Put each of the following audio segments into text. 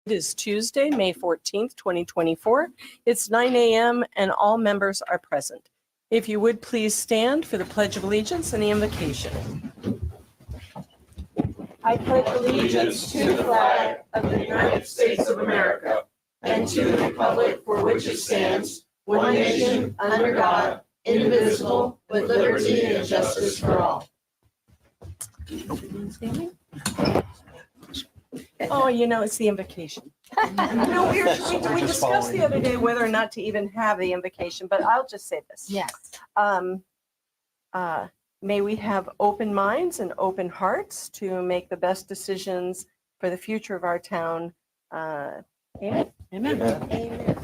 It is Tuesday, May 14th, 2024. It's 9 a.m. and all members are present. If you would please stand for the Pledge of Allegiance and the invocation. I pledge allegiance to the flag of the United States of America and to the republic for which it stands, one nation, under God, indivisible, with liberty and justice for all. Oh, you know, it's the invocation. No, we discussed the other day whether or not to even have the invocation, but I'll just say this. Yes. May we have open minds and open hearts to make the best decisions for the future of our town. Amen. Amen. Amen.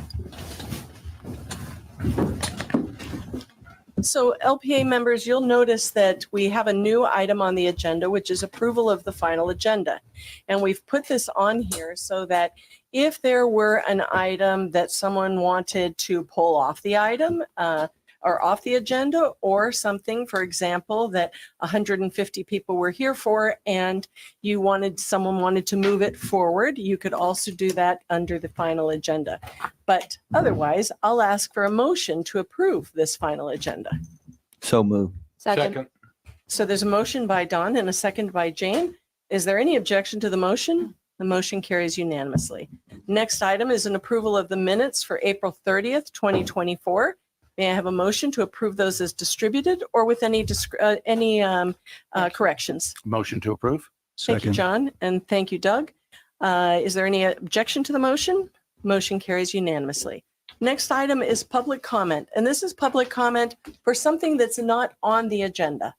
So LPA members, you'll notice that we have a new item on the agenda, which is approval of the final agenda. And we've put this on here so that if there were an item that someone wanted to pull off the item or off the agenda, or something, for example, that 150 people were here for and someone wanted to move it forward, you could also do that under the final agenda. But otherwise, I'll ask for a motion to approve this final agenda. So moved. Second. So there's a motion by Don and a second by Jane. Is there any objection to the motion? The motion carries unanimously. Next item is an approval of the minutes for April 30th, 2024. May I have a motion to approve those as distributed or with any corrections? Motion to approve. Thank you, John, and thank you, Doug. Is there any objection to the motion? Motion carries unanimously. Next item is public comment, and this is public comment for something that's not on the agenda.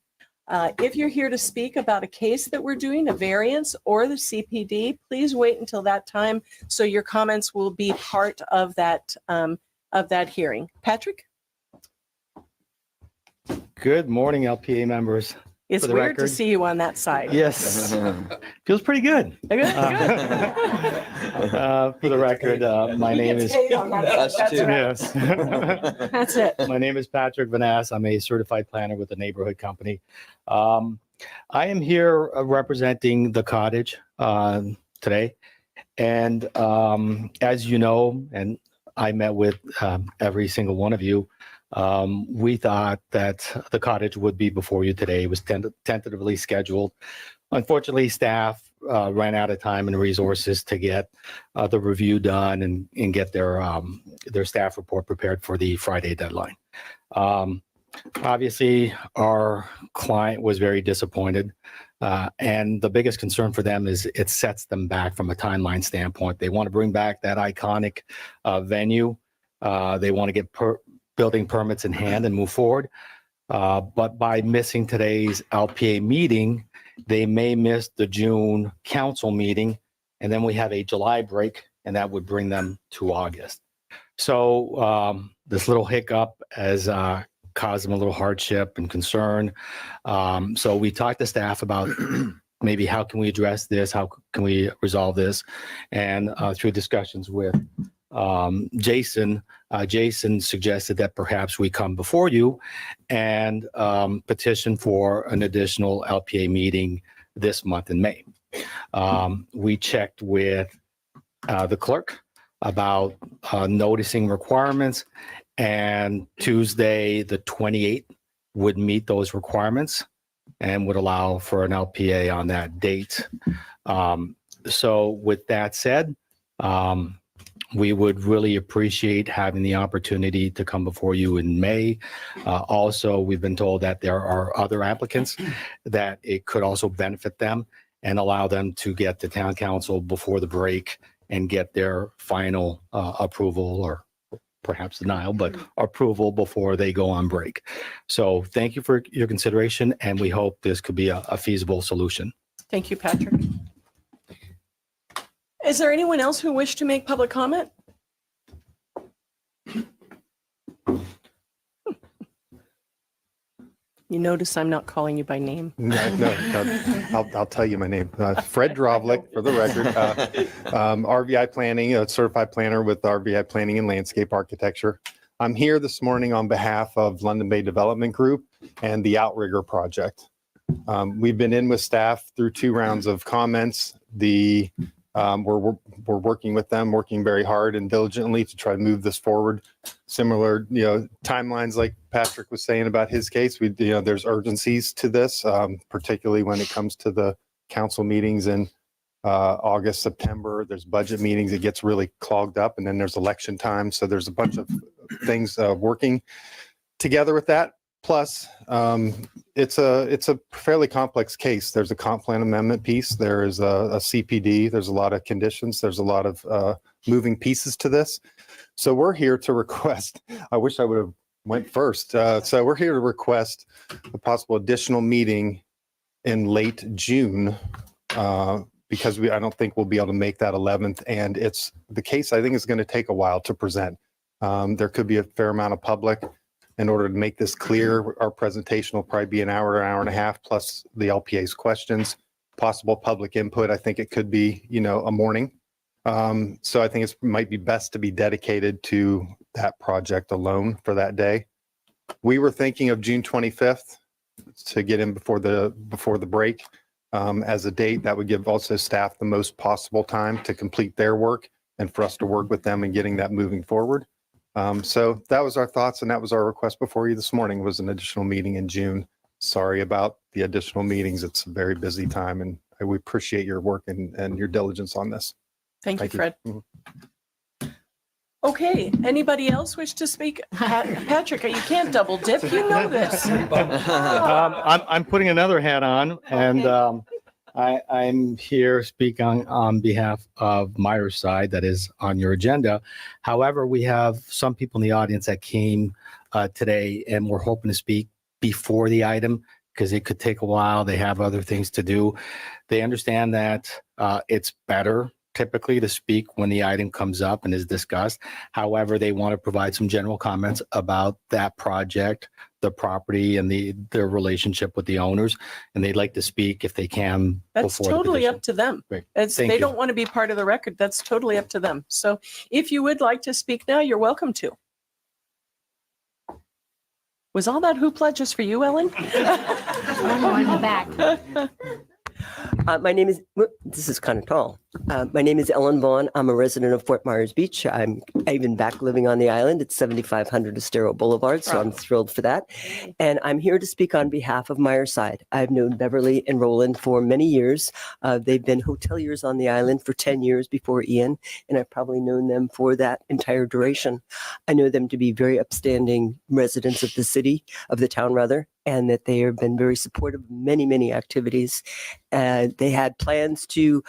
If you're here to speak about a case that we're doing, a variance or the CPD, please wait until that time so your comments will be part of that hearing. Patrick? Good morning, LPA members. It's weird to see you on that side. Yes, feels pretty good. Good. For the record, my name is. Us too. Yes. That's it. My name is Patrick Vanass. I'm a certified planner with the neighborhood company. I am here representing the cottage today, and as you know, and I met with every single one of you. We thought that the cottage would be before you today. It was tentatively scheduled. Unfortunately, staff ran out of time and resources to get the review done and get their staff report prepared for the Friday deadline. Obviously, our client was very disappointed. And the biggest concern for them is it sets them back from a timeline standpoint. They want to bring back that iconic venue. They want to get building permits in hand and move forward. But by missing today's LPA meeting, they may miss the June council meeting. And then we have a July break, and that would bring them to August. So this little hiccup has caused them a little hardship and concern. So we talked to staff about maybe how can we address this? How can we resolve this? And through discussions with Jason suggested that perhaps we come before you and petition for an additional LPA meeting this month in May. We checked with the clerk about noticing requirements, and Tuesday the 28th would meet those requirements and would allow for an LPA on that date. So with that said, we would really appreciate having the opportunity to come before you in May. Also, we've been told that there are other applicants that it could also benefit them and allow them to get to town council before the break and get their final approval or perhaps denial, but approval before they go on break. So thank you for your consideration, and we hope this could be a feasible solution. Thank you, Patrick. Is there anyone else who wished to make public comment? You notice I'm not calling you by name. No, I'll tell you my name. Fred Drovlik, for the record. RVI Planning, a certified planner with RVI Planning and Landscape Architecture. I'm here this morning on behalf of London Bay Development Group and the Outrigger project. We've been in with staff through 2 rounds of comments. The We're working with them, working very hard and diligently to try to move this forward. Similar, timelines like Patrick was saying about his case. There's urgencies to this, particularly when it comes to the council meetings in August, September. There's budget meetings. It gets really clogged up, and then there's election time. So there's a bunch of things working together with that. Plus, it's a fairly complex case. There's a comp plan amendment piece. There is a CPD. There's a lot of conditions. There's a lot of moving pieces to this. So we're here to request. I wish I would have went first. So we're here to request a possible additional meeting in late June because I don't think we'll be able to make that 11th. And it's the case. I think is going to take a while to present. There could be a fair amount of public. In order to make this clear, our presentation will probably be an hour and a half, plus the LPA's questions, possible public input. I think it could be, a morning. So I think it might be best to be dedicated to that project alone for that day. We were thinking of June 25th to get in before the break as a date. That would give also staff the most possible time to complete their work and for us to work with them in getting that moving forward. So that was our thoughts, and that was our request before you this morning was an additional meeting in June. Sorry about the additional meetings. It's a very busy time, and we appreciate your work and your diligence on this. Thank you, Thank you. Fred. Okay, anybody else wish to speak? Patrick, you can't double dip. You know this. I'm putting another hat on, and I'm here speaking on behalf of Myers side that is on your agenda. However, we have some people in the audience that came today, and we're hoping to speak before the item because it could take a while. They have other things to do. They understand that it's better typically to speak when the item comes up and is discussed. However, they want to provide some general comments about that project, the property, and their relationship with the owners. And they'd like to speak if they can. That's before the totally petition. up to them. Great. They Thank you. don't want to be part of the record. That's totally up to them. So if you would like to speak now, you're welcome to. Was all that hoopla just for you, Ellen? Oh, in the back. My name is, this is kind of tall. My name is Ellen Vaughn. I'm a resident of Fort Myers Beach. I'm even back living on the island at 7500 Estero Boulevard, so I'm thrilled for that. And I'm here to speak on behalf of Myers side. I've known Beverly and Roland for many years. They've been hoteliers on the island for 10 years before Ian, and I've probably known them for that entire duration. I know them to be very upstanding residents of the city, of the town rather, and that they have been very supportive of many, many activities. And they had plans to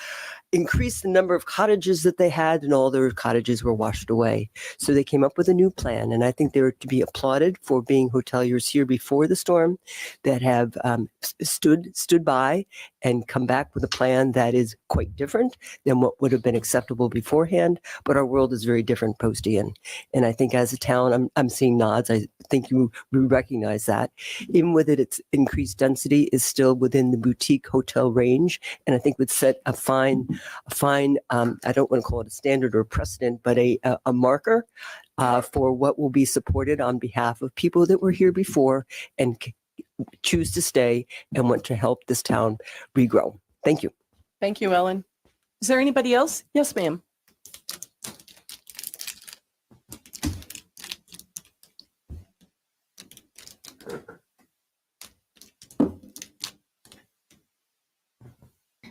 increase the number of cottages that they had, and all their cottages were washed away. So they came up with a new plan, and I think they were to be applauded for being hoteliers here before the storm that have stood by and come back with a plan that is quite different than what would have been acceptable beforehand. But our world is very different post-Ian. And I think as a town, I'm seeing nods. I think we recognize that. Even with it, its increased density is still within the boutique hotel range. And I think would set a fine, I don't want to call it a standard or a precedent, but a marker for what will be supported on behalf of people that were here before and choose to stay and want to help this town regrow. Thank you. Thank you, Ellen. Is there anybody else? Yes, ma'am.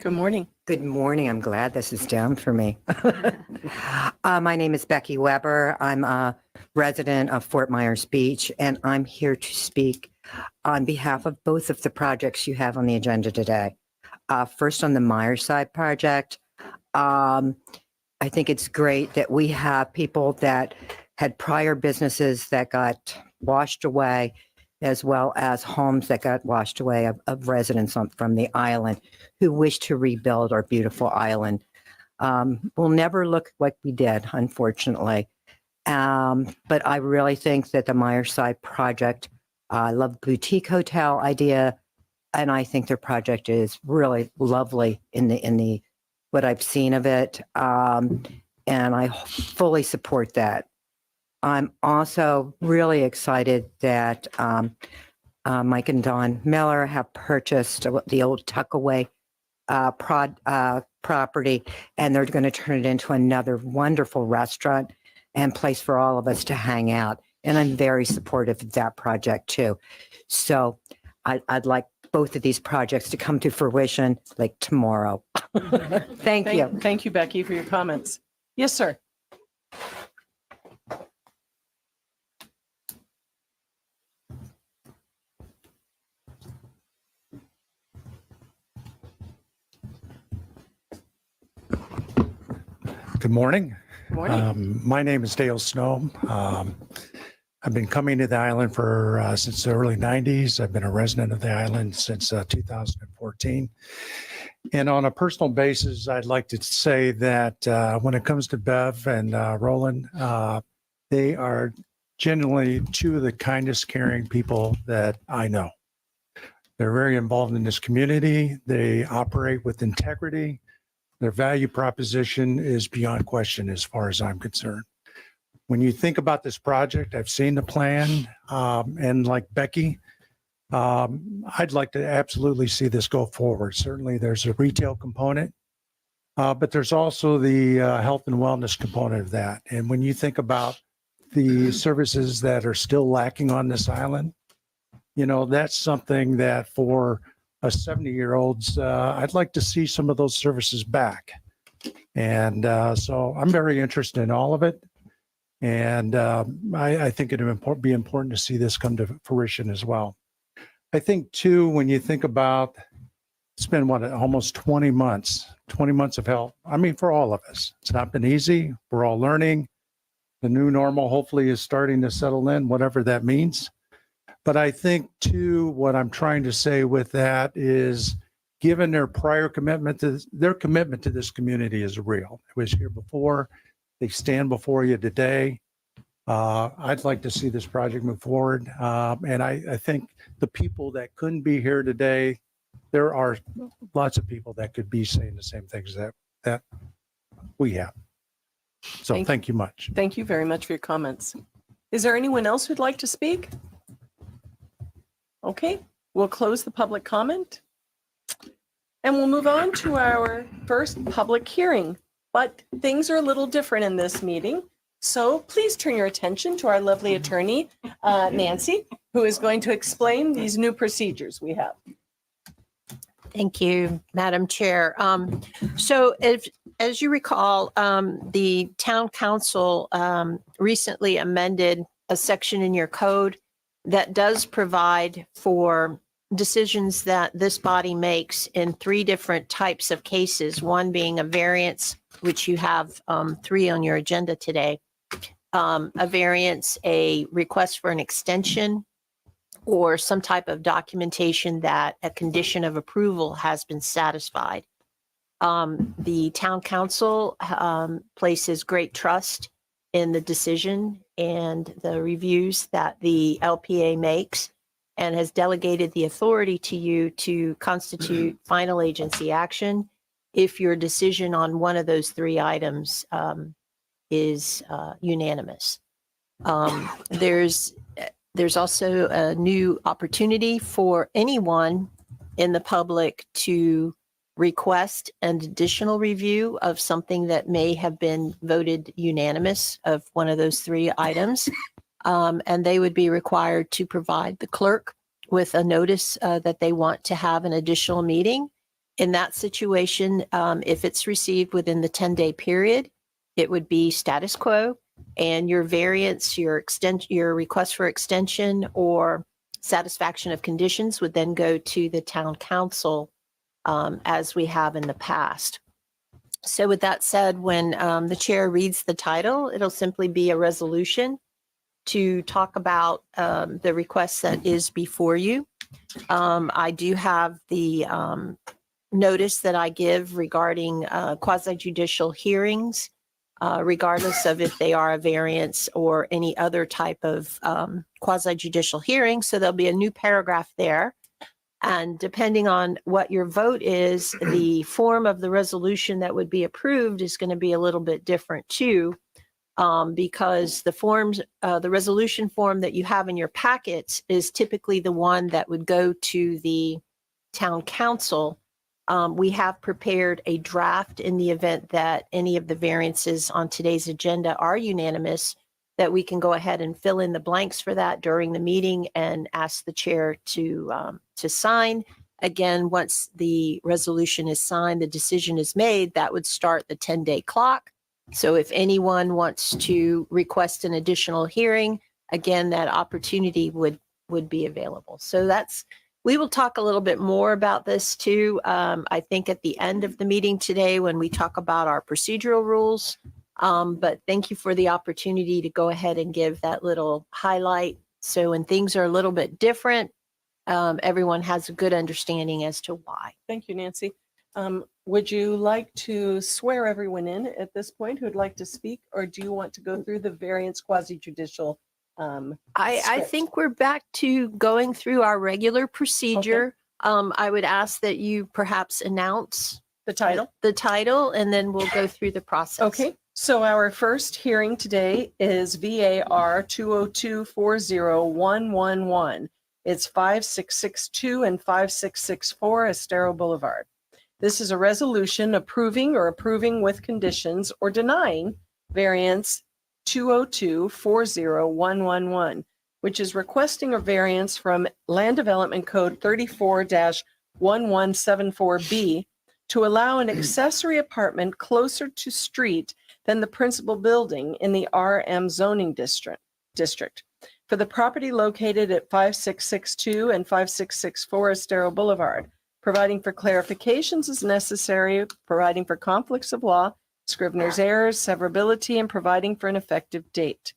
Good morning. Good morning. I'm glad this is down for me. My name is Becky Weber. I'm a resident of Fort Myers Beach, and I'm here to speak on behalf of both of the projects you have on the agenda today. First, on the Myers side project, I think it's great that we have people that had prior businesses that got washed away, as well as homes that got washed away of residents from the island who wish to rebuild our beautiful island. We'll never look like we did, unfortunately. But I really think that the Myers side project, I love the boutique hotel idea, and I think their project is really lovely in the what I've seen of it, and I fully support that. I'm also really excited that Mike and Dawn Miller have purchased the old Tuckaway property, and they're going to turn it into another wonderful restaurant and place for all of us to hang out. And I'm very supportive of that project too. So I'd like both of these projects to come to fruition like tomorrow. Thank you. Thank you, Becky, for your comments. Yes, sir. Good morning. Good morning. My name is Dale Snow. I've been coming to the island for since the early 90s. I've been a resident of the island since 2014. And on a personal basis, I'd like to say that when it comes to Bev and Roland, they are genuinely two of the kindest, caring people that I know. They're very involved in this community. They operate with integrity. Their value proposition is beyond question as far as I'm concerned. When you think about this project, I've seen the plan, and like Becky, I'd like to absolutely see this go forward. Certainly there's a retail component, but there's also the health and wellness component of that. And when you think about the services that are still lacking on this island, you know, that's something that for a 70-year-old, I'd like to see some of those services back. And so I'm very interested in all of it. And I think it would be important to see this come to fruition as well. I think, too, when you think about, it's been, almost 20 months of help. I mean, for all of us. It's not been easy. We're all learning. The new normal, hopefully, is starting to settle in, whatever that means. But I think, too, what I'm trying to say with that is, given their prior commitment to their commitment to this community is real. It was here before. They stand before you today. I'd like to see this project move forward. And I think the people that couldn't be here today, there are lots of people that could be saying the same things that we have. So thank you much. Thank you very much for your comments. Is there anyone else who'd like to speak? Okay, we'll close the public comment. And we'll move on to our first public hearing. But things are a little different in this meeting. So please turn your attention to our lovely attorney, Nancy, who is going to explain these new procedures we have. Thank you, Madam Chair. So as you recall, the town council recently amended a section in your code that does provide for decisions that this body makes in 3 different types of cases, one being a variance, which you have 3 on your agenda today, a variance, a request for an extension, or some type of documentation that a condition of approval has been satisfied. The town council places great trust in the decision and the reviews that the LPA makes, and has delegated the authority to you to constitute final agency action if your decision on one of those 3 items is unanimous. There's also a new opportunity for anyone in the public to request an additional review of something that may have been voted unanimous of one of those 3 items. And they would be required to provide the clerk with a notice that they want to have an additional meeting. In that situation, if it's received within the 10-day period, it would be status quo, and your variance, your request for extension or satisfaction of conditions would then go to the town council, as we have in the past. So with that said, when the chair reads the title, it'll simply be a resolution to talk about the request that is before you. I do have the notice that I give regarding quasi-judicial hearings, regardless of if they are a variance or any other type of quasi-judicial hearing. So there'll be a new paragraph there. And depending on what your vote is, the form of the resolution that would be approved is going to be a little bit different too, because the resolution form that you have in your packets is typically the one that would go to the town council We have prepared a draft in the event that any of the variances on today's agenda are unanimous, that we can go ahead and fill in the blanks for that during the meeting and ask the chair to sign. Again, once the resolution is signed, the decision is made, that would start the 10-day clock. So if anyone wants to request an additional hearing, again, that opportunity would be available. So we will talk a little bit more about this too. I think at the end of the meeting today, when we talk about our procedural rules. But thank you for the opportunity to go ahead and give that little highlight. So when things are a little bit different, everyone has a good understanding as to why. Thank you, Nancy. Would you like to swear everyone in at this point who'd like to speak, or do you want to go through the variance quasi-judicial? I Script. think we're back to going through our regular procedure. I would ask that you perhaps announce The title? the title, and then we'll go through the process. Okay, so our first hearing today is VAR 202-40111. It's 5662 and 5664 Estero Boulevard. This is a resolution approving or approving with conditions or denying variance 202-40111, which is requesting a variance from Land Development Code 34-1174B to allow an accessory apartment closer to street than the principal building in the RM zoning district for the property located at 5662 and 5664 Estero Boulevard, providing for clarifications as necessary, providing for conflicts of law, Scrivener's errors, severability, and providing for an effective date.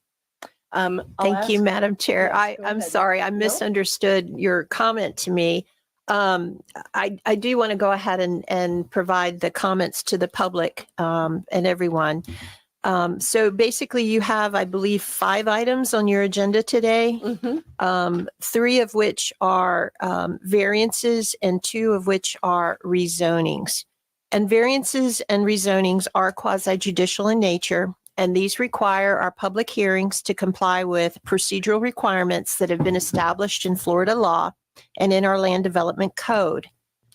Thank you, Madam Chair. Yes, go I'm ahead. sorry, I No? misunderstood your comment to me. I do want to go ahead and provide the comments to the public and everyone. So basically you have, I believe, 5 items on your agenda today, Mhm. 3 of which are variances and 2 of which are rezonings. And variances and rezonings are quasi-judicial in nature, and these require our public hearings to comply with procedural requirements that have been established in Florida law and in our land development code.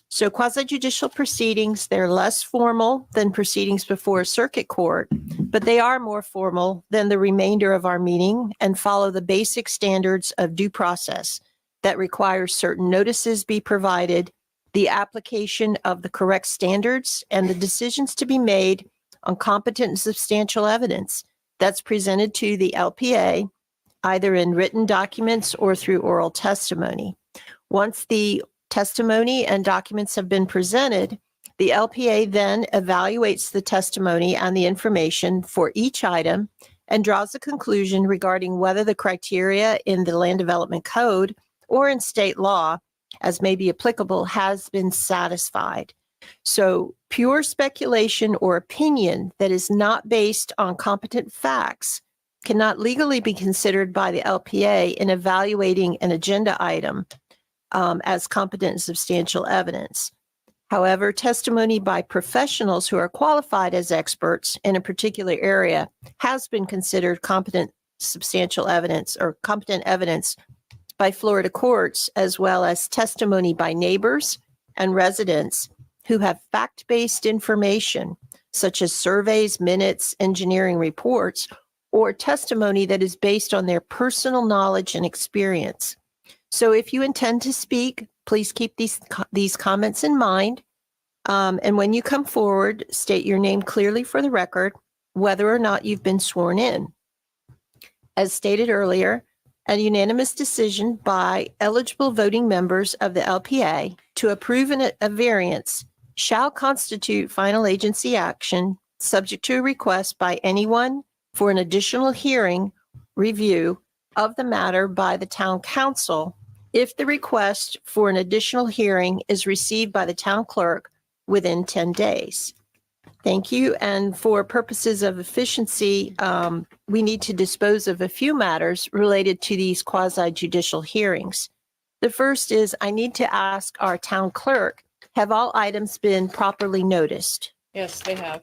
So quasi-judicial proceedings, they're less formal than proceedings before a circuit court, but they are more formal than the remainder of our meeting and follow the basic standards of due process that requires certain notices be provided, the application of the correct standards, and the decisions to be made on competent and substantial evidence that's presented to the LPA, either in written documents or through oral testimony. Once the testimony and documents have been presented, the LPA then evaluates the testimony and the information for each item and draws a conclusion regarding whether the criteria in the Land Development Code or in state law, as may be applicable, has been satisfied. So pure speculation or opinion that is not based on competent facts cannot legally be considered by the LPA in evaluating an agenda item as competent and substantial evidence. However, testimony by professionals who are qualified as experts in a particular area has been considered competent substantial evidence or competent evidence by Florida courts, as well as testimony by neighbors and residents who have fact-based information, such as surveys, minutes, engineering reports, or testimony that is based on their personal knowledge and experience. So if you intend to speak, please keep these comments in mind. And when you come forward, state your name clearly for the record, whether or not you've been sworn in. As stated earlier, a unanimous decision by eligible voting members of the LPA to approve a variance shall constitute final agency action subject to a request by anyone for an additional hearing review of the matter by the town council if the request for an additional hearing is received by the town clerk within 10 days. Thank you. And for purposes of efficiency, we need to dispose of a few matters related to these quasi-judicial hearings. The first is I need to ask our town clerk, have all items been properly noticed? Yes, they have.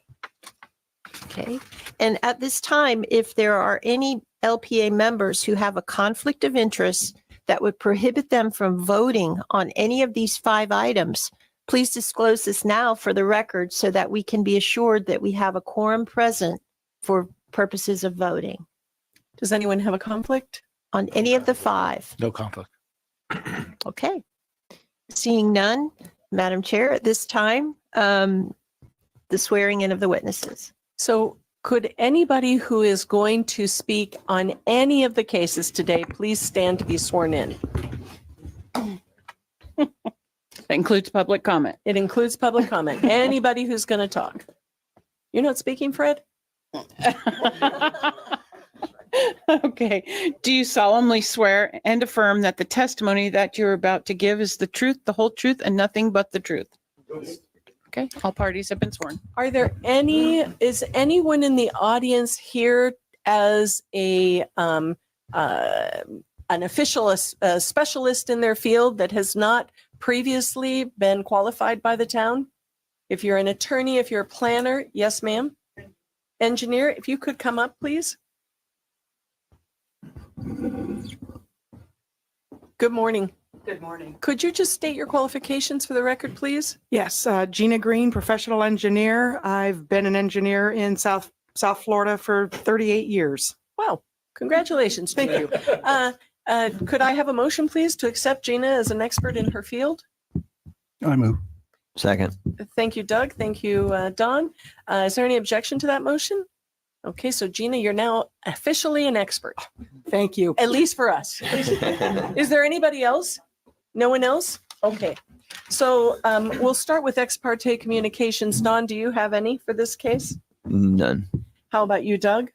Okay. And at this time, if there are any LPA members who have a conflict of interest that would prohibit them from voting on any of these 5 items, Please disclose this now for the record so that we can be assured that we have a quorum present for purposes of voting Does anyone have a conflict? on any of the 5. No conflict. Okay. Seeing none, Madam Chair, at this time, the swearing in of the witnesses. So could anybody who is going to speak on any of the cases today, please stand to be sworn in? That includes public comment. It includes public comment. Anybody who's going to talk. You're not speaking, Fred? Okay. Do you solemnly swear and affirm that the testimony that you're about to give is the truth, the whole truth, and nothing but the truth? Okay. All parties have been sworn. Are there is anyone in the audience here as an official, a specialist in their field that has not previously been qualified by the town? If you're an attorney, if you're a planner, yes, ma'am. Engineer, if you could come up, please. Good morning. Good morning. Could you just state your qualifications for the record, please? Yes, Gina Green, professional engineer. I've been an engineer in South Florida for 38 years. Wow, congratulations. Thank you. Could I have a motion, please, to accept Gina as an expert in her field? I move. Second. Thank you, Doug. Thank you, Don. Is there any objection to that motion? Okay, so Gina, you're now officially an expert, Thank you. at least for us. Is there anybody else? No one else? Okay. So we'll start with ex parte communications. Don, do you have any for this case? None. How about you, Doug?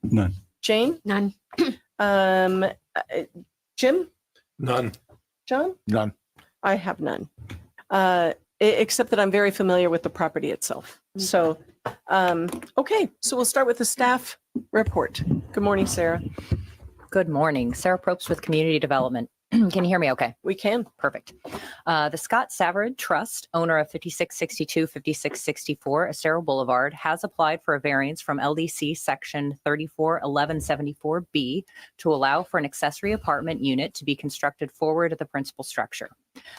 None. Jane? None. Jim? None. John? None. I have none, except that I'm very familiar with the property itself. So, okay, so we'll start with the staff report. Good morning, Sarah. Good morning. Sarah Probst with Community Development. Can you hear me okay? We can. Perfect. The Scott Savard Trust, owner of 5662, 5664 Estero Boulevard, has applied for a variance from LDC Section 341174B to allow for an accessory apartment unit to be constructed forward of the principal structure.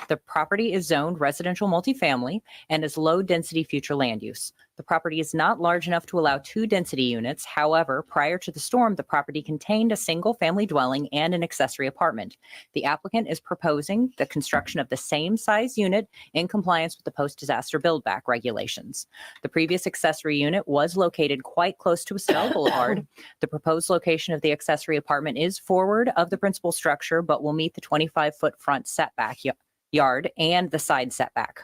The property is zoned residential multifamily and is low density future land use. The property is not large enough to allow 2 density units. However, prior to the storm, the property contained a single family dwelling and an accessory apartment. The applicant is proposing the construction of the same size unit in compliance with the post-disaster build-back regulations. The previous accessory unit was located quite close to Estero Boulevard. The proposed location of the accessory apartment is forward of the principal structure, but will meet the 25-foot front setback yard and the side setback.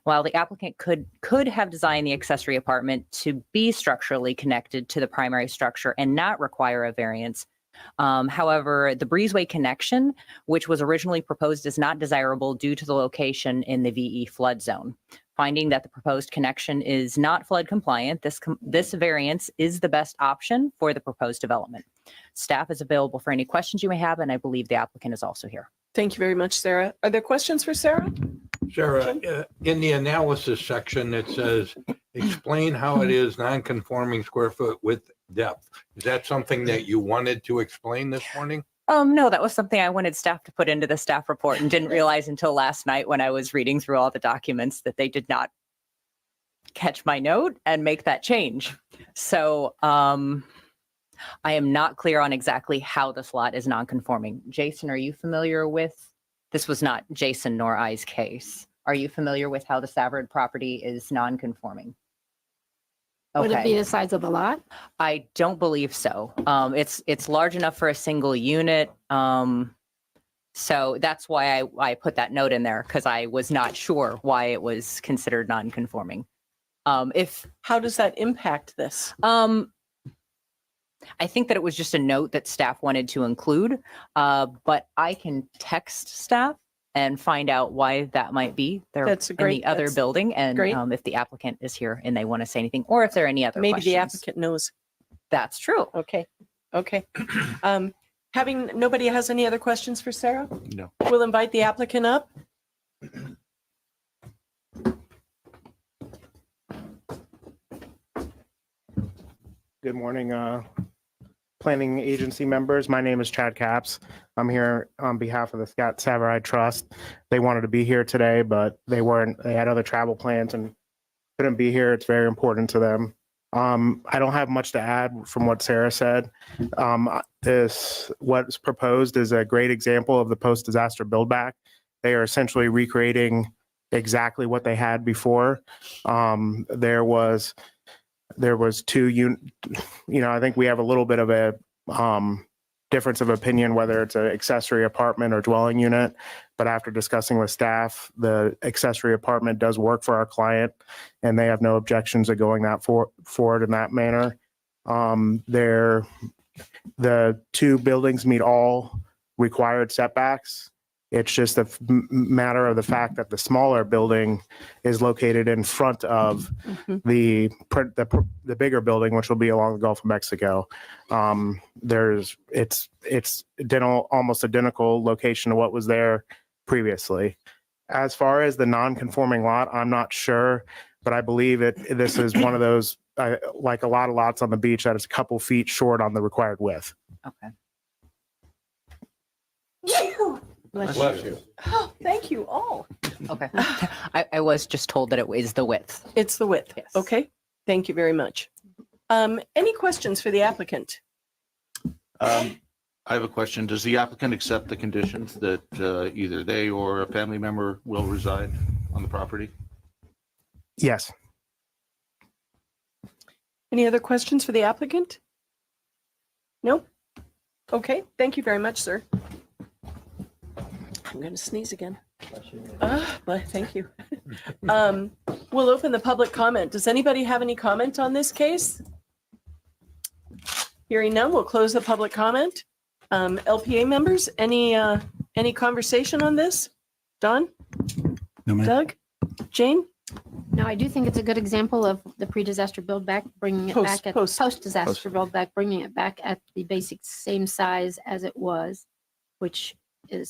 While the applicant could have designed the accessory apartment to be structurally connected to the primary structure and not require a variance, however, the breezeway connection, which was originally proposed, is not desirable due to the location in the VE flood zone. Finding that the proposed connection is not flood compliant, this variance is the best option for the proposed development. Staff is available for any questions you may have, and I believe the applicant is also here. Thank you very much, Sarah. Are there questions for Sarah? Sarah, in the analysis section, it says, explain how it is non-conforming square foot width depth. Is that something that you wanted to explain this morning? No, that was something I wanted staff to put into the staff report and didn't realize until last night when I was reading through all the documents that they did not catch my note and make that change. So I am not clear on exactly how this lot is non-conforming. Jason, are you familiar with, this was not Jason nor I's case. Are you familiar with how the Savard property is non-conforming? Would it be the size of the lot? I don't believe so. It's large enough for a single unit. So that's why I put that note in there, because I was not sure why it was considered non-conforming. How does that impact this? I think that it was just a note that staff wanted to include, but I can text staff and find out why that might be. They're That's a in great- the other that's building, and great. If the applicant is here and they want to say anything, or if there are any other Maybe questions. the applicant knows. That's true. Okay. Okay. Having nobody has any other questions for Sarah? No. We'll invite the applicant up. Good morning, planning agency members. My name is Chad Capps. I'm here on behalf of the Scott Savaride Trust. They wanted to be here today, but they had other travel plans and couldn't be here. It's very important to them. I don't have much to add from what Sarah said. What's proposed is a great example of the post-disaster build back. They are essentially recreating exactly what they had before. There was two, I think we have a little bit of a difference of opinion whether it's an accessory apartment or dwelling unit. But after discussing with staff, the accessory apartment does work for our client, and they have no objections to going forward in that manner. The two buildings meet all required setbacks. It's just a matter of the fact that the smaller building is located in front of the bigger building, which will be along the Gulf of Mexico. It's almost identical location to what was there previously. As far as the non-conforming lot, I'm not sure, but I believe this is one of those, like a lot of lots on the beach, that is a couple feet short on the required width. Okay. Bless you. Oh, thank you all. Okay. I was just told that it is the width. It's the width. Yes. Okay. Thank you very much. Any questions for the applicant? I have a question. Does the applicant accept the conditions that either they or a family member will reside on the property? Yes. Any other questions for the applicant? No? Okay. Thank you very much, sir. I'm going to sneeze again. Well, thank you. We'll open the public comment. Does anybody have any comment on this case? Hearing none, we'll close the public comment. LPA members, any conversation on this? Don? No, ma'am. Doug? Jane? No, I do think it's a good example of the pre-disaster build back, bringing it back at post-disaster build back, bringing it back at the basic same size as it was, which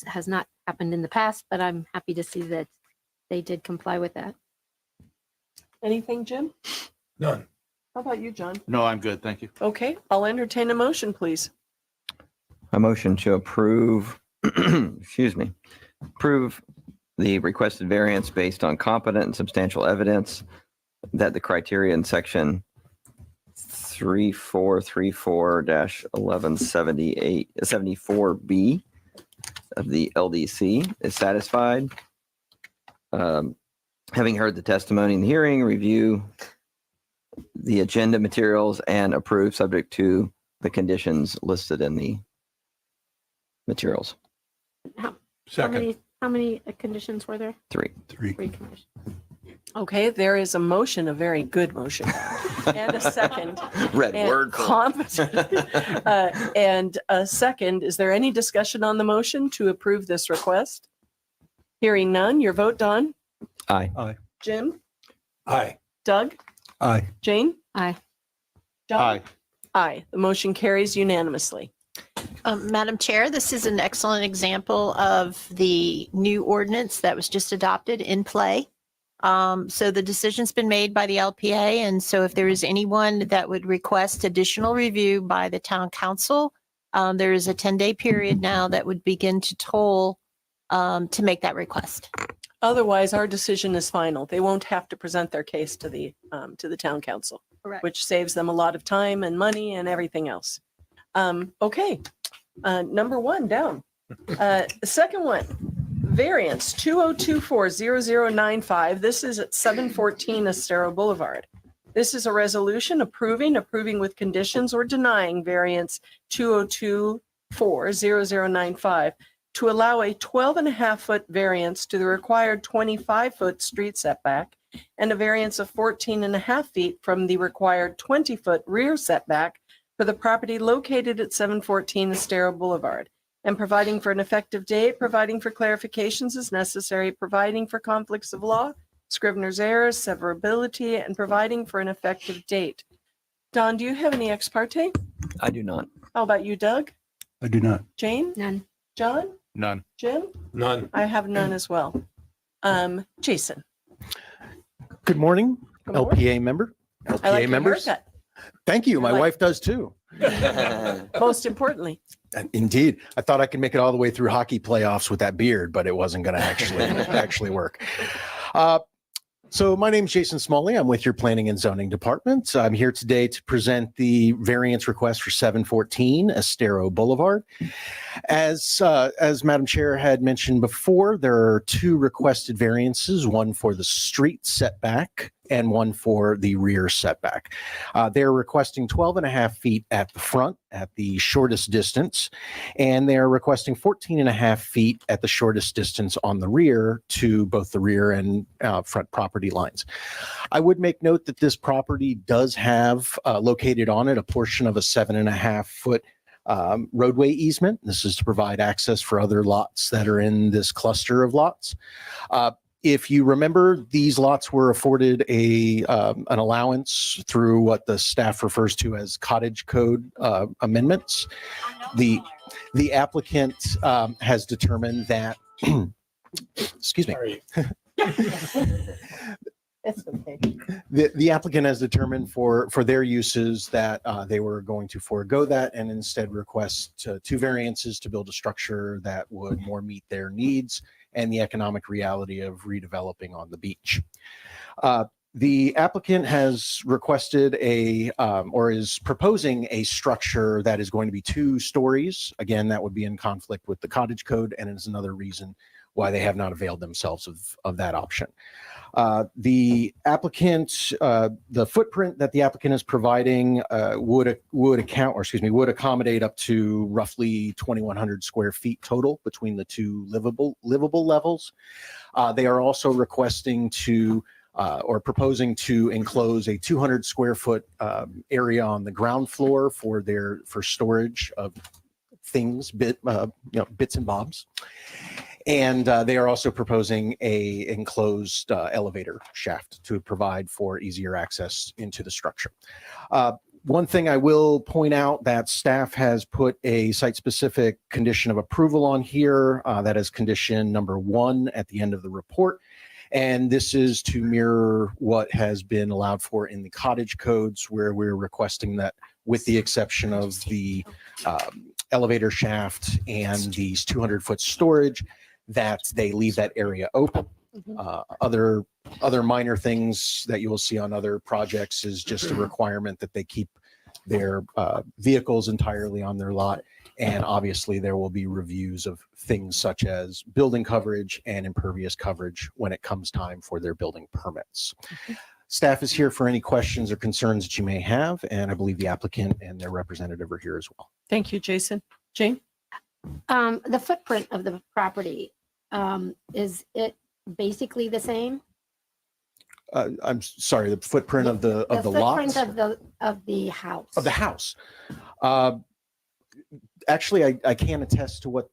has not happened in the past, but I'm happy to see that they did comply with that. Anything, Jim? None. How about you, John? No, I'm good. Thank you. Okay, I'll entertain a motion, please. A motion to approve, approve the requested variance based on competent and substantial evidence that the criteria in section 3434-1174B of the LDC is satisfied. Having heard the testimony in the hearing, review the agenda materials and approve subject to the conditions listed in the materials. Second. How many conditions were there? Three. Three conditions. Okay, there is a motion, a very good motion, and a second. Red and word. competent. And a second. Is there any discussion on the motion to approve this request? Hearing none, your vote, Don? Aye. Jim? Aye. Doug? Aye. Jane? Aye. John? Aye. Aye. The motion carries unanimously. Madam Chair, this is an excellent example of the new ordinance that was just adopted in play. So the decision's been made by the LPA, and so if there is anyone that would request additional review by the town council, there is a 10-day period now that would begin to toll to make that request. Otherwise, our decision is final. They won't have to present their case to the town council, Correct. which saves them a lot of time and money and everything else. Okay, number one down. The second one, variance 2024-0095. This is at 714 Estero Boulevard. This is a resolution approving with conditions or denying variance 2024-0095 to allow a 12.5-foot variance to the required 25-foot street setback and a variance of 14.5 feet from the required 20-foot rear setback for the property located at 714 Estero Boulevard, and providing for an effective date, providing for clarifications as necessary, providing for conflicts of law, Scrivener's errors, severability, and providing for an effective date. Don, do you have any ex parte? I do not. How about you, Doug? I do not. Jane? None. John? None. Jim? None. I have none as well. Jason? Good morning, Good morning. LPA member, I like LPA your members. haircut. Thank you. My Like- wife does too. Most importantly. Indeed. I thought I could make it all the way through hockey playoffs with that beard, but it wasn't going to actually work. So my name is Jason Smalley. I'm with your Planning and Zoning Department. I'm here today to present the variance request for 714 Estero Boulevard. As Madam Chair had mentioned before, there are two requested variances, one for the street setback and one for the rear setback. They're requesting 12.5 feet at the front at the shortest distance, and they're requesting 14.5 feet at the shortest distance on the rear to both the rear and front property lines. I would make note that this property does have located on it a portion of a 7.5 foot roadway easement. This is to provide access for other lots that are in this cluster of lots. If you remember, these lots were afforded an allowance through what the staff refers to as cottage code amendments. The applicant has determined that, excuse me. That's okay. The applicant has determined for their uses that they were going to forego that and instead request two variances to build a structure that would more meet their needs and the economic reality of redeveloping on the beach. The applicant has requested or is proposing a structure that is going to be 2 stories. Again, that would be in conflict with the cottage code and is another reason why they have not availed themselves of that option. The applicant, the footprint that the applicant is providing would accommodate up to roughly 2,100 square feet total between the two livable levels. They are also requesting to or proposing to enclose a 200 square foot area on the ground floor for storage of things, bits and bobs. And they are also proposing a enclosed elevator shaft to provide for easier access into the structure. One thing I will point out that staff has put a site-specific condition of approval on here. That is condition number 1 at the end of the report. And this is to mirror what has been allowed for in the cottage codes, where we're requesting that, with the exception of the elevator shaft and these 200-foot storage, that they leave that area open. Other minor things that you will see on other projects is just a requirement that they keep their vehicles entirely on their lot. And obviously there will be reviews of things such as building coverage and impervious coverage when it comes time for their building permits. Staff is here for any questions or concerns that you may have, and I believe the applicant and their representative are here as well. Thank you, Jason. Jane? The footprint of the property, is it basically the same? I'm sorry, the footprint of the lot? The footprint of the house. Of the house. Actually, I can attest to what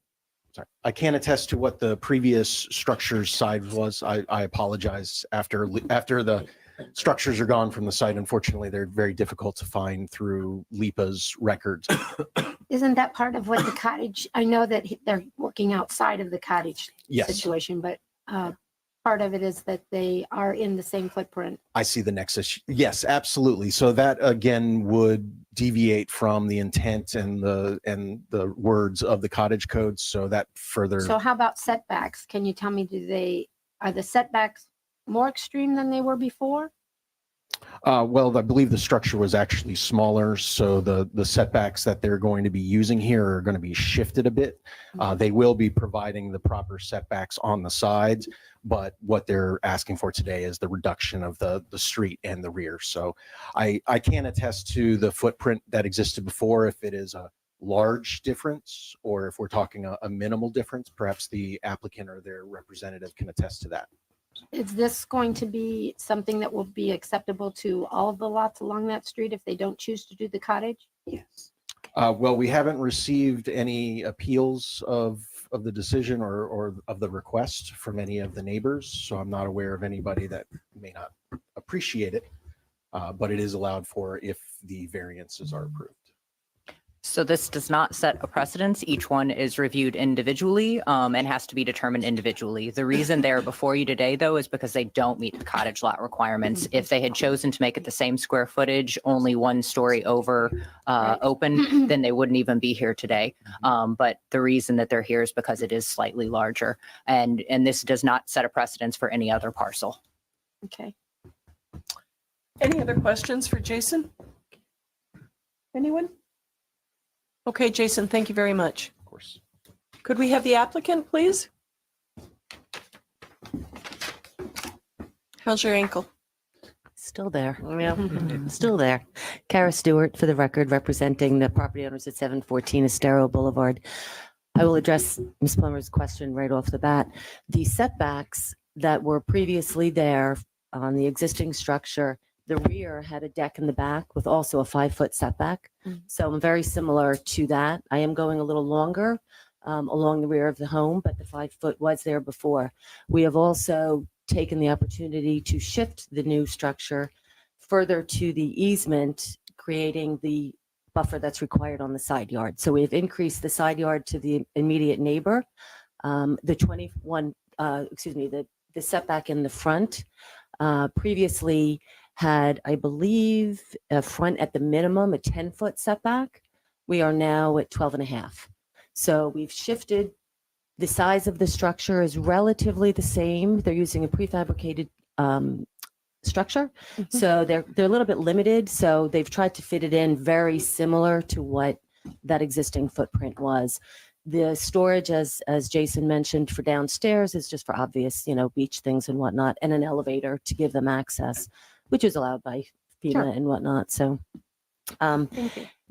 the previous structure's size was. I apologize. After the structures are gone from the site, unfortunately, they're very difficult to find through LIPA's records. Isn't that part of what the cottage, I know that they're working outside of the cottage situation, but part of it is that they are in the same footprint. I see the nexus. Yes, absolutely. So that again would deviate from the intent and the words of the cottage code. So that further. So how about setbacks? Can you tell me, are the setbacks more extreme than they were before? Well, I believe the structure was actually smaller, so the setbacks that they're going to be using here are going to be shifted a bit. They will be providing the proper setbacks on the sides, but what they're asking for today is the reduction of the street and the rear. So I can attest to the footprint that existed before. If it is a large difference or if we're talking a minimal difference, perhaps the applicant or their representative can attest to that. Is this going to be something that will be acceptable to all of the lots along that street if they don't choose to do the cottage? Yes. Well, we haven't received any appeals of the decision or of the request from any of the neighbors, so I'm not aware of anybody that may not appreciate it, but it is allowed for if the variances are approved. So this does not set a precedence. Each one is reviewed individually and has to be determined individually. The reason they're before you today, though, is because they don't meet the cottage lot requirements. If they had chosen to make it the same square footage, only one story over open, then they wouldn't even be here today. But the reason that they're here is because it is slightly larger. And this does not set a precedence for any other parcel. Okay. Any other questions for Jason? Anyone? Okay, Jason, thank you very much. Of course. Could we have the applicant, please? How's your ankle? Still there. Yeah. Still there. Kara Stewart, for the record, representing the property owners at 714 Estero Boulevard. I will address Ms. Plummer's question right off the bat. The setbacks that were previously there on the existing structure, the rear had a deck in the back with also a 5-foot setback. So I'm very similar to that. I am going a little longer along the rear of the home, but the 5-foot was there before. We have also taken the opportunity to shift the new structure further to the easement, creating the buffer that's required on the side yard. So we've increased the side yard to the immediate neighbor. The setback in the front previously had, I believe, a front at the minimum, a 10-foot setback. We are now at 12 and a half. So we've shifted. The size of the structure is relatively the same. They're using a prefabricated structure. So they're a little bit limited. So they've tried to fit it in very similar to what that existing footprint was. The storage, as Jason mentioned, for downstairs is just for obvious, beach things and whatnot, and an elevator to give them access, which is allowed by FEMA and whatnot. So,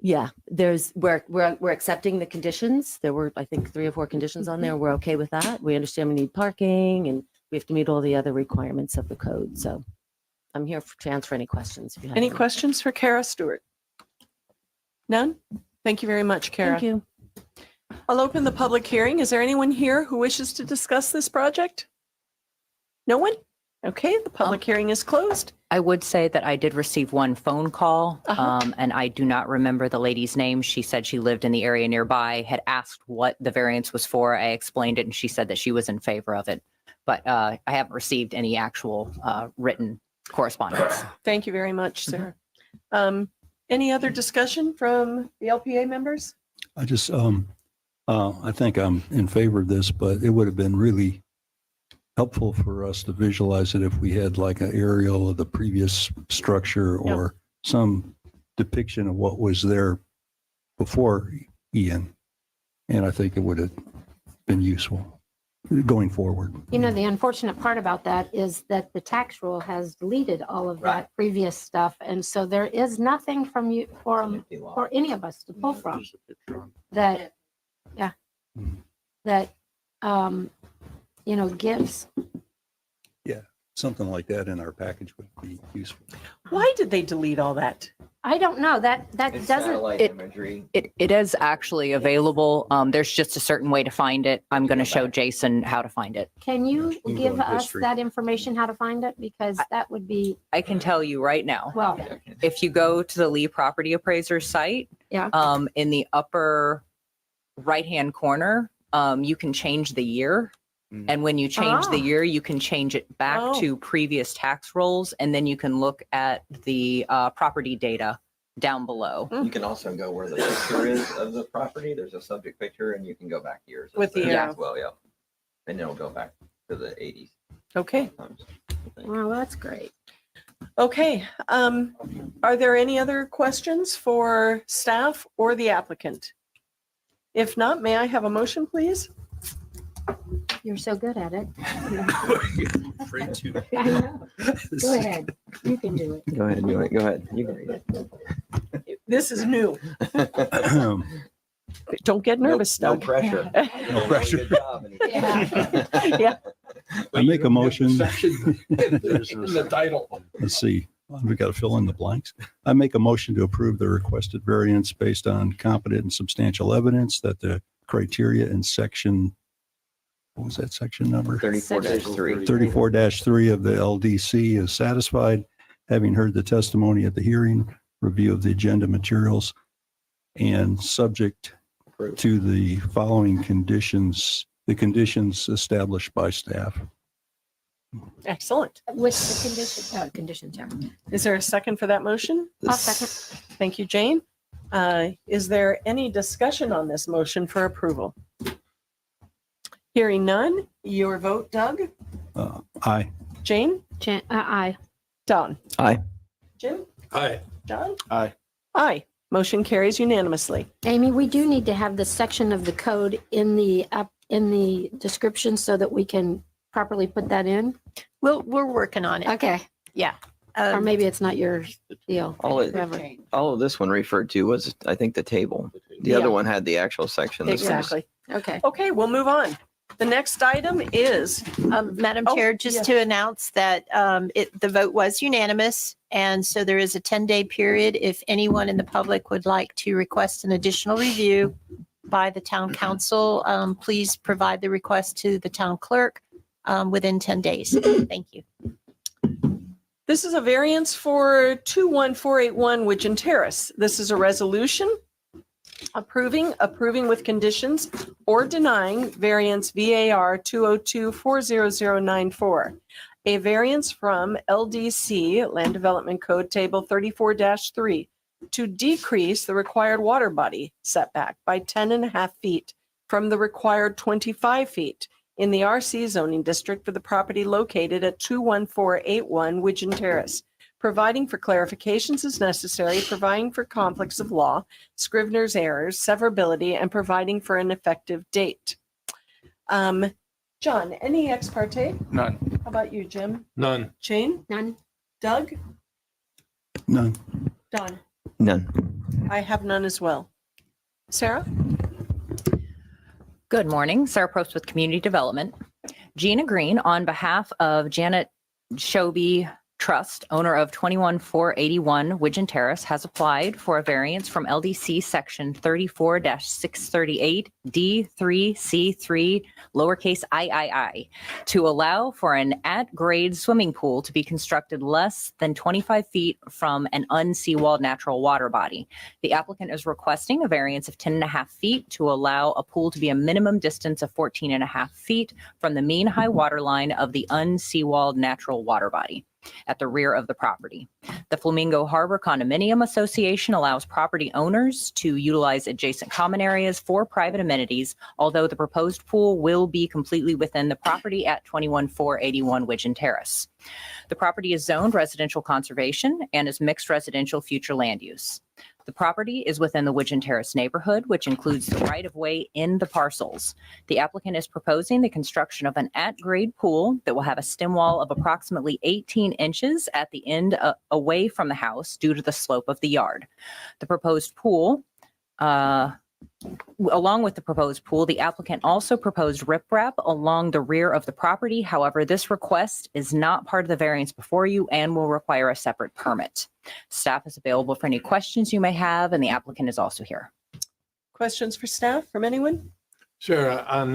yeah, we're accepting the conditions. There were, I think, 3 or 4 conditions on there. We're okay with that. We understand we need parking and we have to meet all the other requirements of the code. So I'm here to answer any questions. If you have Any questions for Kara Stewart? None? Thank you very much, Kara. Thank you. I'll open the public hearing. Is there anyone here who wishes to discuss this project? No one? Okay, the public hearing is closed. I would say that I did receive one phone call, and I do not remember the lady's name. She said she lived in the area nearby, had asked what the variance was for. I explained it, and she said that she was in favor of it. But I haven't received any actual written correspondence. Thank you very much, Sarah. Any other discussion from the LPA members? I just, I think I'm in favor of this, but it would have been really helpful for us to visualize it if we had like an aerial of the previous structure or some depiction of what was there before Ian. And I think it would have been useful going forward. The unfortunate part about that is that the tax rule has deleted all of that previous stuff. And so there is nothing from you for any of us to pull from that, gives. Yeah, something like that in our package would be useful. Why did they delete all that? I don't know. That doesn't. It is actually available. There's just a certain way to find it. I'm going to show Jason how to find it. Can you give us that information, how to find it? Because that would be. I can tell you right now. Well, if you go to the Lee Property Appraiser site, in the upper right-hand corner, you can change the year. And when you change the year, you can change it back to previous tax rolls, and then you can look at the property data down below. You can also go where the picture is of the property. There's a subject picture, and you can go back years. With the year as well, and it'll go back to the 80s. Okay. Well, that's great. Okay. Are there any other questions for staff or the applicant? If not, may I have a motion, please? You're so good at it. Afraid to. I know. Go ahead. You can do it. Go ahead. Go ahead. You can read it. This is new. Don't get nervous, No Doug. pressure. No pressure. Yeah. I make a motion. There's in the title. Let's see. We got to fill in the blanks. I make a motion to approve the requested variance based on competent and substantial evidence that the criteria in section, what was that section number? 34-3. 34-3 of the LDC is satisfied. Having heard the testimony at the hearing, review of the agenda materials, and subject to the following conditions, the conditions established by staff. Excellent. With the conditions, yeah. Is there a second for that motion? I'll second. Thank you, Jane. Is there any discussion on this motion for approval? Hearing none, your vote, Doug? Aye. Jane? Aye. Don? Aye. Jim? Aye. John? Aye. Aye. Motion carries unanimously. Amy, we do need to have the section of the code in the description so that we can properly put that in. We're working on it. Okay. Yeah. Or maybe it's not your deal. All of this one referred to was, I think, the table. The other one had the actual section. This one is- Exactly. Okay. Okay, we'll move on. The next item is, Madam Oh, Chair, just yes. to announce that the vote was unanimous. And so there is a 10-day period. If anyone in the public would like to request an additional review by the town council, please provide the request to the town clerk within 10 days. Thank you. this is a variance for 21481 Widgeon Terrace. This is a resolution approving with conditions or denying variance VAR 202-40094, a variance from LDC, Land Development Code Table 34-3, to decrease the required water body setback by 10.5 feet from the required 25 feet in the RC zoning district for the property located at 21481 Widgeon Terrace, providing for clarifications as necessary, providing for conflicts of law, Scrivener's errors, severability, and providing for an effective date. John, any ex parte? None. How about you, Jim? None. Jane? None. Doug? None. Don? None. I have none as well. Sarah? Good morning. Sarah Probst with Community Development. Gina Green, on behalf of Janet Shoby Trust, owner of 21481 Widgeon Terrace, has applied for a variance from LDC Section 34-638 D3C3 lowercase III to allow for an at-grade swimming pool to be constructed less than 25 feet from an unseawalled natural water body. The applicant is requesting a variance of 10.5 feet to allow a pool to be a minimum distance of 14.5 feet from the mean high water line of the unseawalled natural water body at the rear of the property. The Flamingo Harbor Condominium Association allows property owners to utilize adjacent common areas for private amenities, although the proposed pool will be completely within the property at 21481 Widgeon Terrace. The property is zoned residential conservation and is mixed residential future land use. The property is within the Widgeon Terrace neighborhood, which includes the right-of-way in the parcels. The applicant is proposing the construction of an at-grade pool that will have a stem wall of approximately 18 inches at the end away from the house due to the slope of the yard. The proposed pool, along with the proposed pool, the applicant also proposed riprap along the rear of the property. However, this request is not part of the variance before you and will require a separate permit. Staff is available for any questions you may have, and the applicant is also here. Questions for staff from anyone? Sarah, on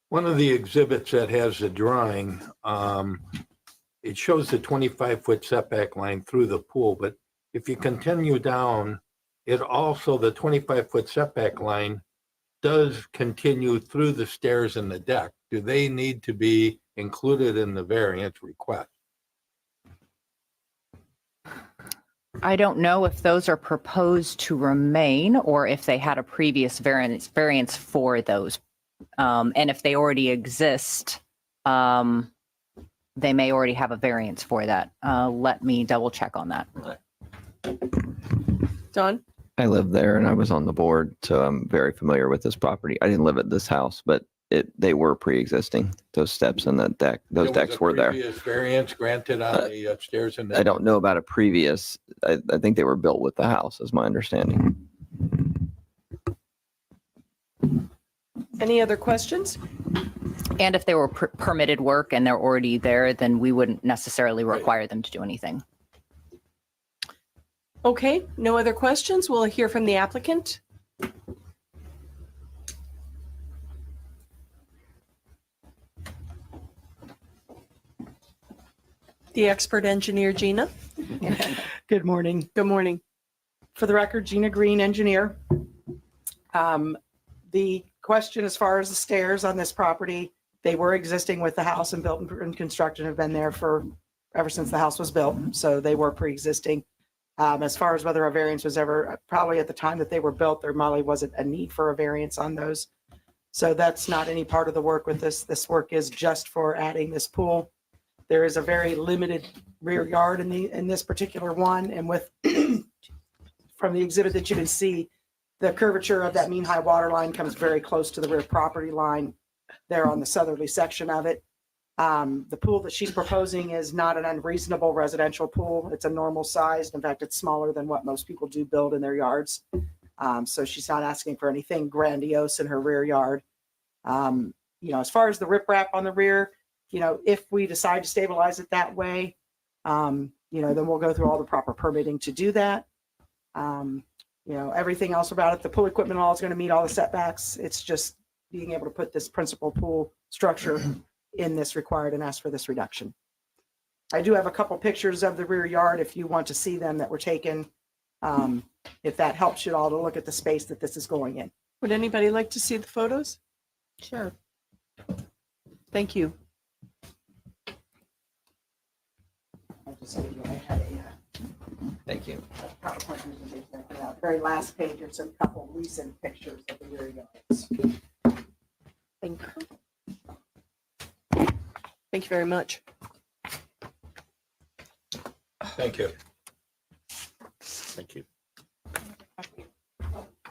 one of the exhibits that has the drawing, it shows the 25-foot setback line through the pool, but if you continue down, it also, the 25-foot setback line does continue through the stairs and the deck. Do they need to be included in the variance request? I don't know if those are proposed to remain or if they had a previous variance for those. And if they already exist, they may already have a variance for that. Let me double check on that. Don? I lived there and I was on the board, so I'm very familiar with this property. I didn't live at this house, but they were pre-existing. Those steps and that deck, those decks were there. Previous variance granted on the upstairs and I don't know about a previous, I think they were built with the house, is my understanding. Any other questions? And if they were permitted work and they're already there, then we wouldn't necessarily require them to do anything. Okay, no other questions. We'll hear from the applicant. The expert engineer, Gina. Good morning. Good morning. For the record, Gina Green, engineer. The question as far as the stairs on this property, they were existing with the house and built and constructed, have been there for ever since the house was built. So they were pre-existing. As far as whether a variance was ever, probably at the time that they were built, there probably wasn't a need for a variance on those. So that's not any part of the work with this. This work is just for adding this pool. There is a very limited rear yard in this particular one, and with from the exhibit that you can see, the curvature of that mean high water line comes very close to the rear property line there on the southerly section of it. The pool that she's proposing is not an unreasonable residential pool. It's a normal sized. In fact, it's smaller than what most people do build in their yards. So she's not asking for anything grandiose in her rear yard. As far as the riprap on the rear, if we decide to stabilize it that way, then we'll go through all the proper permitting to do that. Everything else about it, the pool equipment all is going to meet all the setbacks. It's just being able to put this principal pool structure in this required and ask for this reduction. I do have a couple pictures of the rear yard if you want to see them that were taken. If that helps you all to look at the space that this is going in. Would anybody like to see the photos? Sure. Thank you. Thank you. Very last page, there's a couple recent pictures of the rear yards. Thank you. Thank you very much. Thank you. Thank you.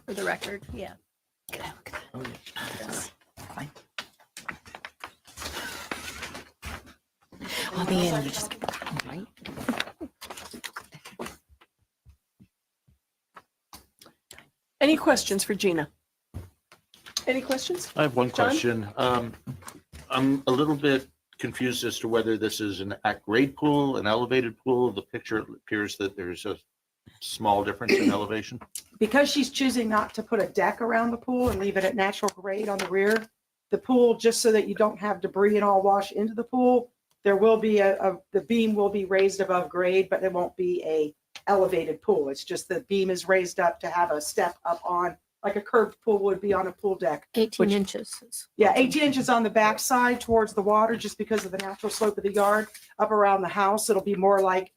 For the record, yeah. Oh, the end, you just give it to them, right? Any questions for Gina? Any questions? I have one John? question. I'm a little bit confused as to whether this is an at-grade pool, an elevated pool. The picture appears that there's a small difference in elevation. Because she's choosing not to put a deck around the pool and leave it at natural grade on the rear, the pool, just so that you don't have debris and all wash into the pool, there will be the beam will be raised above grade, but it won't be a elevated pool. It's just the beam is raised up to have a step up on, like a curved pool would be on a pool deck. 18 inches. Yeah, 18 inches on the back side towards the water, just because of the natural slope of the yard. Up around the house, it'll be more like,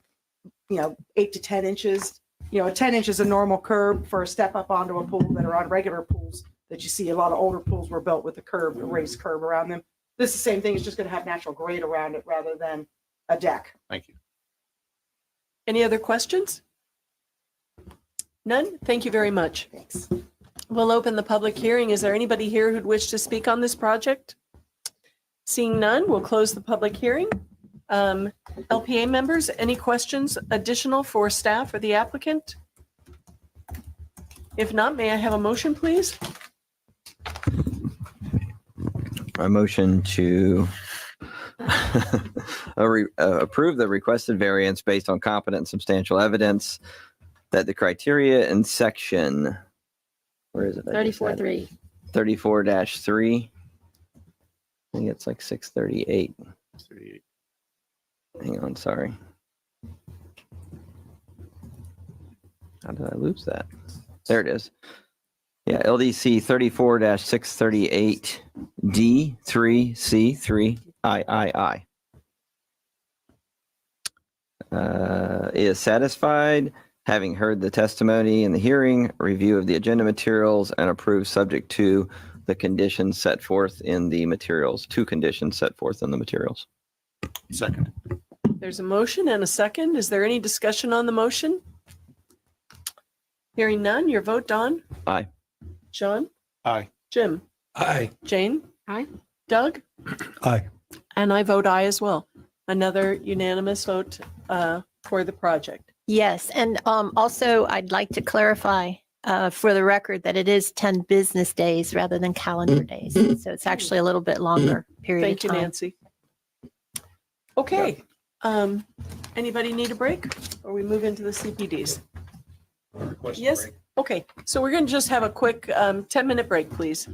8 to 10 inches. 10 inches a normal curb for a step up onto a pool that are on regular pools that you see. A lot of older pools were built with a raised curb around them. This is the same thing. It's just going to have natural grade around it rather than a deck. Thank you. Any other questions? None? Thank you very much. Thanks. We'll open the public hearing. Is there anybody here who'd wish to speak on this project? Seeing none, we'll close the public hearing. LPA members, any questions additional for staff or the applicant? If not, may I have a motion, please? A motion to approve the requested variance based on competent and substantial evidence that the criteria in section, where is it? 34.3. 34-3. I think it's like 638. 38. Hang on, sorry. How did I lose that? There it is. Yeah, LDC 34-638 D3C3 III. Is satisfied, having heard the testimony in the hearing, review of the agenda materials, and approved subject to the conditions set forth in the materials, 2 conditions set forth in the materials. Second. There's a motion and a second. Is there any discussion on the motion? Hearing none, your vote, Don? Aye. John? Aye. Jim? Aye. Jane? Aye. Doug? Aye. And I vote aye as well. Another unanimous vote for the project. Yes, and also I'd like to clarify for the record that it is 10 business days rather than calendar days. So it's actually a little bit longer period Thank you, of time. Nancy. Okay. Anybody need a break or we move into the CPDs? Yes. Okay. So we're going to just have a quick 10-minute break, please.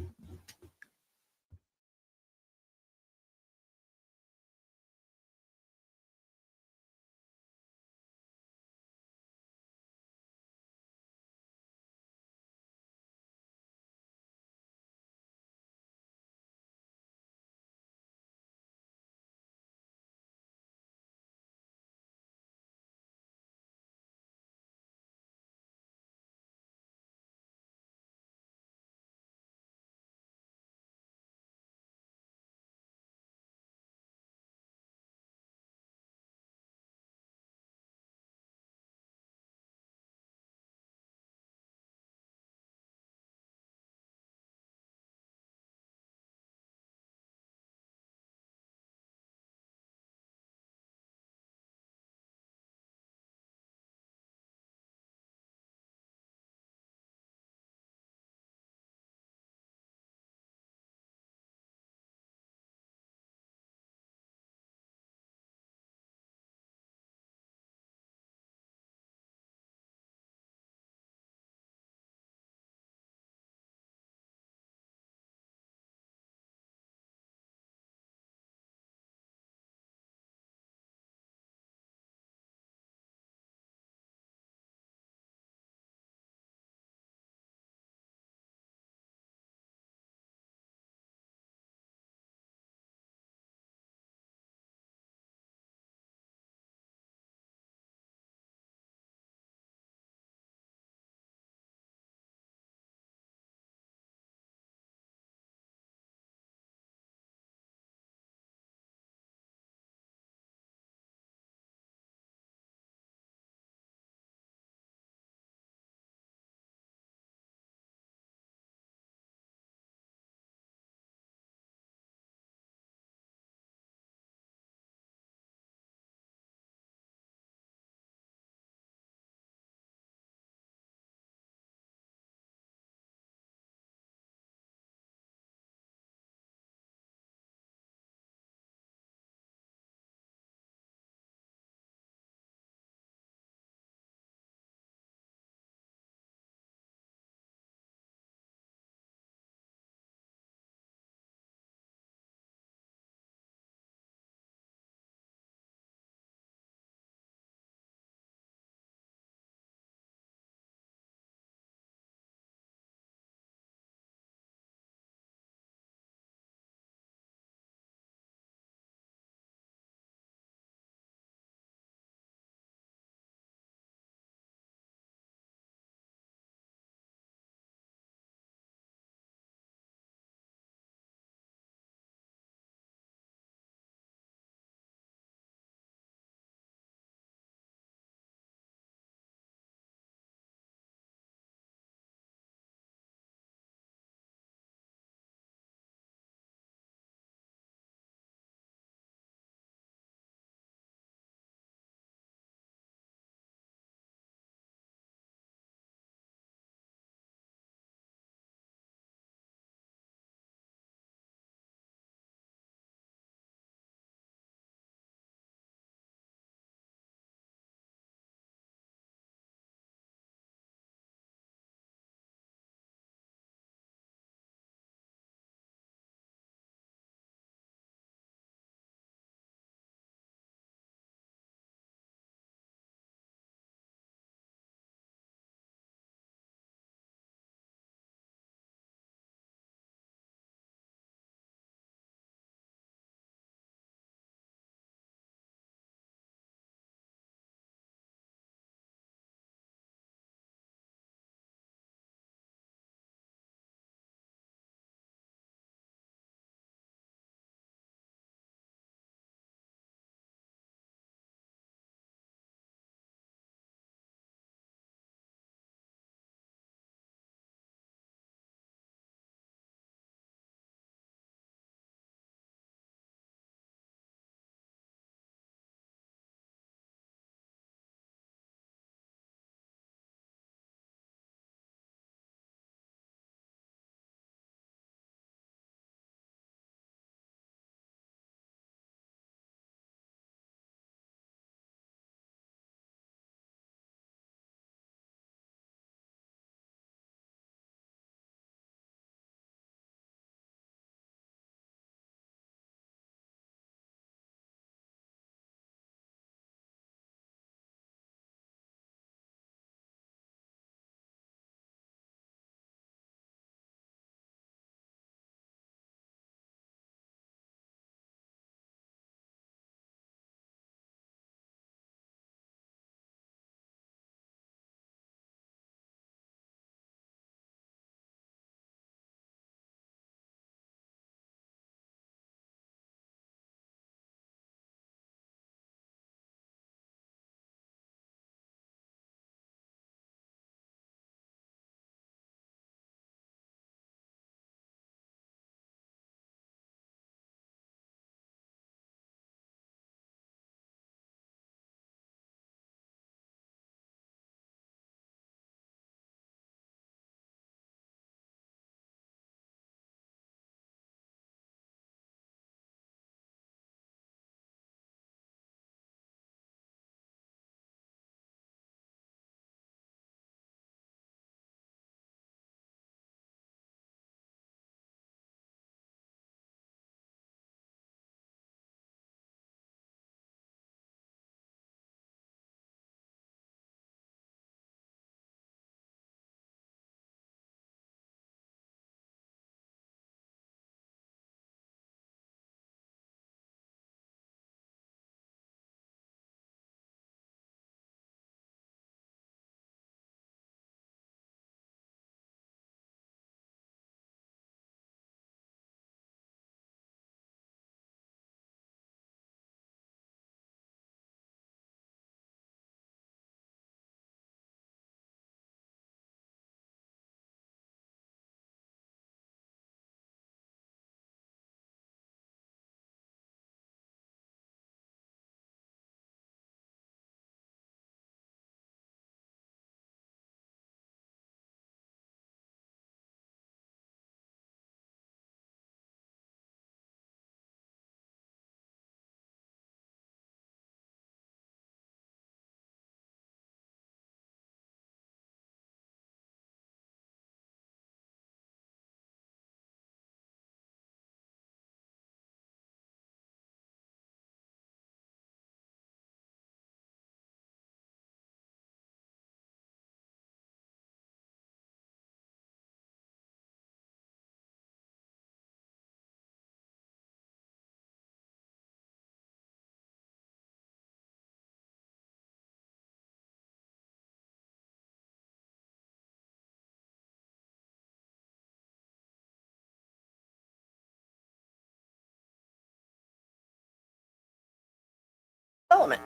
Development.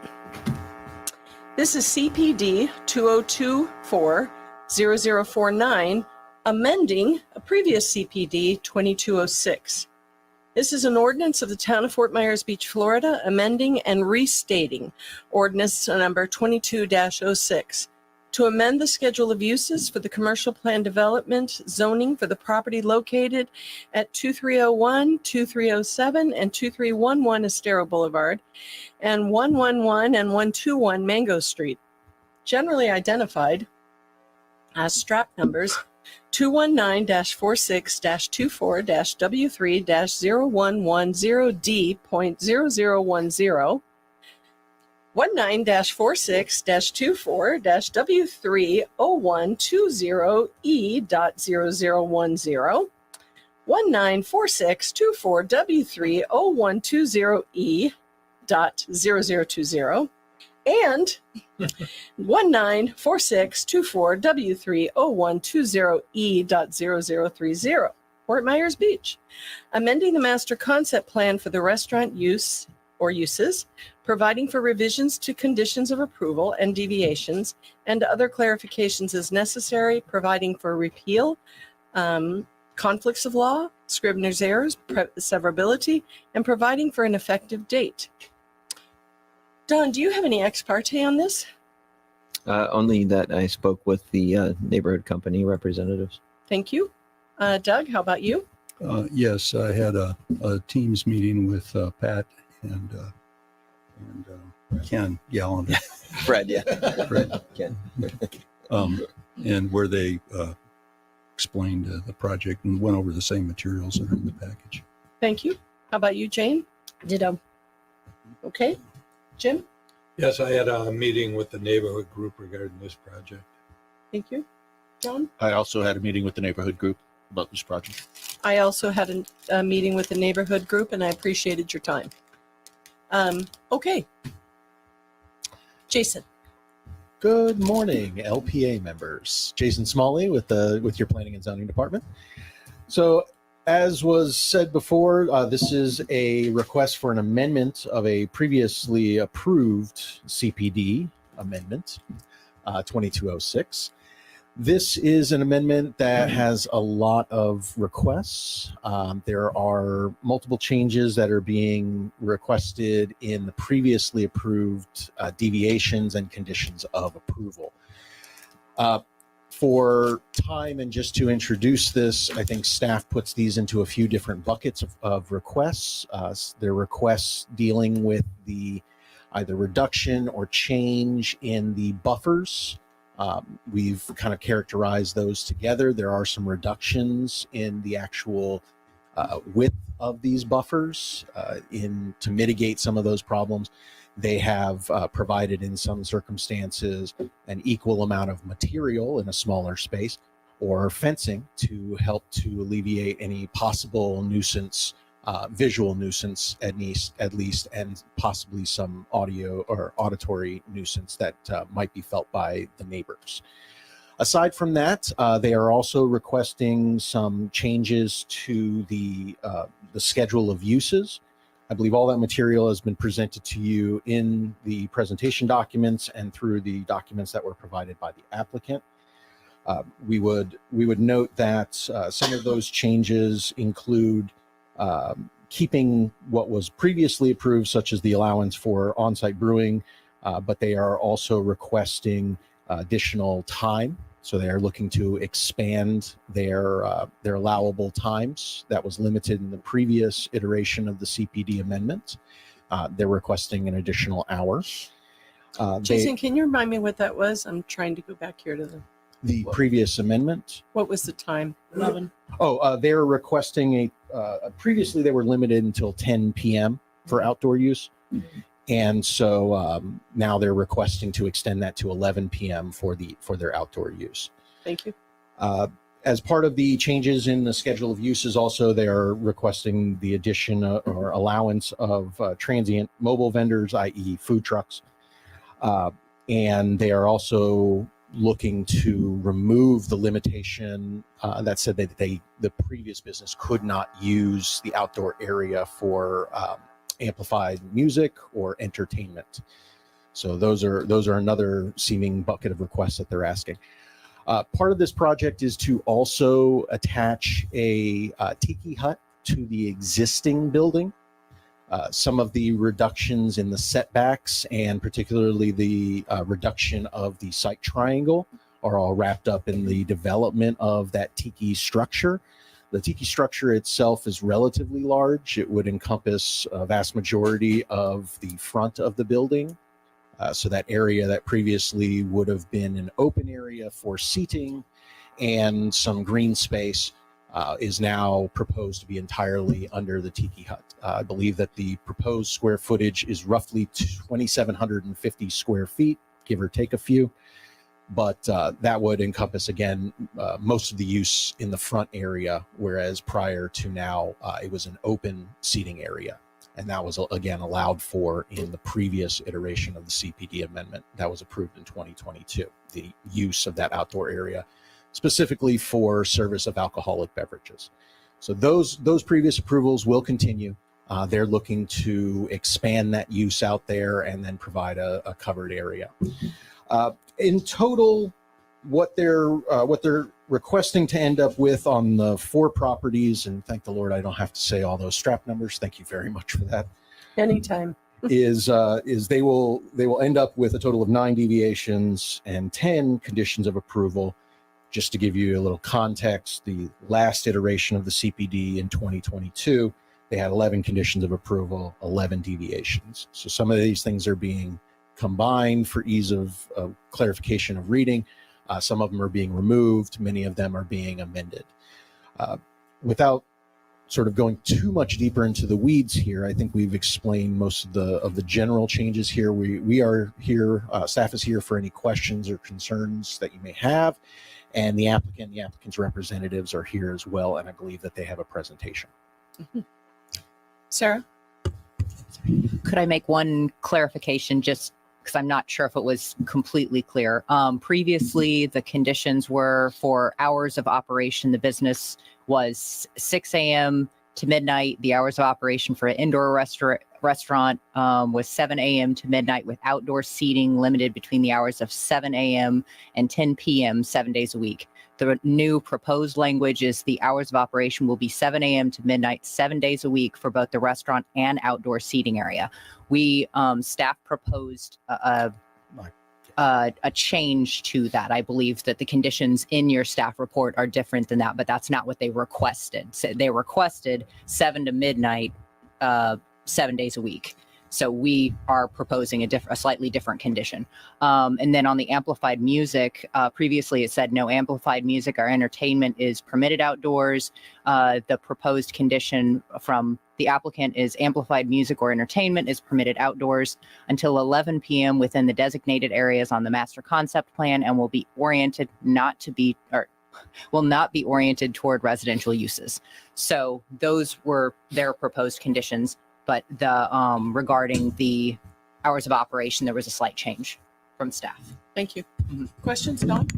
This is CPD 2024-0049, amending a previous CPD 2206. This is an ordinance of the town of Fort Myers Beach, Florida, amending and restating ordinance number 22-06 to amend the schedule of uses for the commercial plan development zoning for the property located at 2301, 2307, and 2311 Estero Boulevard and 111 and 121 Mango Street, generally identified as strap numbers 219-46-24-W3-0110D.0010, 19-46-24-W3-0120E.0010, 19-46-24-W3-0120E.0020, and 19-46-24-W3-0120E.0030, Fort Myers Beach, amending the master concept plan for the restaurant use or uses, providing for revisions to conditions of approval and deviations, and other clarifications as necessary, providing for repeal, conflicts of law, scrivener's errors, severability, and providing for an effective date. Don, do you have any ex parte on this? Only that I spoke with the neighborhood company representatives. Thank you. Doug, how about you? Yes, I had a Teams meeting with Pat and Ken Gallagher. Fred, yeah. Fred. Ken. And where they explained the project and went over the same materials that are in the package. Thank you. How about you, Jane? Ditto. Okay. Jim? Yes, I had a meeting with the neighborhood group regarding this project. Thank you. John? I also had a meeting with the neighborhood group about this project. I also had a meeting with the neighborhood group, and I appreciated your time. Okay. Jason. Good morning, LPA members. Jason Smalley with your Planning and Zoning Department. So, as was said before, this is a request for an amendment of a previously approved CPD amendment, 2206. This is an amendment that has a lot of requests. There are multiple changes that are being requested in the previously approved deviations and conditions of approval. For time and just to introduce this, I think staff puts these into a few different buckets of requests. There are requests dealing with the either reduction or change in the buffers. We've kind of characterized those together. There are some reductions in the actual width of these buffers to mitigate some of those problems. They have provided in some circumstances an equal amount of material in a smaller space or fencing to help to alleviate any possible nuisance, visual nuisance at least, and possibly some audio or auditory nuisance that might be felt by the neighbors. Aside from that, they are also requesting some changes to the schedule of uses. I believe all that material has been presented to you in the presentation documents and through the documents that were provided by the applicant. We would note that some of those changes include keeping what was previously approved, such as the allowance for on-site brewing, but they are also requesting additional time. So they are looking to expand their allowable times that was limited in the previous iteration of the CPD amendment. They're requesting an additional hour. Jason, can you remind me what that was? I'm trying to go back here to the previous amendment. What was the time? 11. They're requesting previously they were limited until 10 p.m. for outdoor use. And so now they're requesting to extend that to 11 p.m. for their outdoor use. Thank you. As part of the changes in the schedule of uses, also they are requesting the addition or allowance of transient mobile vendors, i.e. food trucks. And they are also looking to remove the limitation that said that the previous business could not use the outdoor area for amplified music or entertainment. So those are another seeming bucket of requests that they're asking. Part of this project is to also attach a tiki hut to the existing building. Some of the reductions in the setbacks and particularly the reduction of the site triangle are all wrapped up in the development of that tiki structure. The tiki structure itself is relatively large. It would encompass a vast majority of the front of the building. So that area that previously would have been an open area for seating and some green space is now proposed to be entirely under the tiki hut. I believe that the proposed square footage is roughly 2,750 square feet, give or take a few. But that would encompass, again, most of the use in the front area, whereas prior to now, it was an open seating area. And that was, again, allowed for in the previous iteration of the CPD amendment that was approved in 2022, the use of that outdoor area specifically for service of alcoholic beverages. So those previous approvals will continue. They're looking to expand that use out there and then provide a covered area. In total, what they're requesting to end up with on the 4 properties, and thank the Lord I don't have to say all those strap numbers. Thank you very much for that. Anytime. is they will end up with a total of 9 deviations and 10 conditions of approval. Just to give you a little context, the last iteration of the CPD in 2022, they had 11 conditions of approval, 11 deviations. So some of these things are being combined for ease of clarification of reading. Some of them are being removed. Many of them are being amended. Without sort of going too much deeper into the weeds here, I think we've explained most of the general changes here. We are here, staff is here for any questions or concerns that you may have. And the applicant's representatives are here as well. And I believe that they have a presentation. Mm-hmm. Sarah? Could I make one clarification just because I'm not sure if it was completely clear? Previously, the conditions were for hours of operation. The business was 6 a.m. to midnight. The hours of operation for an indoor restaurant was 7 a.m. to midnight with outdoor seating limited between the hours of 7 a.m. and 10 p.m. 7 days a week. The new proposed language is the hours of operation will be 7 a.m. to midnight, 7 days a week for both the restaurant and outdoor seating area. We, staff proposed a change to that. I believe that the conditions in your staff report are different than that, but that's not what they requested. So they requested 7 to midnight, 7 days a week. So we are proposing a slightly different condition. And then on the amplified music, previously it said no amplified music or entertainment is permitted outdoors. The proposed condition from the applicant is amplified music or entertainment is permitted outdoors until 11 p.m. within the designated areas on the master concept plan and will be oriented will not be oriented toward residential uses. So those were their proposed conditions. But the regarding the hours of operation, there was a slight change from staff. Thank you. Questions, Don?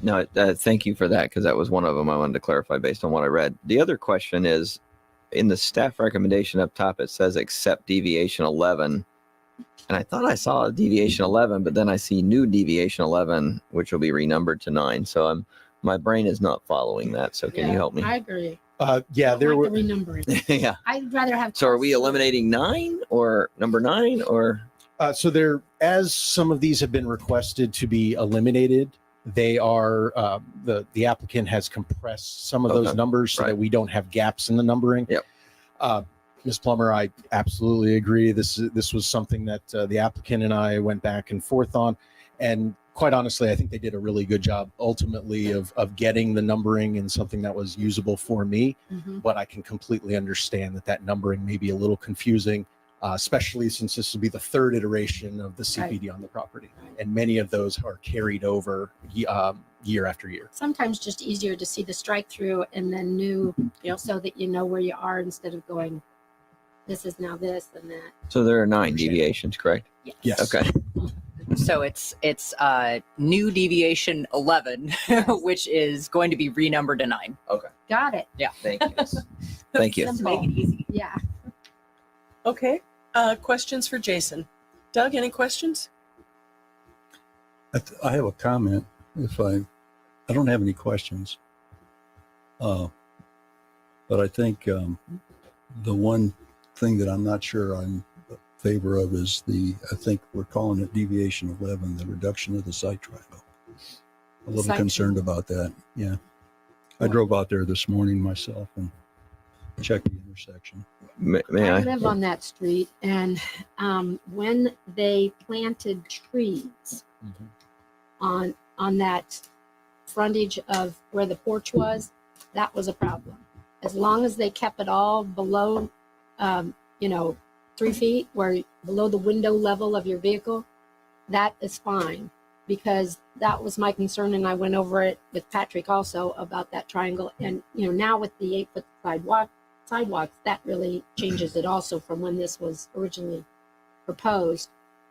No, thank you for that, because that was one of them I wanted to clarify based on what I read. The other question is, in the staff recommendation up top, it says accept deviation 11. And I thought I saw deviation 11, but then I see new deviation 11, which will be renumbered to 9. So my brain is not following that. So can you help me? I agree. There were renumbering. Yeah. I'd rather have. So are we eliminating 9 or number 9 or? So there, as some of these have been requested to be eliminated, they are the applicant has compressed some of those numbers so that we don't have gaps in the numbering. Yep. Ms. Plummer, I absolutely agree. This was something that the applicant and I went back and forth on, and quite honestly, I think they did a really good job ultimately of getting the numbering in something that was usable for me. Mm-hmm. But I can completely understand that numbering may be a little confusing, especially since this will be the 3rd iteration of the CPD on the property. And many of those are carried over year after year. Sometimes just easier to see the strike through and then new, so that you know where you are instead of going, this is now this and that. So there are 9 deviations, correct? Yes. Okay. So it's new deviation 11, which is going to be renumbered to 9. Okay. Got it. Yeah. Thank you. Thank you. Just to make it easy. Yeah. Okay. Questions for Jason? Doug, any questions? I have a comment. I don't have any questions. But I think the one thing that I'm not sure I'm in favor of is I think we're calling it deviation 11, the reduction of the sight triangle. A little Sight concerned about that. Yeah. I drove out there this morning myself and checked the intersection. May I I? live on that street, and when they planted trees on that frontage of where the porch was, that was a problem. As long as they kept it all below, 3 feet, where below the window level of your vehicle, that is fine. Because that was my concern, and I went over it with Patrick also about that triangle. And now with the 8-foot sidewalks, that really changes it also from when this was originally proposed.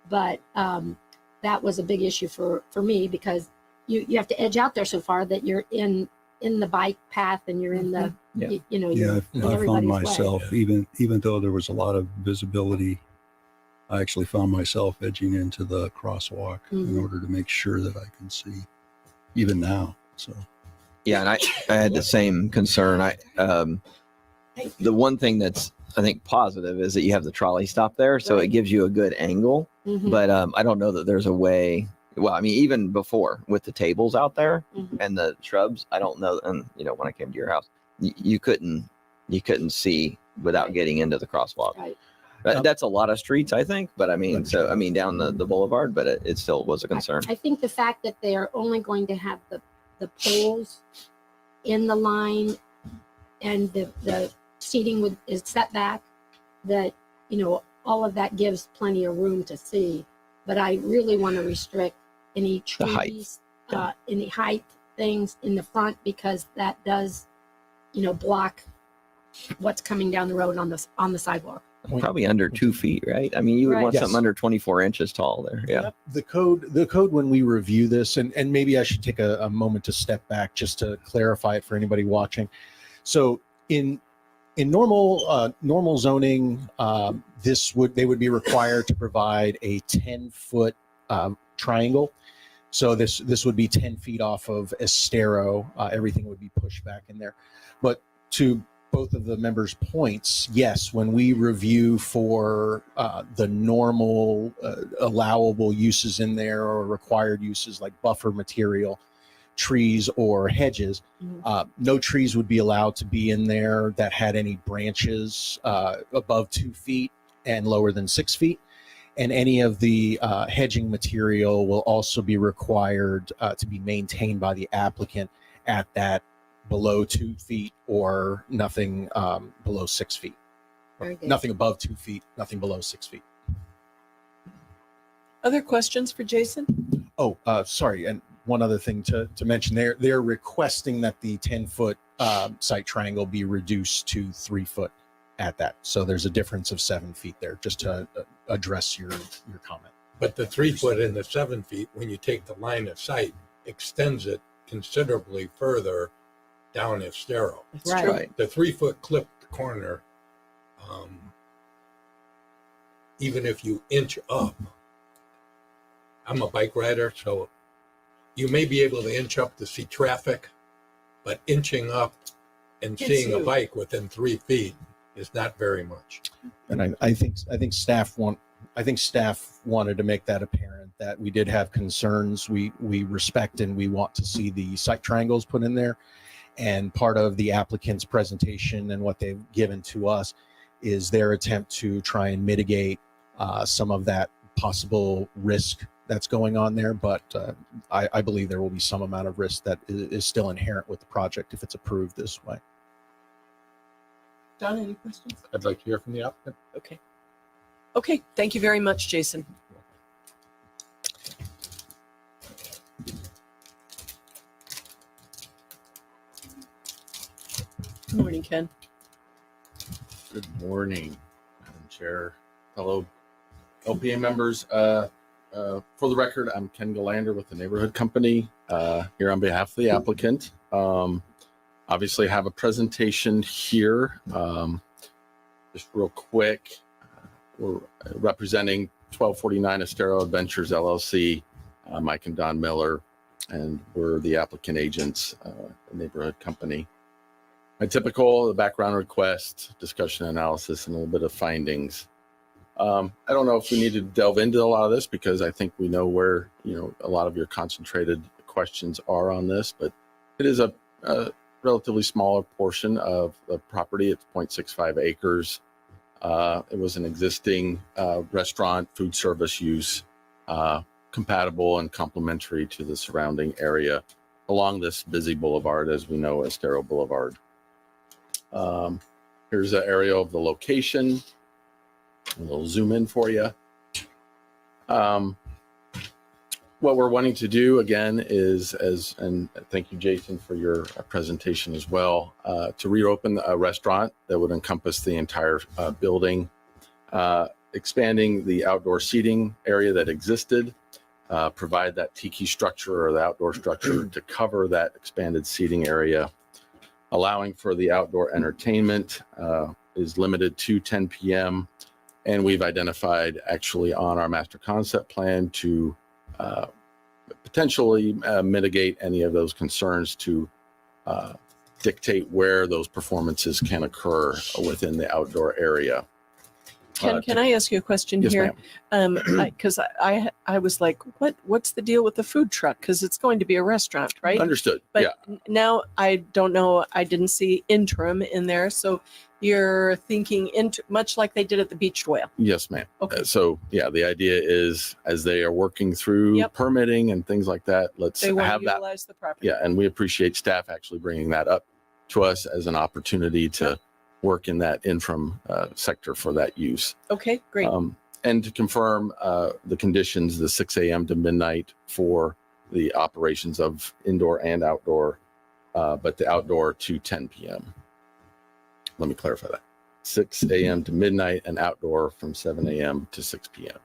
But that was a big issue for me, because you have to edge out there so far that you're in the bike path, and you're in the you're in I found everybody's myself, way. even though there was a lot of visibility, I actually found myself edging into the crosswalk in order to make sure that I can see, even now. So, Yeah, and I had the same concern. The one thing that's I think positive is that you have the trolley stop there, so it gives you a good angle. But I don't know that there's a way. Well, I mean, even before with the tables out there and the shrubs, I don't know. And when I came to your house, you couldn't see without getting into the crosswalk. Right. That's a lot of streets, I think. But I mean, down the boulevard, but it still was a concern. I think the fact that they are only going to have the poles in the line, and the seating is set back, that all of that gives plenty of room to see. But I really want to restrict any trees, any height things in the front, because that does block what's coming down the road on the sidewalk. Probably under 2 feet, right? I mean, you would want something under 24 inches tall there. Yeah. The code when we review this, and maybe I should take a moment to step back just to clarify it for anybody watching. So in normal zoning, they would be required to provide a 10-foot triangle. So this would be 10 feet off of Estero. Everything would be pushed back in there. But to both of the members' points, yes, when we review for the normal allowable uses in there, or required uses like buffer material, trees or hedges, no trees would be allowed to be in there that had any branches above 2 feet and lower than 6 feet. And any of the hedging material will also be required to be maintained by the applicant at that below 2 feet, or nothing below 6 feet. Nothing above 2 feet, nothing below 6 feet. Other questions for Jason? Oh, sorry. And one other thing to mention, they're requesting that the 10-foot site triangle be reduced to 3 foot at that. So there's a difference of 7 feet there, just to address your comment. But the 3 foot and the 7 feet, when you take the line of sight, extends it considerably further down Estero. That's true. Right. The 3 foot clipped corner, even if you inch up, I'm a bike rider, so you may be able to inch up to see traffic, but inching up and seeing a bike within 3 feet is not very much. And I think staff wanted to make that apparent, that we did have concerns. We respect and we want to see the site triangles put in there. And part of the applicant's presentation and what they've given to us is their attempt to try and mitigate some of that possible risk that's going on there. But I believe there will be some amount of risk that is still inherent with the project if it's approved this way. Don, any questions? I'd like to hear from the applicant. Okay. Thank you very much, Jason. Good morning, Ken. Good morning, Madam Chair, fellow LPA members. For the record, I'm Ken Galander with the Neighborhood Company, here on behalf of the applicant. Obviously, I have a presentation here. Just real quick, we're representing 1249 Estero Adventures LLC, Mike and Don Miller, and we're the applicant agents, neighborhood company. My typical, the background request, discussion analysis, and a little bit of findings. I don't know if we need to delve into a lot of this because I think we know where, a lot of your concentrated questions are on this, but it is a relatively smaller portion of the property. It's 0.65 acres. It was an existing restaurant, food service use, compatible and complementary to the surrounding area along this busy boulevard, as we know, Estero Boulevard. Here's an aerial of the location. A little zoom in for you. What we're wanting to do again is, and thank you, Jason, for your presentation as well, to reopen a restaurant that would encompass the entire building, expanding the outdoor seating area that existed, provide that tiki structure or the outdoor structure to cover that expanded seating area, allowing for the outdoor entertainment is limited to 10 p.m. And we've identified actually on our master concept plan to potentially mitigate any of those concerns to dictate where those performances can occur within the outdoor area. Ken, can I ask you a question Yes, here? Because I was like, what's the deal with the food truck? Because it's going to be a restaurant, right? Understood. But Yeah. now I don't know. I didn't see interim in there, so you're thinking much like they did at the Beach Whale. Yes, ma'am. Okay. So yeah, the idea is as they are working through permitting and things like that, let's They want have to that. utilize the property. Yeah, and we appreciate staff actually bringing that up to us as an opportunity to work in that interim sector for that use. Okay, great. And to confirm the conditions, the 6 a.m. to midnight for the operations of indoor and outdoor, but the outdoor to 10 p.m. Let me clarify that. 6 a.m. to midnight and outdoor from 7 a.m. to 6 p.m.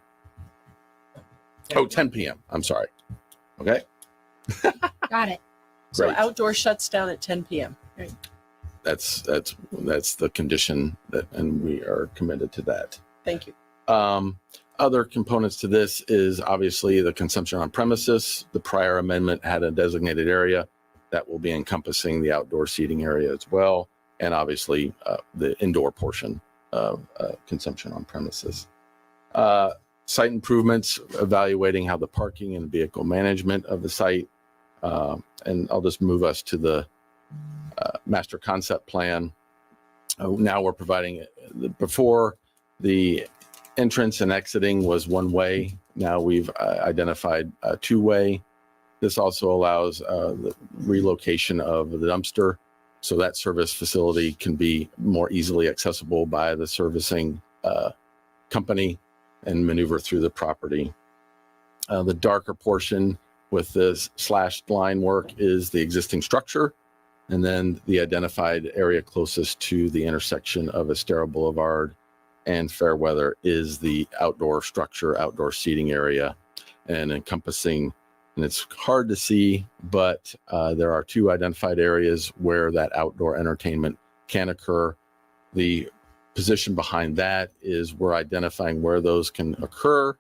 Oh, 10 p.m. I'm sorry. Okay. Got it. So Great. outdoor shuts down at 10 p.m. Right. That's the condition that, and we are committed to that. Thank you. Other components to this is obviously the consumption on premises. The prior amendment had a designated area that will be encompassing the outdoor seating area as well, and obviously the indoor portion of consumption on premises. Site improvements, evaluating how the parking and vehicle management of the site, and I'll just move us to the master concept plan. Now we're providing, before the entrance and exiting was one way. Now we've identified a two-way. This also allows the relocation of the dumpster so that service facility can be more easily accessible by the servicing company and maneuver through the property. The darker portion with this slashed line work is the existing structure. And then the identified area closest to the intersection of Estero Boulevard and Fairweather is the outdoor structure, outdoor seating area, and encompassing, and it's hard to see, but there are two identified areas where that outdoor entertainment can occur. The position behind that is we're identifying where those can occur.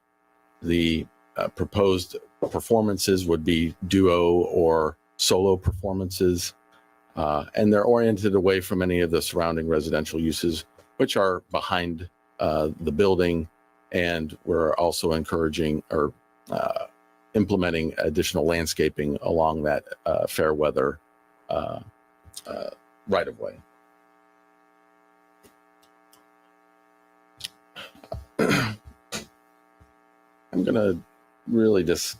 The proposed performances would be duo or solo performances. And they're oriented away from any of the surrounding residential uses, which are behind the building. And we're also encouraging or implementing additional landscaping along that Fairweather right of way. I'm going to really just,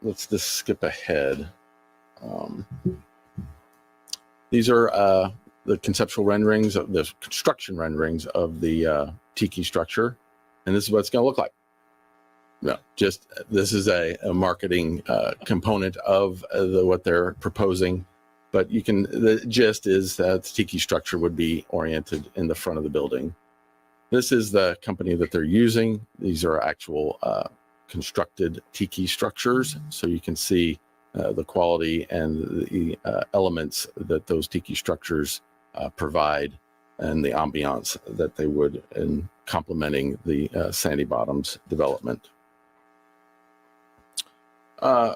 let's just skip ahead. These are the conceptual renderings of the construction renderings of the tiki structure. And this is what it's going to look like. No, just this is a marketing component of what they're proposing. But you can, the gist is that the tiki structure would be oriented in the front of the building. This is the company that they're using. These are actual constructed tiki structures. So you can see the quality and the elements that those tiki structures provide. and the ambiance that they would in complementing the Sandy Bottoms development.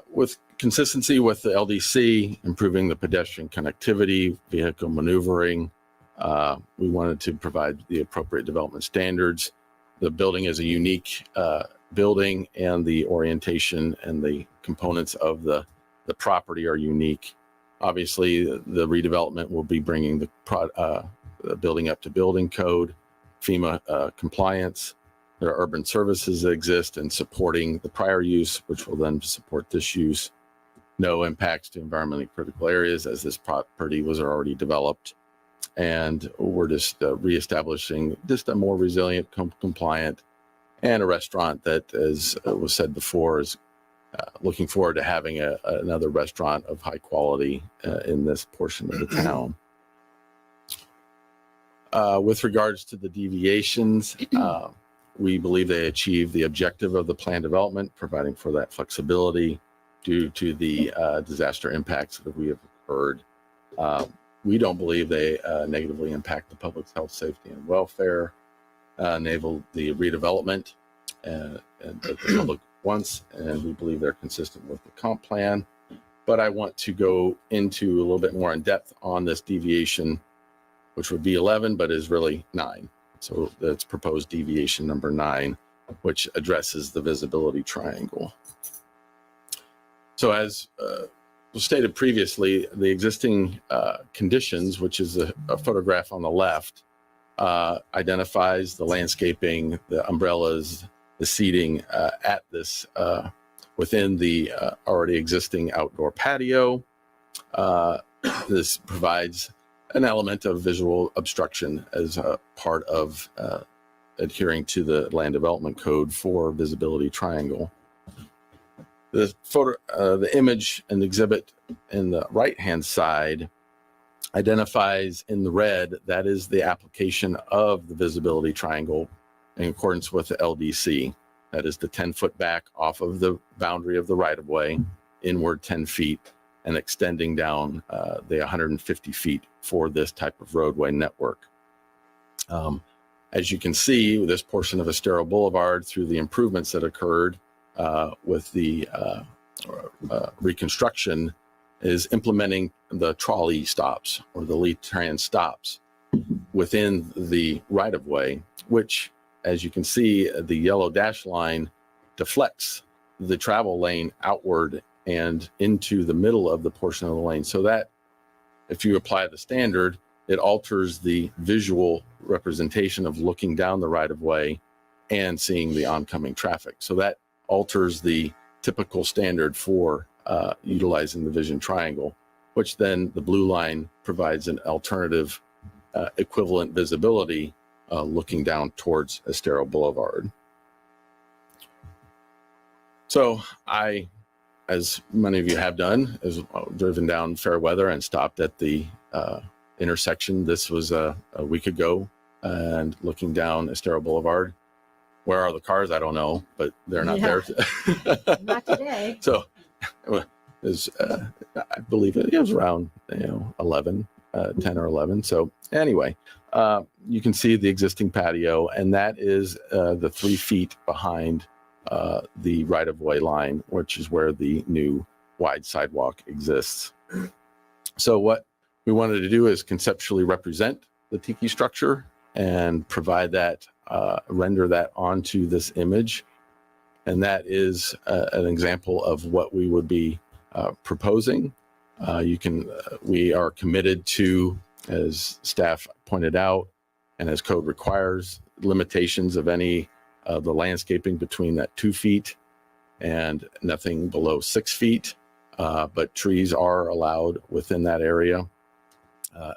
With consistency with the LDC, improving the pedestrian connectivity, vehicle maneuvering, we wanted to provide the appropriate development standards. The building is a unique building, and the orientation and the components of the property are unique. Obviously, the redevelopment will be bringing the building up to building code, FEMA compliance. There are urban services that exist and supporting the prior use, which will then support this use. No impacts to environmentally critical areas, as this property was already developed. And we're just reestablishing just a more resilient, compliant, and a restaurant that, as was said before, is looking forward to having another restaurant of high quality in this portion of the town. With regards to the deviations, we believe they achieve the objective of the plan development, providing for that flexibility due to the disaster impacts that we have heard. We don't believe they negatively impact the public's health, safety, and welfare, enable the redevelopment that the public wants, and we believe they're consistent with the comp plan. But I want to go into a little bit more in depth on this deviation, which would be 11, but is really 9. So that's proposed deviation number 9, which addresses the visibility triangle. So as was stated previously, the existing conditions, which is a photograph on the left, identifies the landscaping, the umbrellas, the seating at this within the already existing outdoor patio. This provides an element of visual obstruction as a part of adhering to the land development code for visibility triangle. The photo, the image and exhibit in the right-hand side identifies in the red, that is the application of the visibility triangle in accordance with the LDC. That is the 10-foot back off of the boundary of the right-of-way, inward 10 feet, and extending down the 150 feet for this type of roadway network. As you can see, this portion of Estero Boulevard, through the improvements that occurred with the reconstruction, is implementing the trolley stops or the lead trans stops within the right-of-way, which, as you can see, the yellow dash line deflects the travel lane outward and into the middle of the portion of the lane. So that, if you apply the standard, it alters the visual representation of looking down the right-of-way and seeing the oncoming traffic. So that alters the typical standard for utilizing the vision triangle, which then the blue line provides an alternative equivalent visibility looking down towards Estero Boulevard. So I, as many of you have done, has driven down Fairweather and stopped at the intersection. This was a week ago, and looking down Estero Boulevard. Where are the cars? I don't know, but they're not there. Not today. So I believe it was around 11, 10 or 11. So anyway, you can see the existing patio, and that is the 3 feet behind the right-of-way line, which is where the new wide sidewalk exists. So what we wanted to do is conceptually represent the tiki structure and provide that, render that onto this image. And that is an example of what we would be proposing. We are committed to, as staff pointed out, and as code requires, limitations of any of the landscaping between that 2 feet and nothing below 6 feet. But trees are allowed within that area.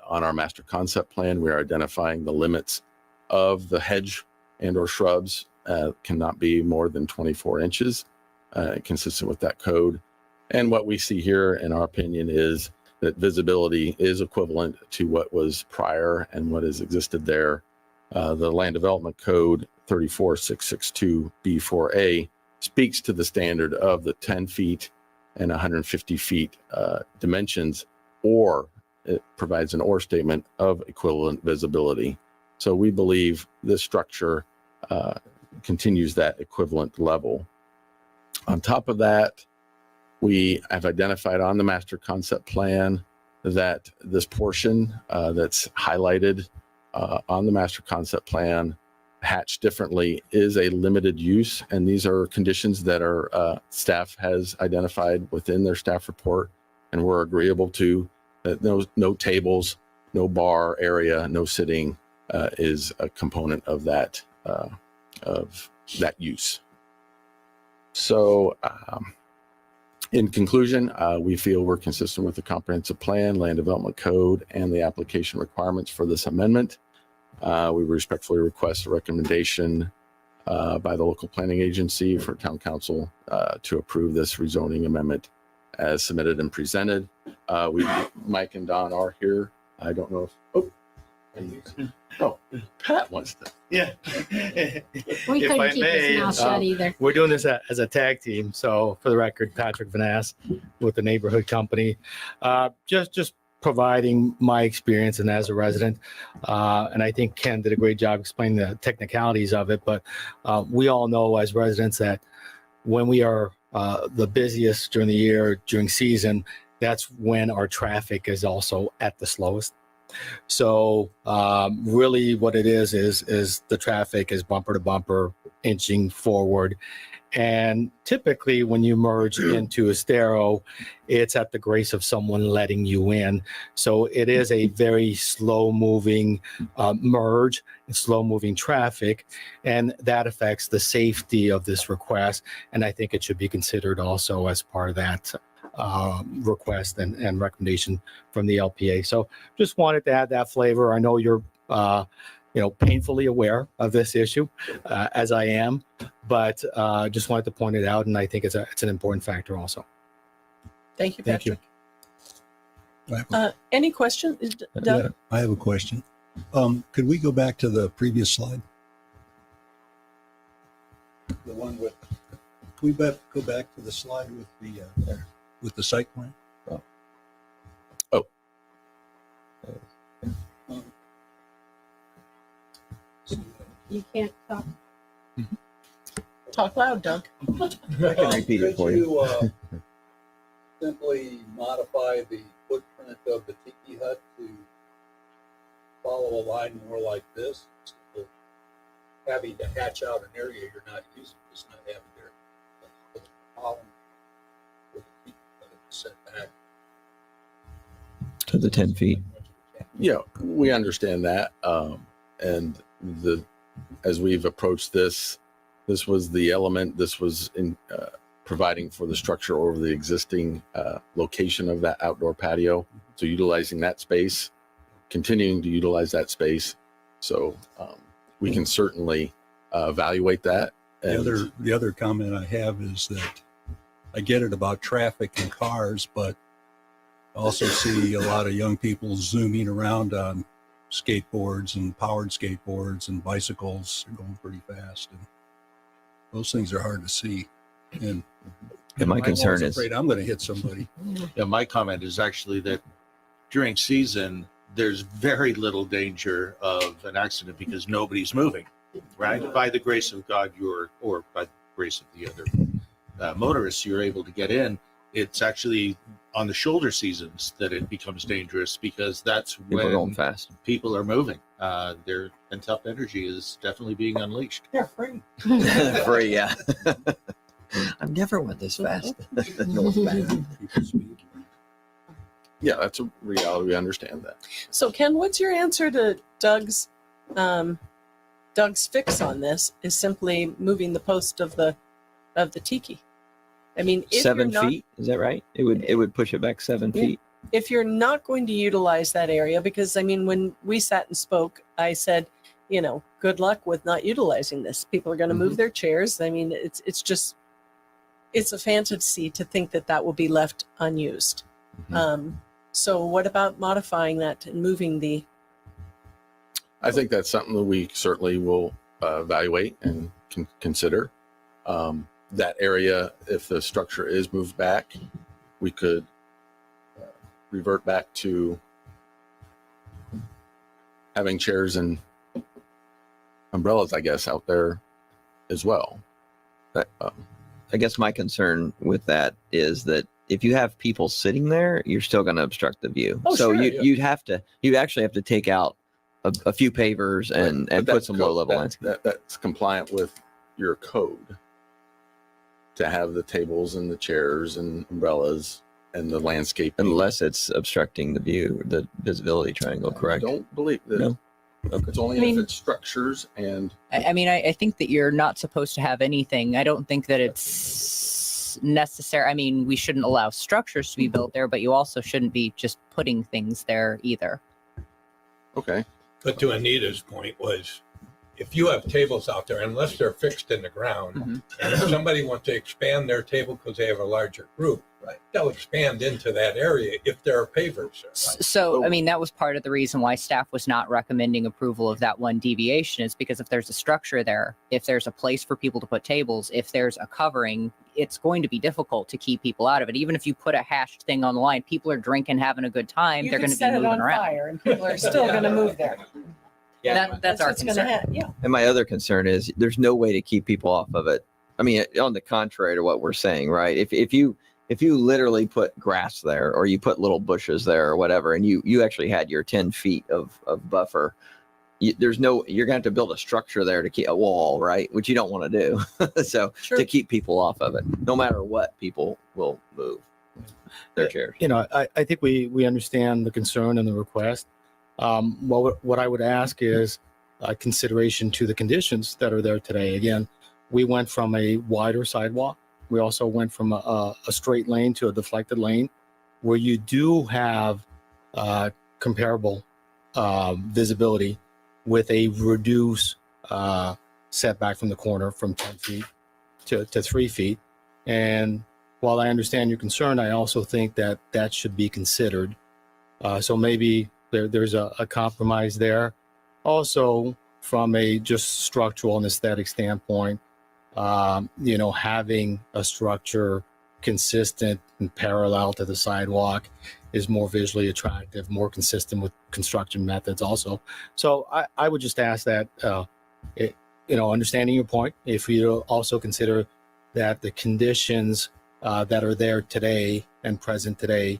On our master concept plan, we are identifying the limits of the hedge and or shrubs cannot be more than 24 inches, consistent with that code. And what we see here, in our opinion, is that visibility is equivalent to what was prior and what has existed there. The Land Development Code 34662B4A speaks to the standard of the 10 feet and 150 feet dimensions, or it provides an or statement of equivalent visibility. So we believe this structure continues that equivalent level. On top of that, we have identified on the master concept plan that this portion that's highlighted on the master concept plan, hatched differently, is a limited use. And these are conditions that our staff has identified within their staff report, and we're agreeable to. No tables, no bar area, no sitting is a component of that use. So in conclusion, we feel we're consistent with the comprehensive plan, land development code, and the application requirements for this amendment. We respectfully request a recommendation by the local planning agency for town council to approve this rezoning amendment as submitted and presented. Mike and Don are here. I don't know if, Pat wants to. We couldn't keep his mouth shut either. We're doing this as a tag team. So for the record, Patrick Vanass with the neighborhood company, just providing my experience and as a resident. And I think Ken did a great job explaining the technicalities of it. But we all know as residents that when we are the busiest during the year, during season, that's when our traffic is also at the slowest. So really what it is the traffic is bumper to bumper, inching forward. And typically when you merge into Estero, it's at the grace of someone letting you in. So it is a very slow moving merge, slow moving traffic, and that affects the safety of this request. And I think it should be considered also as part of that request and recommendation from the LPA. So just wanted to add that flavor. I know you're painfully aware of this issue, as I am, but just wanted to point it out, and I think it's an important factor also. Thank you, Patrick. Any questions, Doug? I have a question. Could we go back to the previous slide? The one with, can we go back to the slide with the site plan? You can't talk. Talk loud, Doug. I can repeat it for you. Simply modify the footprint of the tiki hut to follow a line more like this, instead of having to hatch out an area you're not using, just not having there. Column with the tiki hut set back to the 10 feet. Yeah, we understand that. And as we've approached this was the element, this was in providing for the structure over the existing location of that outdoor patio. So utilizing that space, continuing to utilize that space. So we can certainly evaluate that. And the other comment I have is that I get it about traffic and cars, but I also see a lot of young people zooming around on skateboards and powered skateboards and bicycles. They're going pretty fast, and those things are hard to see. And my concern is afraid I'm going to hit somebody. Yeah, my comment is actually that during season, there's very little danger of an accident because nobody's moving, right? By the grace of God, or by the grace of the other motorists, you're able to get in. It's actually on the shoulder seasons that it becomes dangerous because that's people when are going fast. People are moving. Their pent-up energy is definitely being unleashed. Yeah, free. Free, yeah. I've never went this fast. yeah, that's a reality. We understand that. So Ken, what's your answer to Doug's fix on this? Is simply moving the post of the tiki. I mean, if 7 you're not, feet, is that right? It would push it back 7 feet. If you're not going to utilize that area, because I mean, when we sat and spoke, I said, good luck with not utilizing this. People are going to move their chairs. I mean, it's a fantasy to think that will be left unused. So what about modifying that and moving the? I think that's something that we certainly will evaluate and consider. That area, if the structure is moved back, we could revert back to having chairs and umbrellas, I guess, out there as well. I guess my concern with that is that if you have people sitting there, you're still going to obstruct the view. Oh, So sure, you'd actually have to take out a few pavers and But put some low level lines. That's compliant with your code to have the tables and the chairs and umbrellas and the landscape. Unless it's obstructing the view, the visibility triangle, correct? I don't believe that. No. It's only if it's structures and. I mean, I think that you're not supposed to have anything. I don't think that it's necessary. I mean, we shouldn't allow structures to be built there, but you also shouldn't be just putting things there either. Okay. But to Anita's point was, if you have tables out there, unless they're fixed in the ground, and if somebody wants to expand their table because they have a larger group, they'll expand into that area if there are pavers there. So, I mean, that was part of the reason why staff was not recommending approval of that one deviation, is because if there's a structure there, if there's a place for people to put tables, if there's a covering, it's going to be difficult to keep people out of it. Even if you put a hashed thing on the line, people are drinking, having a good time. They're going to be moving around. Fire and people are still going to move there. That's our what's gonna concern. Yeah. And my other concern is there's no way to keep people off of it. I mean, on the contrary to what we're saying, right? If you literally put grass there, or you put little bushes there or whatever, and you actually had your 10 feet of buffer, you're gonna have to build a structure there to keep a wall, right? Which you don't want to do. So to keep people off of it, no matter what, people will move their chairs. You know, I think we understand the concern and the request. What I would ask is consideration to the conditions that are there today. Again, we went from a wider sidewalk. We also went from a straight lane to a deflected lane, where you do have comparable visibility with a reduced setback from the corner from 10 feet to 3 feet. And while I understand your concern, I also think that should be considered. So maybe there's a compromise there. Also, from a just structural and aesthetic standpoint, having a structure consistent and parallel to the sidewalk is more visually attractive, more consistent with construction methods also. So I would just ask that, understanding your point, if you also consider that the conditions that are there today and present today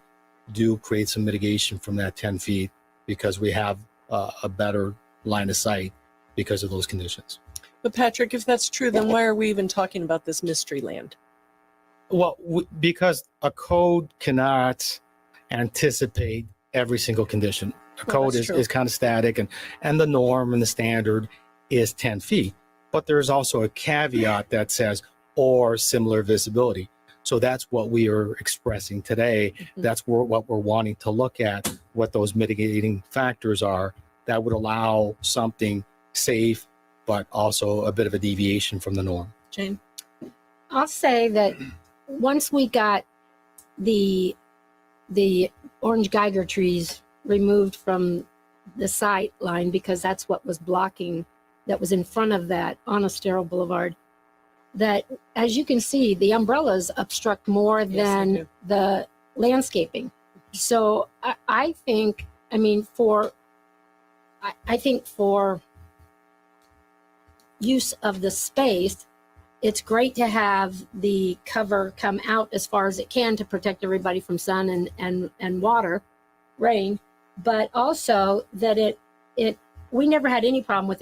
do create some mitigation from that 10 feet, because we have a better line of sight because of those conditions. But Patrick, if that's true, then why are we even talking about this mystery land? Well, because a code cannot anticipate every single condition. A code is kind of static, and the norm and the standard is 10 feet. But there's also a caveat that says, or similar visibility. So that's what we are expressing today. That's what we're wanting to look at, what those mitigating factors are that would allow something safe, but also a bit of a deviation from the norm. Jane? I'll say that once we got the orange Geiger trees removed from the sight line, because that's what was blocking, that was in front of that on Estero Boulevard, that, as you can see, the umbrellas obstruct more than the landscaping. So I think for use of the space, it's great to have the cover come out as far as it can to protect everybody from sun and water, rain, but also that we never had any problem with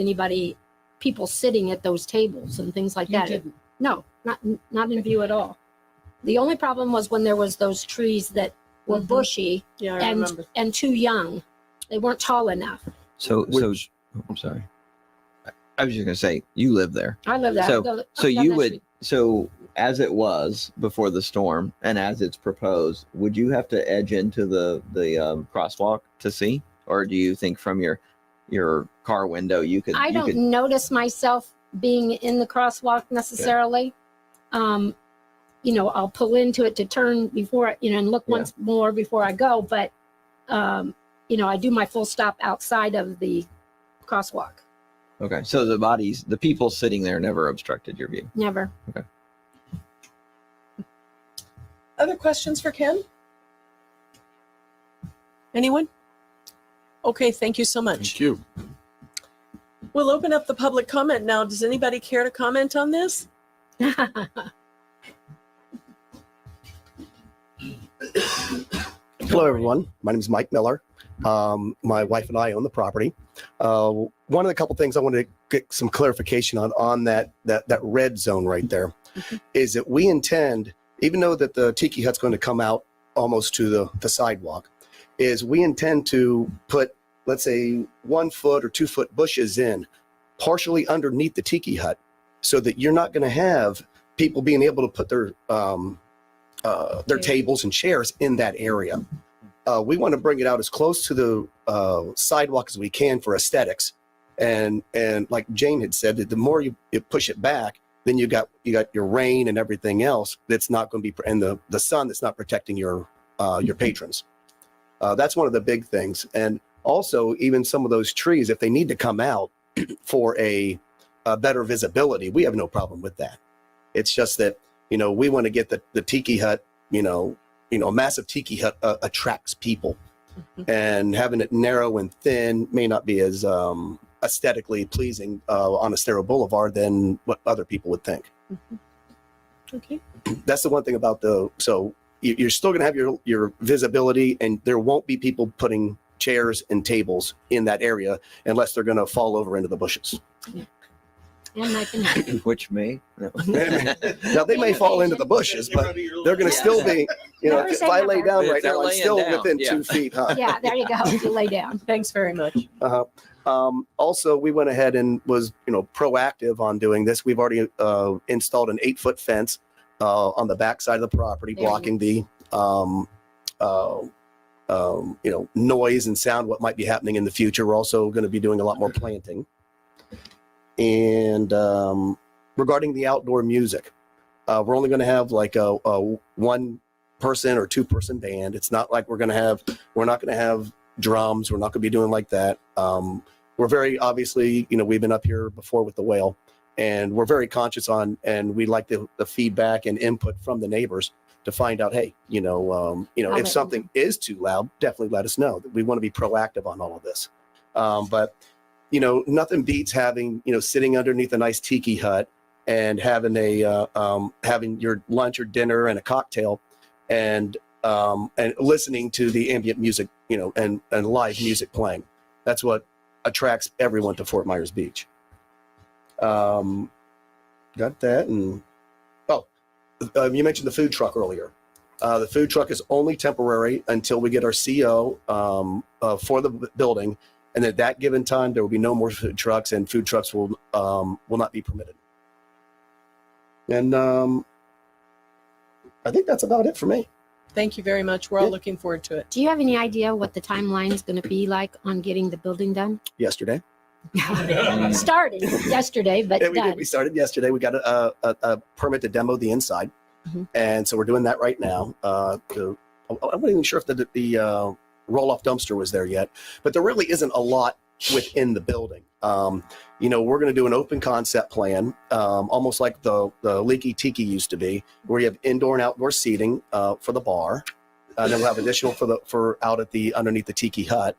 people sitting at those tables and things like that. Didn't. No, not in view at all. The only problem was when there was those trees that were bushy and too young. They weren't tall enough. So I'm sorry. I was just going to say, you live there. I live there. So as it was before the storm and as it's proposed, would you have to edge into the crosswalk to see? Or do you think from your car window you could? I don't notice myself being in the crosswalk necessarily. I'll pull into it to turn before, and look once more before I go. But, I do my full stop outside of the crosswalk. Okay. So the people sitting there never obstructed your view? Never. Okay. Other questions for Ken? Anyone? Okay, thank you so much. Thank you. We'll open up the public comment now. Does anybody care to comment on this? Hello, everyone. My name is Mike Miller. My wife and I own the property. One of the couple things I wanted to get some clarification on that red zone right there is that we intend, even though that the tiki hut's going to come out almost to the sidewalk, is we intend to put, let's say, 1 foot or 2 foot bushes in partially underneath the tiki hut so that you're not going to have people being able to put their tables and chairs in that area. We want to bring it out as close to the sidewalk as we can for aesthetics. And like Jane had said, that the more you push it back, then you got your rain and everything else that's not going to be, and the sun that's not protecting your patrons. That's one of the big things. And also, even some of those trees, if they need to come out for a better visibility, we have no problem with that. It's just that, we want to get the tiki hut, a massive tiki hut attracts people, and having it narrow and thin may not be as aesthetically pleasing on Estero Boulevard than what other people would think. Okay. That's the one thing about so you're still going to have your visibility, and there won't be people putting chairs and tables in that area unless they're going to fall over into the bushes. Yeah. And I can help. Which may. No. Now they may fall into the bushes, but they're going to still be, Never if say I never. lay down If right they're now, I'm laying still down, within yeah. 2 feet, huh? Yeah, there you go. You lay down. Thanks very much. Also, we went ahead and was, proactive on doing this. We've already installed an 8-foot fence on the back side of the property, There you blocking the, noise and sound, what might be happening in the future. We're also going to be doing a lot more planting. And regarding the outdoor music, we're only going to have like a 1-person or 2-person band. It's not like we're not going to have drums. We're not going to be doing like that. We're very obviously, we've been up here before with the whale, and we're very conscious on, and we like the feedback and input from the neighbors to find out, hey, if something is too loud, definitely let us know. We want to be proactive on all of this. But nothing beats having, sitting underneath a nice tiki hut and having having your lunch or dinner and a cocktail and listening to the ambient music, and live music playing. That's what attracts everyone to Fort Myers Beach. Got that. And you mentioned the food truck earlier. The food truck is only temporary until we get our CO for the building. And at that given time, there will be no more food trucks, and food trucks will not be permitted. And I think that's about it for me. Thank you very much. We're all looking forward to it. Do you have any idea what the timeline is going to be like on getting the building done? Yesterday. Started yesterday, but done. We started yesterday. We got a permit to demo the inside. And so we're doing that right now. I'm not even sure if the roll-off dumpster was there yet, but there really isn't a lot within the building. We're going to do an open concept plan, almost like the Leaky Tiki used to be, where you have indoor and outdoor seating for the bar. Then we'll have additional for out at underneath the Tiki hut.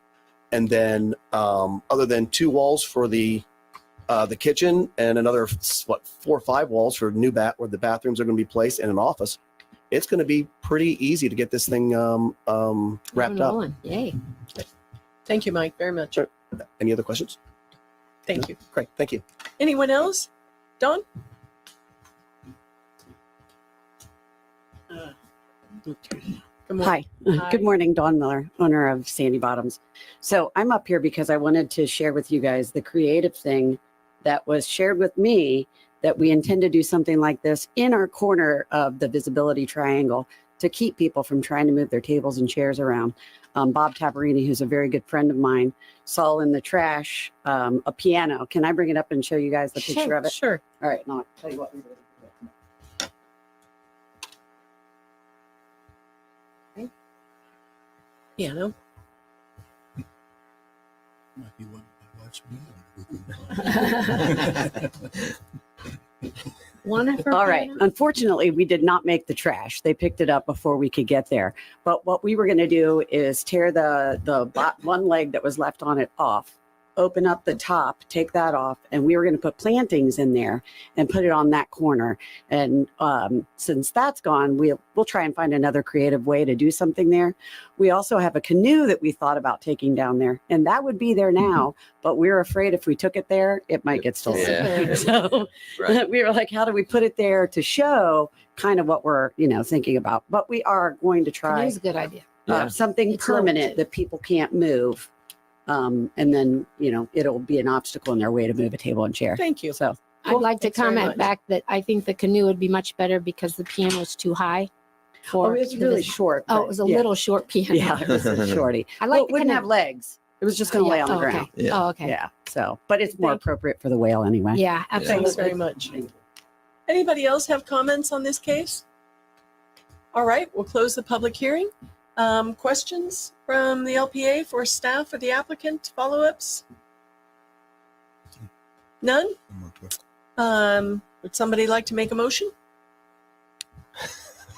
And then other than 2 walls for the kitchen and another 4 or 5 walls for where the bathrooms are going to be placed, and an office, it's going to be pretty easy to get this thing wrapped up. Yay. Thank you, Mike, very much. Sure. Any other questions? Thank you. Great. Thank you. Anyone else? Dawn? Good morning. Hi. Good morning, Dawn Miller, owner of Sandy Bottoms. So I'm up here because I wanted to share with you guys the creative thing that was shared with me, that we intend to do something like this in our corner of the visibility triangle to keep people from trying to move their tables and chairs around. Bob Tabarini, who's a very good friend of mine, saw in the trash a piano. Can I bring it up and show you guys the picture of it? Sure. All right, now I'll tell you what we did. Piano. Might be one to watch me. One of her All right. parents- Unfortunately, we did not make the trash. They picked it up before we could get there. But what we were going to do is tear the one leg that was left on it off, open up the top, take that off, and we were going to put plantings in there and put it on that corner. And since that's gone, we'll try and find another creative way to do something there. We also have a canoe that we thought about taking down there, and that would be there now. But we're afraid if we took it there, it might get stolen. Yeah. So Right. we were like, how do we put it there to show kind of what we're thinking about? But we are going to try Canoe's a good idea. Yeah. something It's low, permanent too. that people can't move. And then, it'll be an obstacle in their way to move a table and chair. Thank you. So I'd like to Thanks very comment much. back that I think the canoe would be much better because the piano is too high. For it's the really vis- short. Oh, but it was a yeah. little short piano. Yeah, it was a shorty. I Well, like it wouldn't have legs. It was just going to lay on the Oh, okay. ground. Yeah. Oh, okay. Yeah. So, but it's more Thank you. appropriate for the whale anyway. Yeah, absolutely. Thanks very much. Anybody else have comments on this case? All right, we'll close the public hearing. Questions from the LPA for staff or the applicant? Follow-ups? None? Would somebody like to make a motion?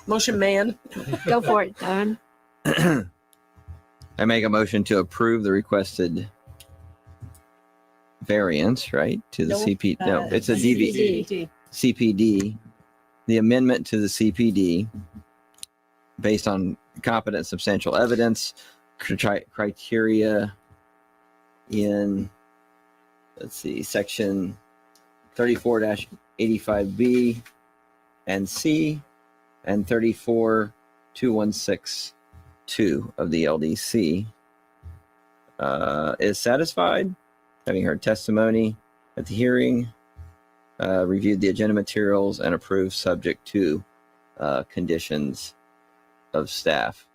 Motion man. Go for it, Don. I make a motion to approve the requested variance, right, to the CP. No, it's a DV. CPD, the amendment to the CPD based on competent substantial evidence criteria in, section 34-85B and C and 342162 of the LDC is satisfied, having heard testimony at the hearing, reviewed the agenda materials, and approved subject to conditions of staff.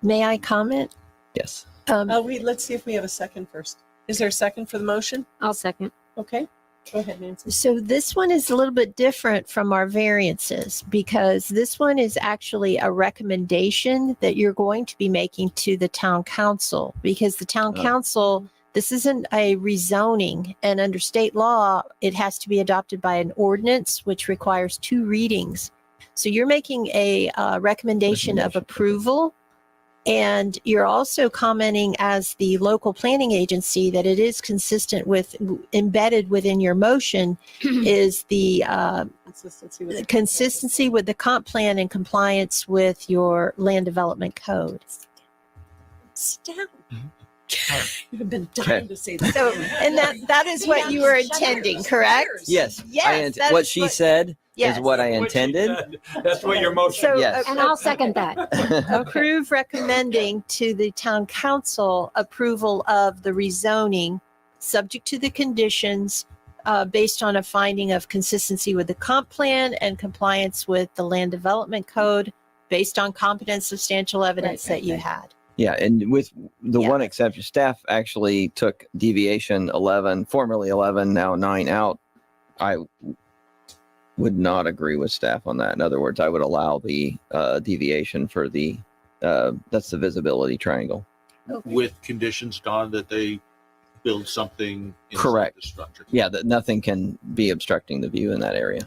May I comment? Yes. Let's see if we have a second first. Is there a second for the motion? I'll second. Okay, go ahead, Nancy. So this one is a little bit different from our variances because this one is actually a recommendation that you're going to be making to the town council because the town council, this isn't a rezoning, and under state law, it has to be adopted by an ordinance, which requires 2 readings. So you're making a recommendation of approval. And you're also commenting as the local planning agency that it is consistent with, embedded within your motion is the consistency with the comp plan and compliance with your land development code. Sit down. You've been dying to say that. So, and that is what you were intending, correct? Yes. Yes, that what is she what- said Yes. is what I intended. That's what your motion. So, Yes. And I'll second that. approve recommending to the town council approval of the rezoning subject to the conditions based on a finding of consistency with the comp plan and compliance with the land development code based on competent substantial evidence that you had. Yeah, and with the Yeah. one exception, staff actually took deviation 11, formerly 11, now 9 out. I would not agree with staff on that. In other words, I would allow the deviation for the, that's the visibility triangle. With conditions, Don, that they build something inside Correct. the structure. Yeah, that nothing can be obstructing the view in that area.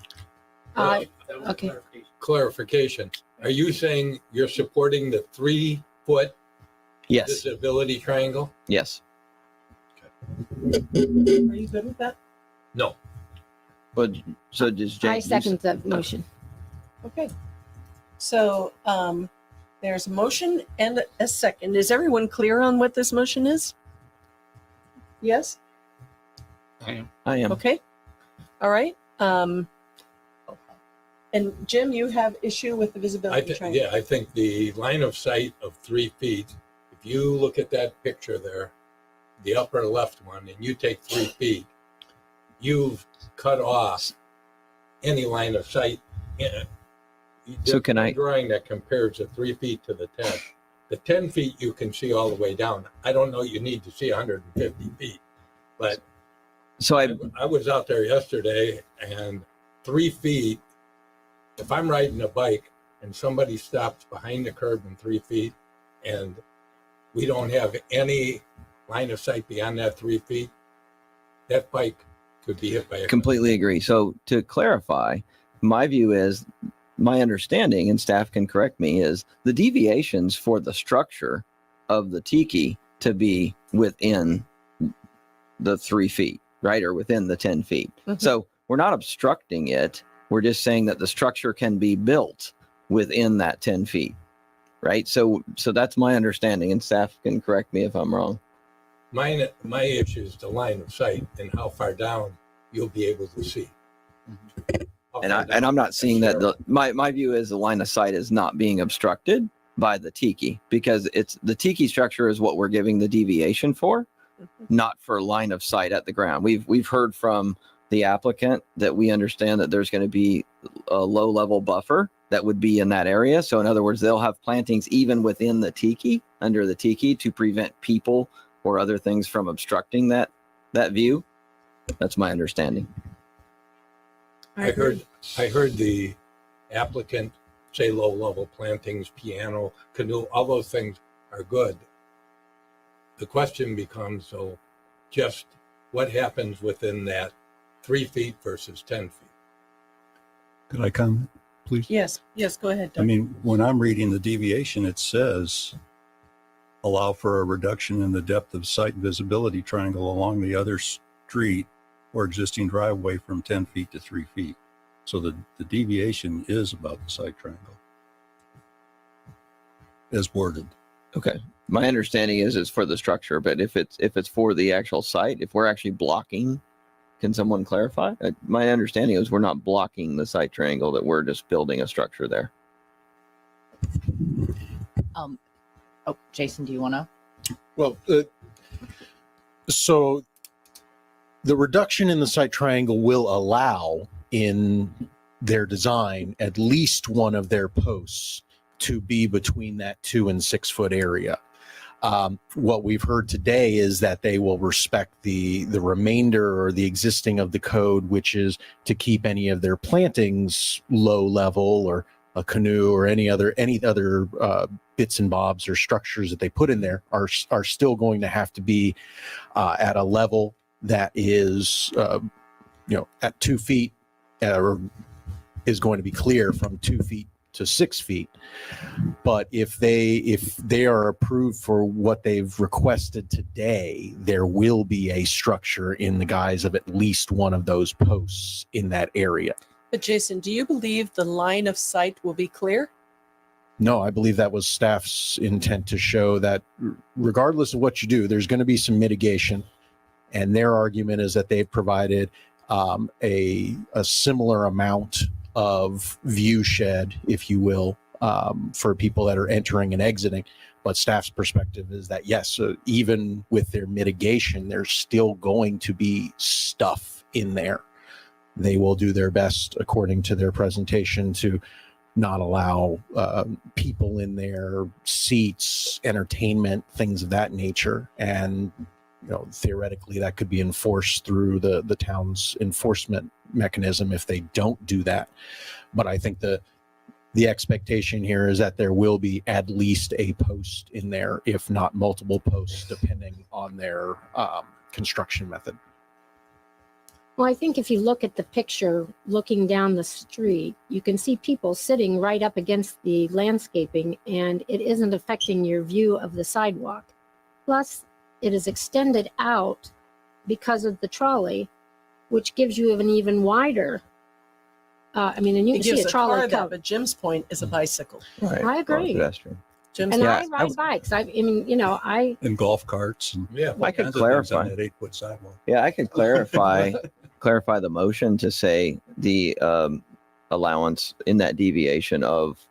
Okay. Clarification. Are you saying you're supporting the 3-foot Yes, disability triangle? yes. Are you good with that? No. But so does I James? second the motion. Okay. So there's a motion and a second. Is everyone clear on what this motion is? Yes? I am. Okay. All right. And Jim, you have issue with the visibility triangle? I think the line of sight of 3 feet, if you look at that picture there, the upper left one, and you take 3 feet, you've cut off any line of sight. So can I- Drawing that compares the 3 feet to the 10. The 10 feet you can see all the way down. I don't know you need to see 150 feet, but So I was out there yesterday and 3 feet, if I'm riding a bike and somebody stops behind the curb in 3 feet and we don't have any line of sight beyond that 3 feet, that bike could be hit by a Completely agree. So to clarify, my view is, my understanding, and staff can correct me, is the deviations for the structure of the tiki to be within the 3 feet, right? Or within the 10 feet. Mhm. So we're not obstructing it. We're just saying that the structure can be built within that 10 feet, right? So that's my understanding, and staff can correct me if I'm wrong. My issue is the line of sight and how far down you'll be able to see. And I'm not seeing that. My view is the line of sight is not being obstructed by the tiki, because it's the tiki structure is what we're giving the deviation for, not for line of sight at the ground. We've heard from the applicant that we understand that there's going to be a low level buffer that would be in that area. So in other words, they'll have plantings even within the tiki, under the tiki, to prevent people or other things from obstructing that view. That's my understanding. I heard the applicant say low level plantings, piano, canoe, all those things are good. The question becomes, so just what happens within that 3 feet versus 10 feet? Could I comment, please? Yes, go ahead, Doug. I mean, when I'm reading the deviation, it says allow for a reduction in the depth of sight visibility triangle along the other street or existing driveway from 10 feet to 3 feet. So the deviation is about the sight triangle as worded. Okay. My understanding is it's for the structure, but if it's for the actual site, if we're actually blocking, can someone clarify? My understanding is we're not blocking the site triangle, that we're just building a structure there. Jason, do you want to? Well, so the reduction in the site triangle will allow in their design at least one of their posts to be between that 2 and 6 foot area. What we've heard today is that they will respect the remainder or the existing of the code, which is to keep any of their plantings low level, or a canoe or any other bits and bobs or structures that they put in there are still going to have to be at a level that is at 2 feet, or is going to be clear from 2 feet to 6 feet. But if they are approved for what they've requested today, there will be a structure in the guise of at least one of those posts in that area. But Jason, do you believe the line of sight will be clear? No, I believe that was staff's intent, to show that regardless of what you do, there's going to be some mitigation. And their argument is that they've provided a similar amount of view shed, if you will, for people that are entering and exiting. But staff's perspective is that, yes, even with their mitigation, there's still going to be stuff in there. They will do their best, according to their presentation, to not allow people in there, seats, entertainment, things of that nature. And theoretically, that could be enforced through the town's enforcement mechanism if they don't do that. But I think the expectation here is that there will be at least a post in there, if not multiple posts, depending on their construction method. Well, I think if you look at the picture, looking down the street, you can see people sitting right up against the landscaping, and it isn't affecting your view of the sidewalk. Plus, it is extended out because of the trolley, which gives you an even wider. And you can see a trolley car, come. but Jim's point is a bicycle. Right. I agree. Jim's And yeah, I ride bikes. I And golf carts. And I could kinds of things on clarify. that 8-foot sidewalk. Yeah, I could clarify the motion to say the allowance in that deviation of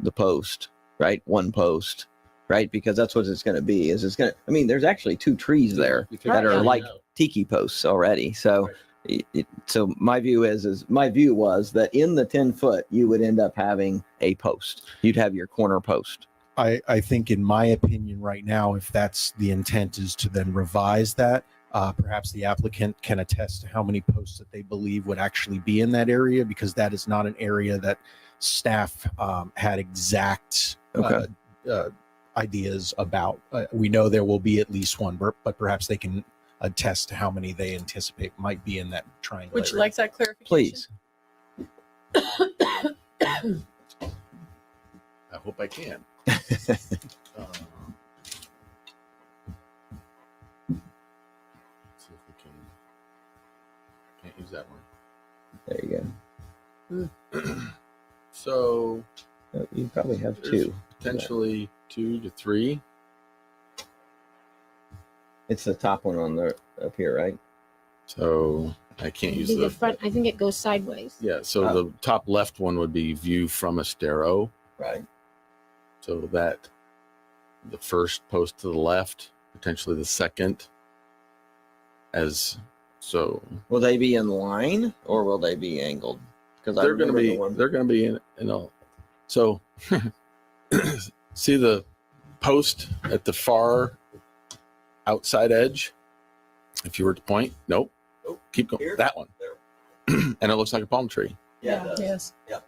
the post, right? One post, right? Because that's what it's going to be. There's actually 2 trees there that are like tiki posts already. So, so my view was that in the 10 foot, you would end up having a post. You'd have your corner post. I think, in my opinion, right now, if that's the intent, is to then revise that. Perhaps the applicant can attest to how many posts that they believe would actually be in that area, because that is not an area that staff had exact ideas about. We know there will be at least one, but perhaps they can attest to how many they anticipate might be in that triangle. Would you area. like that clarification? Please. I hope I can. See if we can. Can't use that one. There you go. So You probably have there's two. potentially 2 to 3. It's the top one on the up here, right? So I can't use The the front, I think it goes sideways. Yeah, so the top left one would be view from Estero. Right. So that the first post to the left, potentially the second. So Will they be in line or will they be angled? Because they're going to be in a. So see the post at the far outside edge. If you were to point, nope. Keep going. Here? That one, and it looks like a palm tree. Yeah. Yes. Yeah.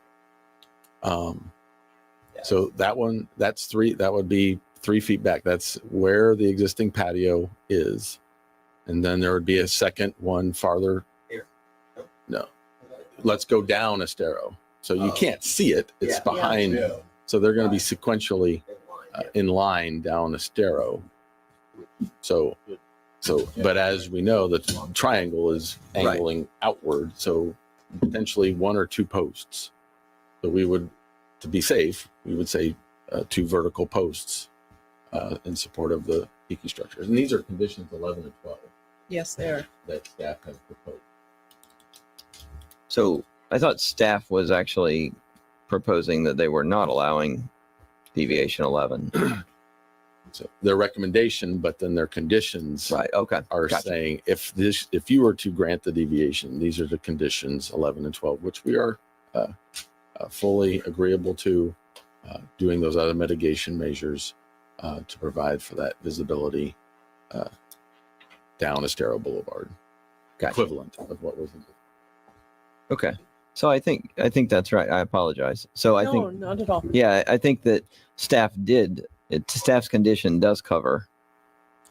So that one, that's 3. That would be 3 feet back. That's where the existing patio is, and then there would be a second one farther. Here. No, let's go down Estero. So you can't see it. It's Yeah. behind. Yeah. So they're going to be sequentially in line down Estero. So, but as we know, the triangle is angling outward. So potentially 1 or 2 posts. So we would, to be safe, we would say 2 vertical posts in support of the peaky structures. And these are conditions 11 and 12 Yes, they are. that staff has proposed. So I thought staff was actually proposing that they were not allowing deviation 11. So their recommendation, but then their conditions Right. Okay. are Gotcha. saying if you were to grant the deviation, these are the conditions 11 and 12, which we are fully agreeable to doing those other mitigation measures to provide for that visibility down Estero Boulevard, Gotcha. equivalent of what was. Okay. So I think that's right. I apologize. So I No, think not at all. yeah, I think that staff's condition does cover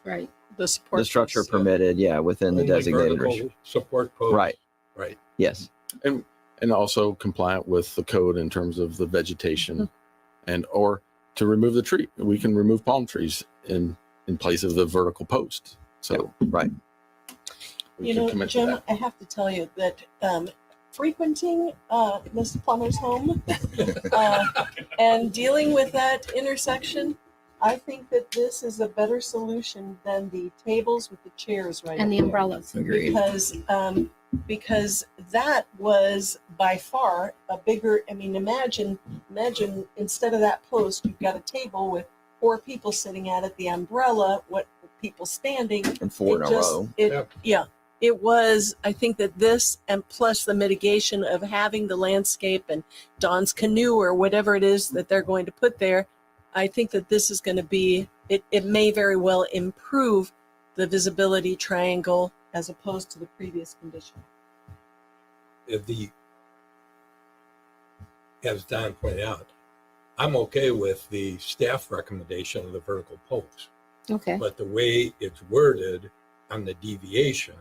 Right. The support. the structure piece. permitted, within the Only designated vertical ratio. support posts. Right. Right. Yes. And also compliant with the code in terms of the vegetation and or to remove the tree. We can remove palm trees in place of the vertical post. So right. we You can know, commit to Jim, that. I have to tell you that frequenting Ms. Plummer's home and dealing with that intersection, I think that this is a better solution than the tables with the chairs right And the up there. umbrellas. Agreed. Because that was by far a bigger, I mean, imagine instead of that post, you've got a table with 4 people sitting at it, the umbrella, what people standing. And 4 in a row. It was, I think that this and plus the mitigation of having the landscape and Don's canoe or whatever it is that they're going to put there, I think that this is going to be, it may very well improve the visibility triangle as opposed to the previous condition. As Don pointed out, I'm okay with the staff recommendation of the vertical posts. Okay. But the way it's worded on the deviation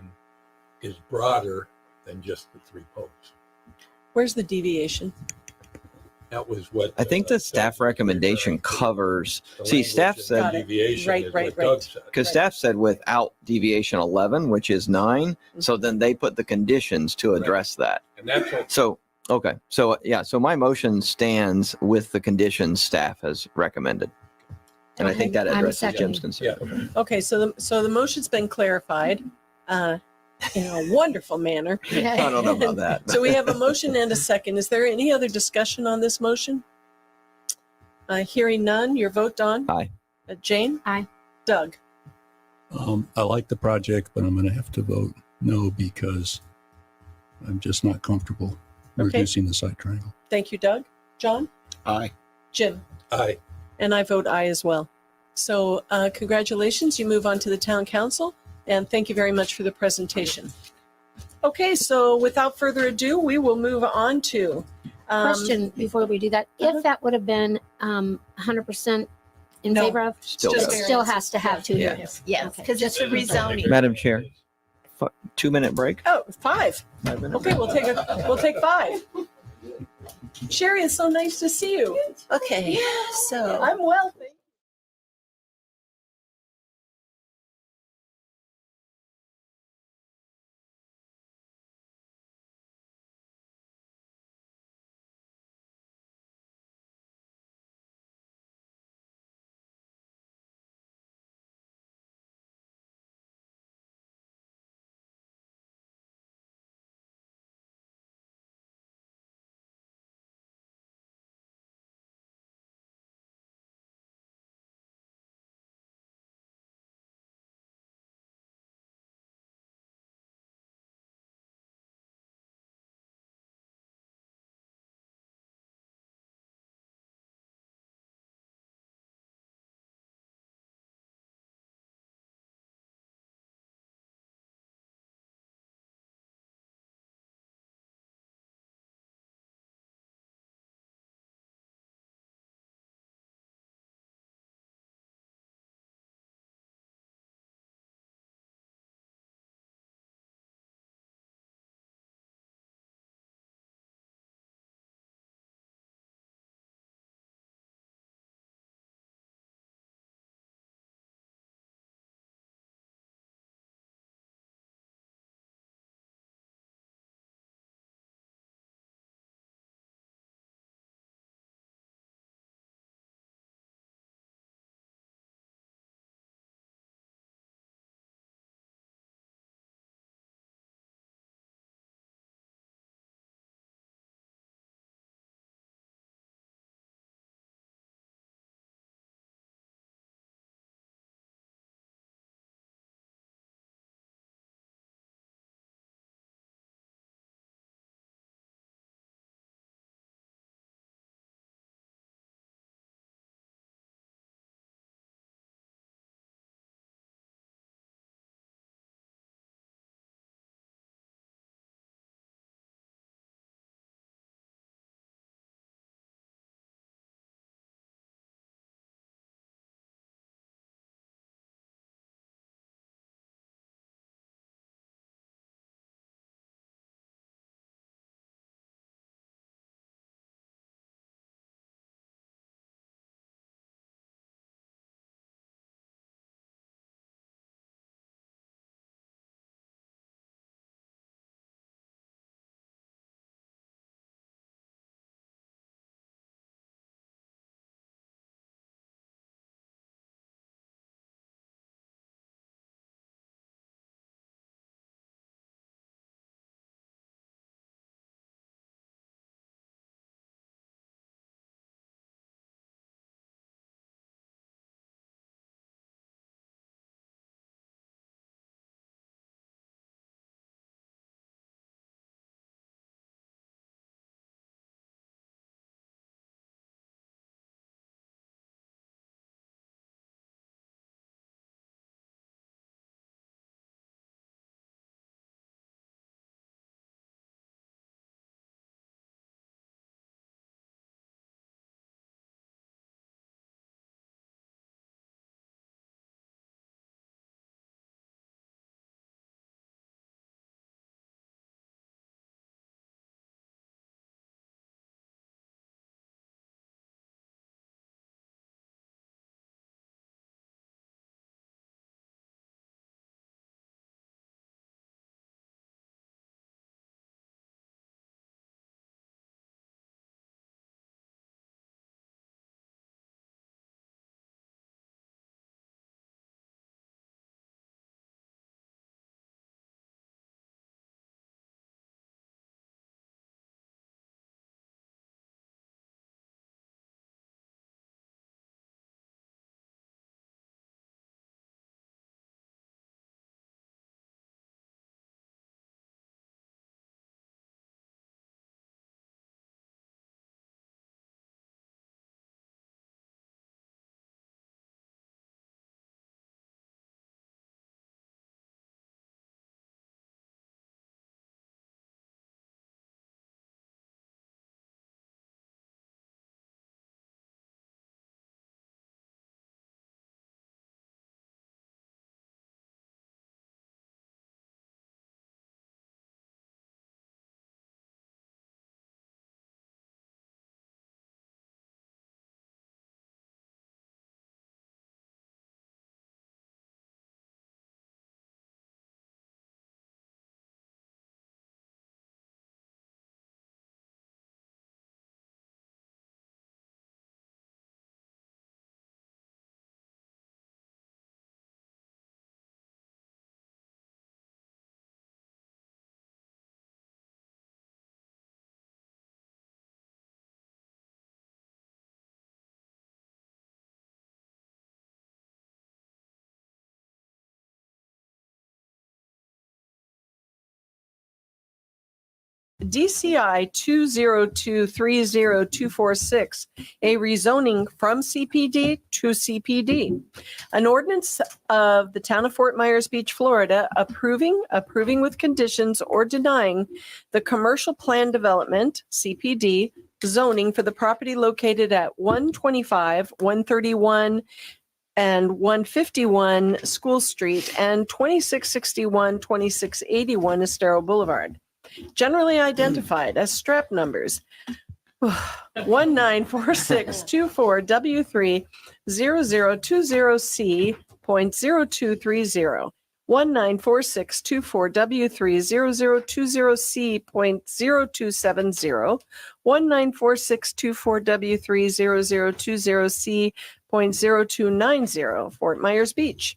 is broader than just the 3 posts. Where's the deviation? That was what I think the staff recommendation covers. the See, language staff in said the deviation Right, is right, what right. Doug said. because staff said without deviation 11, which is 9. So then they put the conditions to address that. And that's what So okay. So yeah. So my motion stands with the conditions staff has recommended, and I think that I'm addresses seconding. Jim's concern. Okay, so the motion's been clarified in a wonderful manner. I don't know about that. So we have a motion and a second. Is there any other discussion on this motion? Hearing none, your vote, Don? Aye. Jane? Aye. Doug? I like the project, but I'm going to have to vote no because I'm just not comfortable Okay. reducing the site triangle. Thank you, Doug. John? Aye. Jim? Aye. And I vote aye as well. So congratulations, you move on to the town council, and thank you very much for the presentation. Okay, so without further ado, we will move on to Question before we do that. If that would have been 100% in No, favor of? Still It does. still has to have two Yeah. hearings. Yeah, because it's a rezoning. Madam Chair, 2-minute break? Oh, 5. 5-minute Okay, we'll take 5. Sherry, it's so nice to see you. Okay, so. I'm well, thank you. DCI 20230-246, a rezoning from CPD to CPD. An ordinance of the Town of Fort Myers Beach, Florida, approving with conditions, or denying the commercial plan development, CPD, zoning for the property located at 125, 131, and 151 School Street and 2661, 2681 Estero Boulevard, generally identified as strap numbers 194624W3 0020C.0230, 194624W3 0020C.0270, 194624W3 0020C.0290, Fort Myers Beach,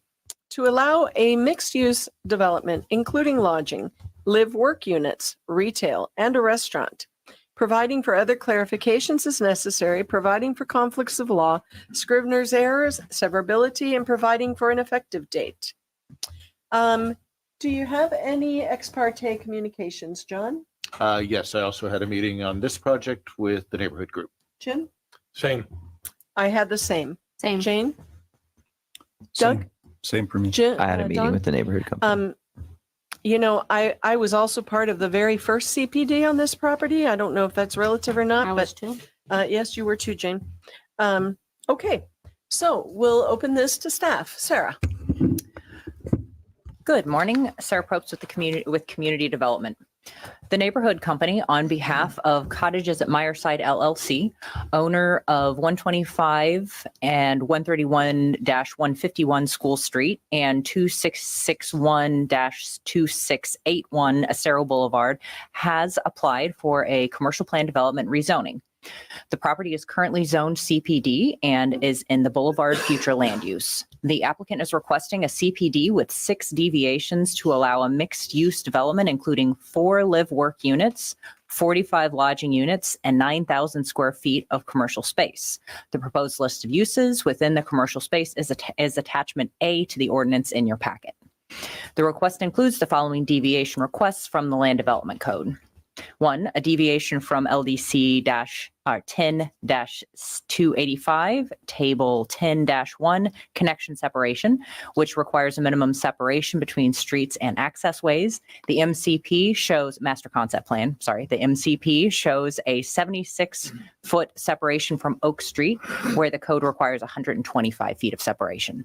to allow a mixed-use development, including lodging, live-work units, retail, and a restaurant, providing for other clarifications as necessary, providing for conflicts of law, Scrivener's errors, severability, and providing for an effective date. Do you have any ex parte communications, John? Yes, I also had a meeting on this project with the neighborhood group. Jim? Same. I had the same. Same. Jane? Doug? Same for me. I had a meeting Don? with the neighborhood company. You know, I was also part of the very first CPD on this property. I don't know if that's relative or not, I was too. yes, you were too, Jane. Okay, so we'll open this to staff. Sarah? Good morning, Sarah Probst with Community Development. The Neighborhood Company, on behalf of Cottages at Myerside LLC, owner of 125 and 131-151 School Street and 2661-2681 Estero Boulevard, has applied for a commercial plan development rezoning. The property is currently zoned CPD and is in the Boulevard future land use. The applicant is requesting a CPD with 6 deviations to allow a mixed-use development, including 4 live-work units, 45 lodging units, and 9,000 square feet of commercial space. The proposed list of uses within the commercial space is attachment A to the ordinance in your packet. The request includes the following deviation requests from the Land Development Code. 1, a deviation from LDC 10-285, Table 10-1, connection separation, which requires a minimum separation between streets and access ways. The MCP shows, master concept plan, sorry, the MCP shows a 76-foot separation from Oak Street, where the code requires 125 feet of separation.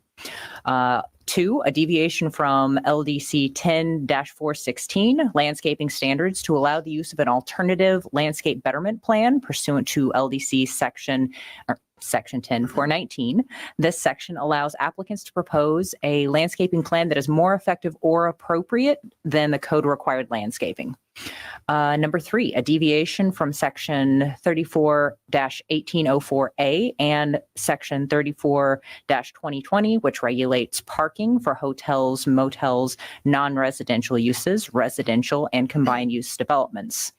2, a deviation from LDC 10-416, landscaping standards, to allow the use of an alternative landscape betterment plan pursuant to LDC Section 10-419. This section allows applicants to propose a landscaping plan that is more effective or appropriate than the code required landscaping. Number 3, a deviation from Section 34-1804A and Section 34-2020, which regulates parking for hotels, motels, non-residential uses, residential, and combined use developments.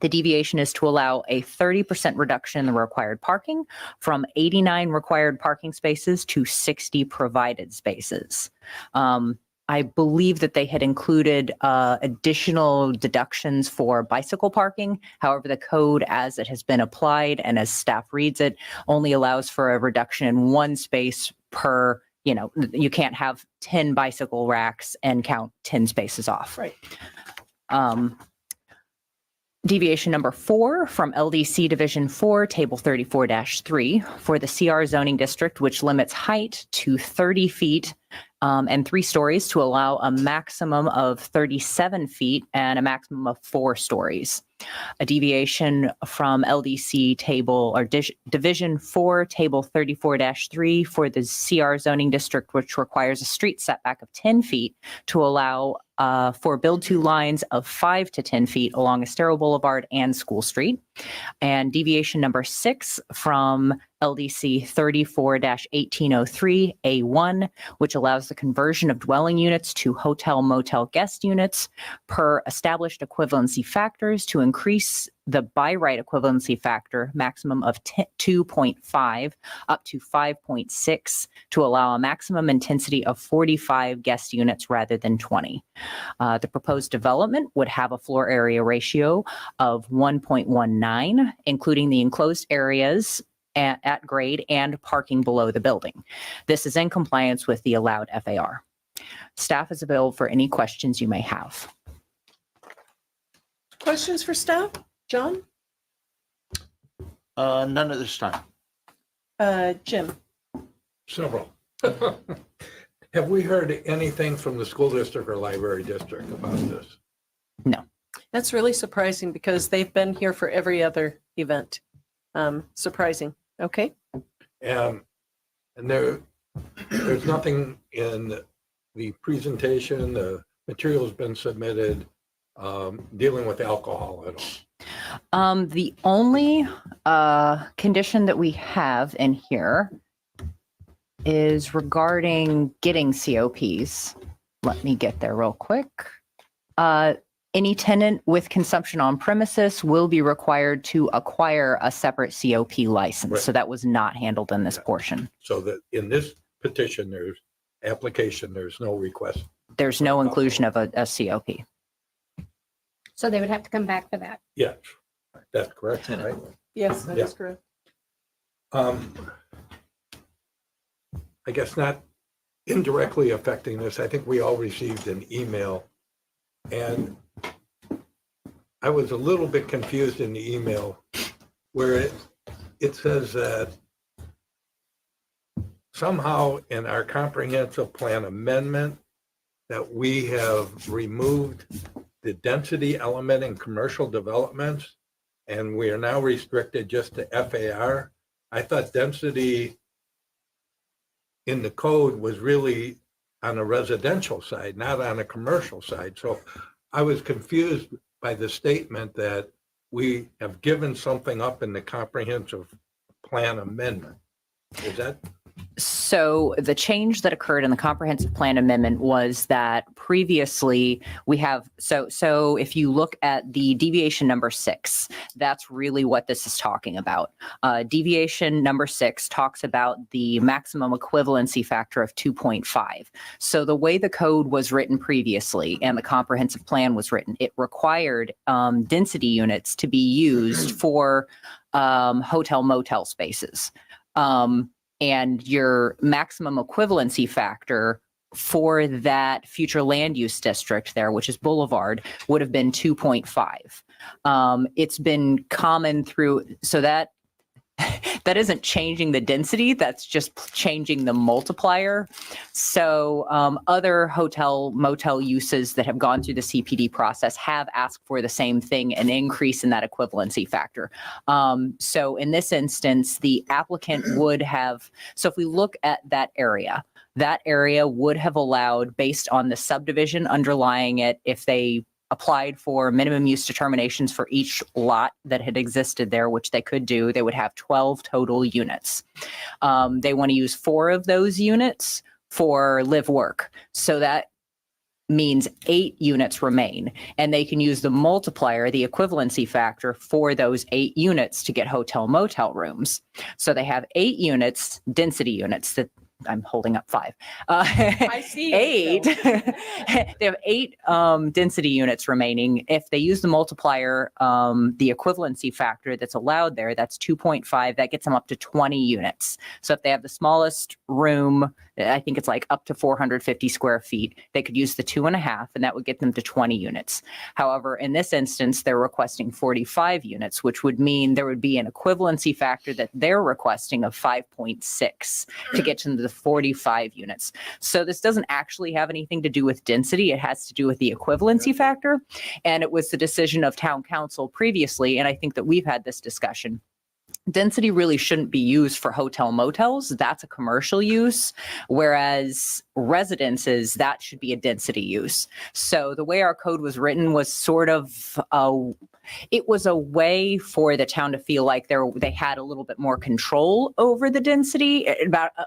The deviation is to allow a 30% reduction in the required parking from 89 required parking spaces to 60 provided spaces. I believe that they had included additional deductions for bicycle parking. However, the code as it has been applied and as staff reads it only allows for a reduction in 1 space per, you can't have 10 bicycle racks and count 10 spaces off. Right. Deviation number 4 from LDC Division 4, Table 34-3, for the CR zoning district, which limits height to 30 feet and 3 stories to allow a maximum of 37 feet and a maximum of 4 stories. A deviation from LDC Table or Division 4, Table 34-3 for the CR zoning district, which requires a street setback of 10 feet to allow for build-to lines of 5 to 10 feet along Estero Boulevard and School Street. And deviation number 6 from LDC 34-1803A1, which allows the conversion of dwelling units to hotel motel guest units per established equivalency factors to increase the by right equivalency factor maximum of 2.5 up to 5.6 to allow a maximum intensity of 45 guest units rather than 20. The proposed development would have a floor area ratio of 1.19, including the enclosed areas at grade and parking below the building. This is in compliance with the allowed FAR. Staff is available for any questions you may have. Questions for staff? John? None at this time. Jim? Several. Have we heard anything from the school district or library district about this? No. That's really surprising because they've been here for every other event. Surprising. Okay. And there's nothing in the presentation, the material's been submitted, dealing with alcohol at all. The only condition that we have in here is regarding getting COPs. Let me get there real quick. Any tenant with consumption on premises will be required to acquire a separate COP license. Right. So that was not handled in this portion. So that in this petition, there's no request. There's no inclusion of a COP. So they would have to come back for that. Yes, that's correct, right? Yes, that is correct. I guess not indirectly affecting this. I think we all received an email, and I was a little bit confused in the email where it says that somehow in our comprehensive plan amendment that we have removed the density element in commercial developments, and we are now restricted just to FAR. I thought density in the code was really on a residential side, not on a commercial side. So I was confused by the statement that we have given something up in the comprehensive plan amendment. Is that? So the change that occurred in the comprehensive plan amendment was that previously we have, so if you look at the deviation number 6, that's really what this is talking about. Deviation number 6 talks about the maximum equivalency factor of 2.5. So the way the code was written previously and the comprehensive plan was written, it required density units to be used for hotel motel spaces. And your maximum equivalency factor for that future land use district there, which is Boulevard, would have been 2.5. It's been common through, so that isn't changing the density, that's just changing the multiplier. So other hotel motel uses that have gone through the CPD process have asked for the same thing, an increase in that equivalency factor. So in this instance, the applicant would have, so if we look at that area would have allowed, based on the subdivision underlying it, if they applied for minimum use determinations for each lot that had existed there, which they could do, they would have 12 total units. They want to use 4 of those units for live work. So that means 8 units remain, and they can use the multiplier, the equivalency factor for those 8 units to get hotel motel rooms. So they have 8 units, density units that I'm holding up 5. I see. 8. They have 8 density units remaining. If they use the multiplier, the equivalency factor that's allowed there, that's 2.5. That gets them up to 20 units. So if they have the smallest room, I think it's like up to 450 square feet, they could use the 2.5, and that would get them to 20 units. However, in this instance, they're requesting 45 units, which would mean there would be an equivalency factor that they're requesting of 5.6 to get to the 45 units. So this doesn't actually have anything to do with density. It has to do with the equivalency factor. And it was the decision of town council previously, and I think that we've had this discussion, density really shouldn't be used for hotel motels. That's a commercial use, whereas residences, that should be a density use. So the way our code was written was sort of it was a way for the town to feel like they had a little bit more control over the density,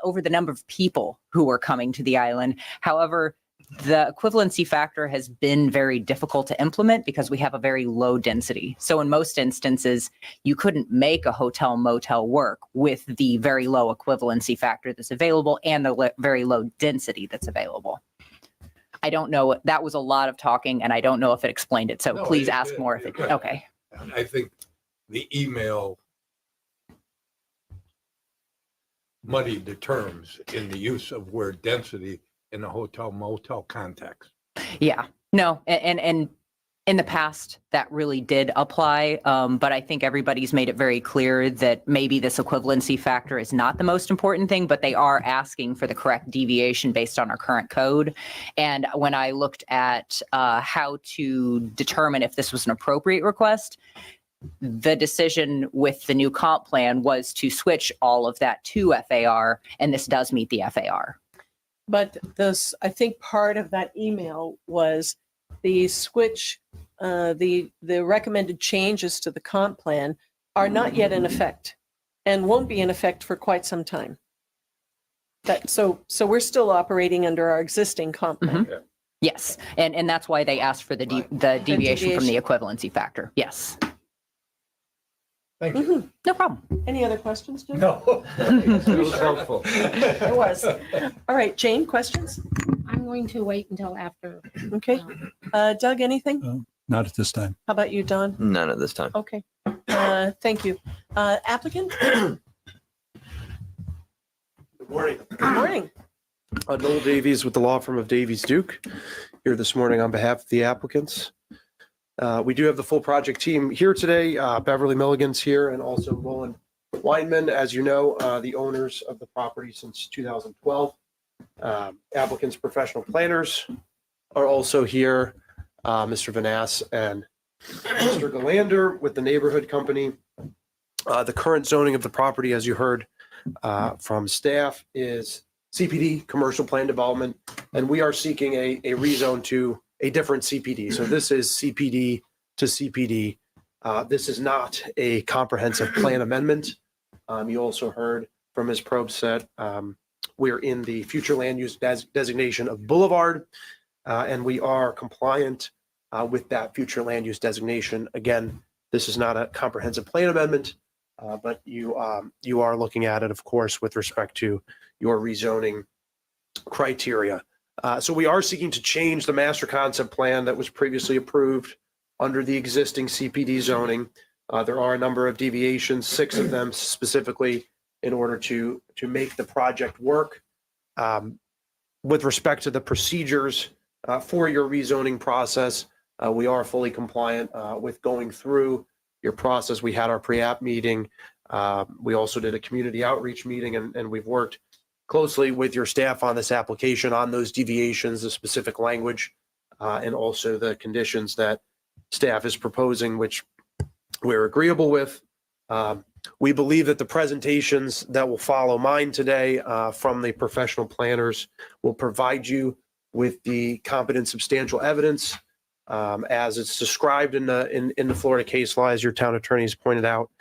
over the number of people who were coming to the island. However, the equivalency factor has been very difficult to implement because we have a very low density. So in most instances, you couldn't make a hotel motel work with the very low equivalency factor that's available and the very low density that's available. I don't know. That was a lot of talking, and I don't know if it explained it. So No, please it ask did. more if it. It did. Okay. I think the email muddied the terms in the use of word density in a hotel motel context. Yeah, no, and in the past that really did apply, but I think everybody's made it very clear that maybe this equivalency factor is not the most important thing, but they are asking for the correct deviation based on our current code. And when I looked at how to determine if this was an appropriate request, the decision with the new comp plan was to switch all of that to FAR, and this does meet the FAR. But this, I think part of that email was the switch, the recommended changes to the comp plan are not yet in effect and won't be in effect for quite some time. So we're still operating under our existing comp plan. Mm-hmm. Yes, and that's why they asked for the deviation from the equivalency factor. Yes. Thank you. No problem. Any other questions, Jim? No. It was helpful. It was. All right, Jane, questions? I'm going to wait until after. Okay. Doug, anything? Not at this time. How about you, Don? None at this time. Okay. Thank you. Applicant? Good morning. Good morning. Noel Davies with the law firm of Davies Duke, here this morning on behalf of the applicants. We do have the full project team here today. Beverly Milligan's here and also Roland Weinman, as you know, the owners of the property since 2012. Applicants' professional planners are also here, Mr. Vanass and Mr. Galander with the neighborhood company. The current zoning of the property, as you heard from staff, is CPD, commercial plan development, and we are seeking a rezone to a different CPD. So this is CPD to CPD. This is not a comprehensive plan amendment. You also heard from Ms. Probst, we're in the future land use designation of Boulevard, and we are compliant with that future land use designation. Again, this is not a comprehensive plan amendment, but you are looking at it, of course, with respect to your rezoning criteria. So we are seeking to change the master concept plan that was previously approved under the existing CPD zoning. There are a number of deviations, 6 of them specifically, in order to make the project work. With respect to the procedures for your rezoning process, we are fully compliant with going through your process. We had our pre-app meeting. We also did a community outreach meeting, and we've worked closely with your staff on this application, on those deviations, the specific language, and also the conditions that staff is proposing, which we're agreeable with. We believe that the presentations that will follow mine today from the professional planners will provide you with the competent substantial evidence as it's described in the Florida case law, as your town attorney has pointed out,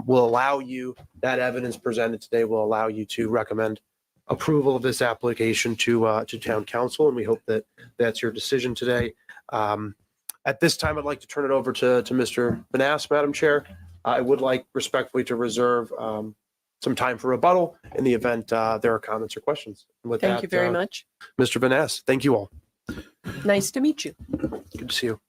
will allow you, that evidence presented today will allow you to recommend approval of this application to town council, and we hope that that's your decision today. At this time, I'd like to turn it over to Mr. Vanass, Madam Chair. I would like respectfully to reserve some time for rebuttal in the event there are comments or questions. And with Thank you very much. Mr. Vanass, thank you all. Nice to meet you. Good to see you.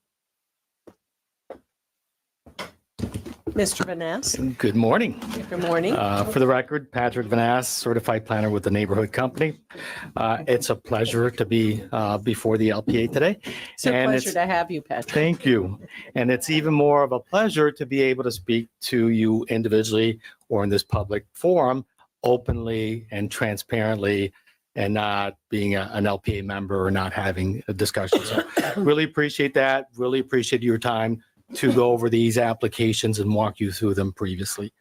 Mr. Vanass. Good morning. Good morning. For the record, Patrick Vanass, certified planner with the neighborhood company. It's a pleasure to be before the LPA today. It's a pleasure to have you, Patrick. Thank you. And it's even more of a pleasure to be able to speak to you individually or in this public forum openly and transparently, and not being an LPA member or not having a discussion. So really appreciate that. Really appreciate your time to go over these applications and walk you through them previously.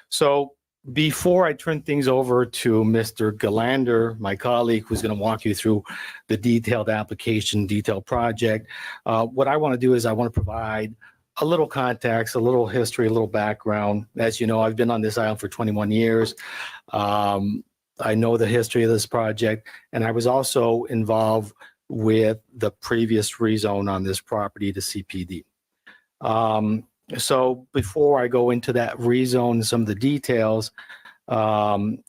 So before I turn things over to Mr. Galander, my colleague, who's going to walk you through the detailed application, detailed project, what I want to do is I want to provide a little context, a little history, a little background. As you know, I've been on this island for 21 years. I know the history of this project, and I was also involved with the previous rezone on this property to CPD. So before I go into that rezone and some of the details, I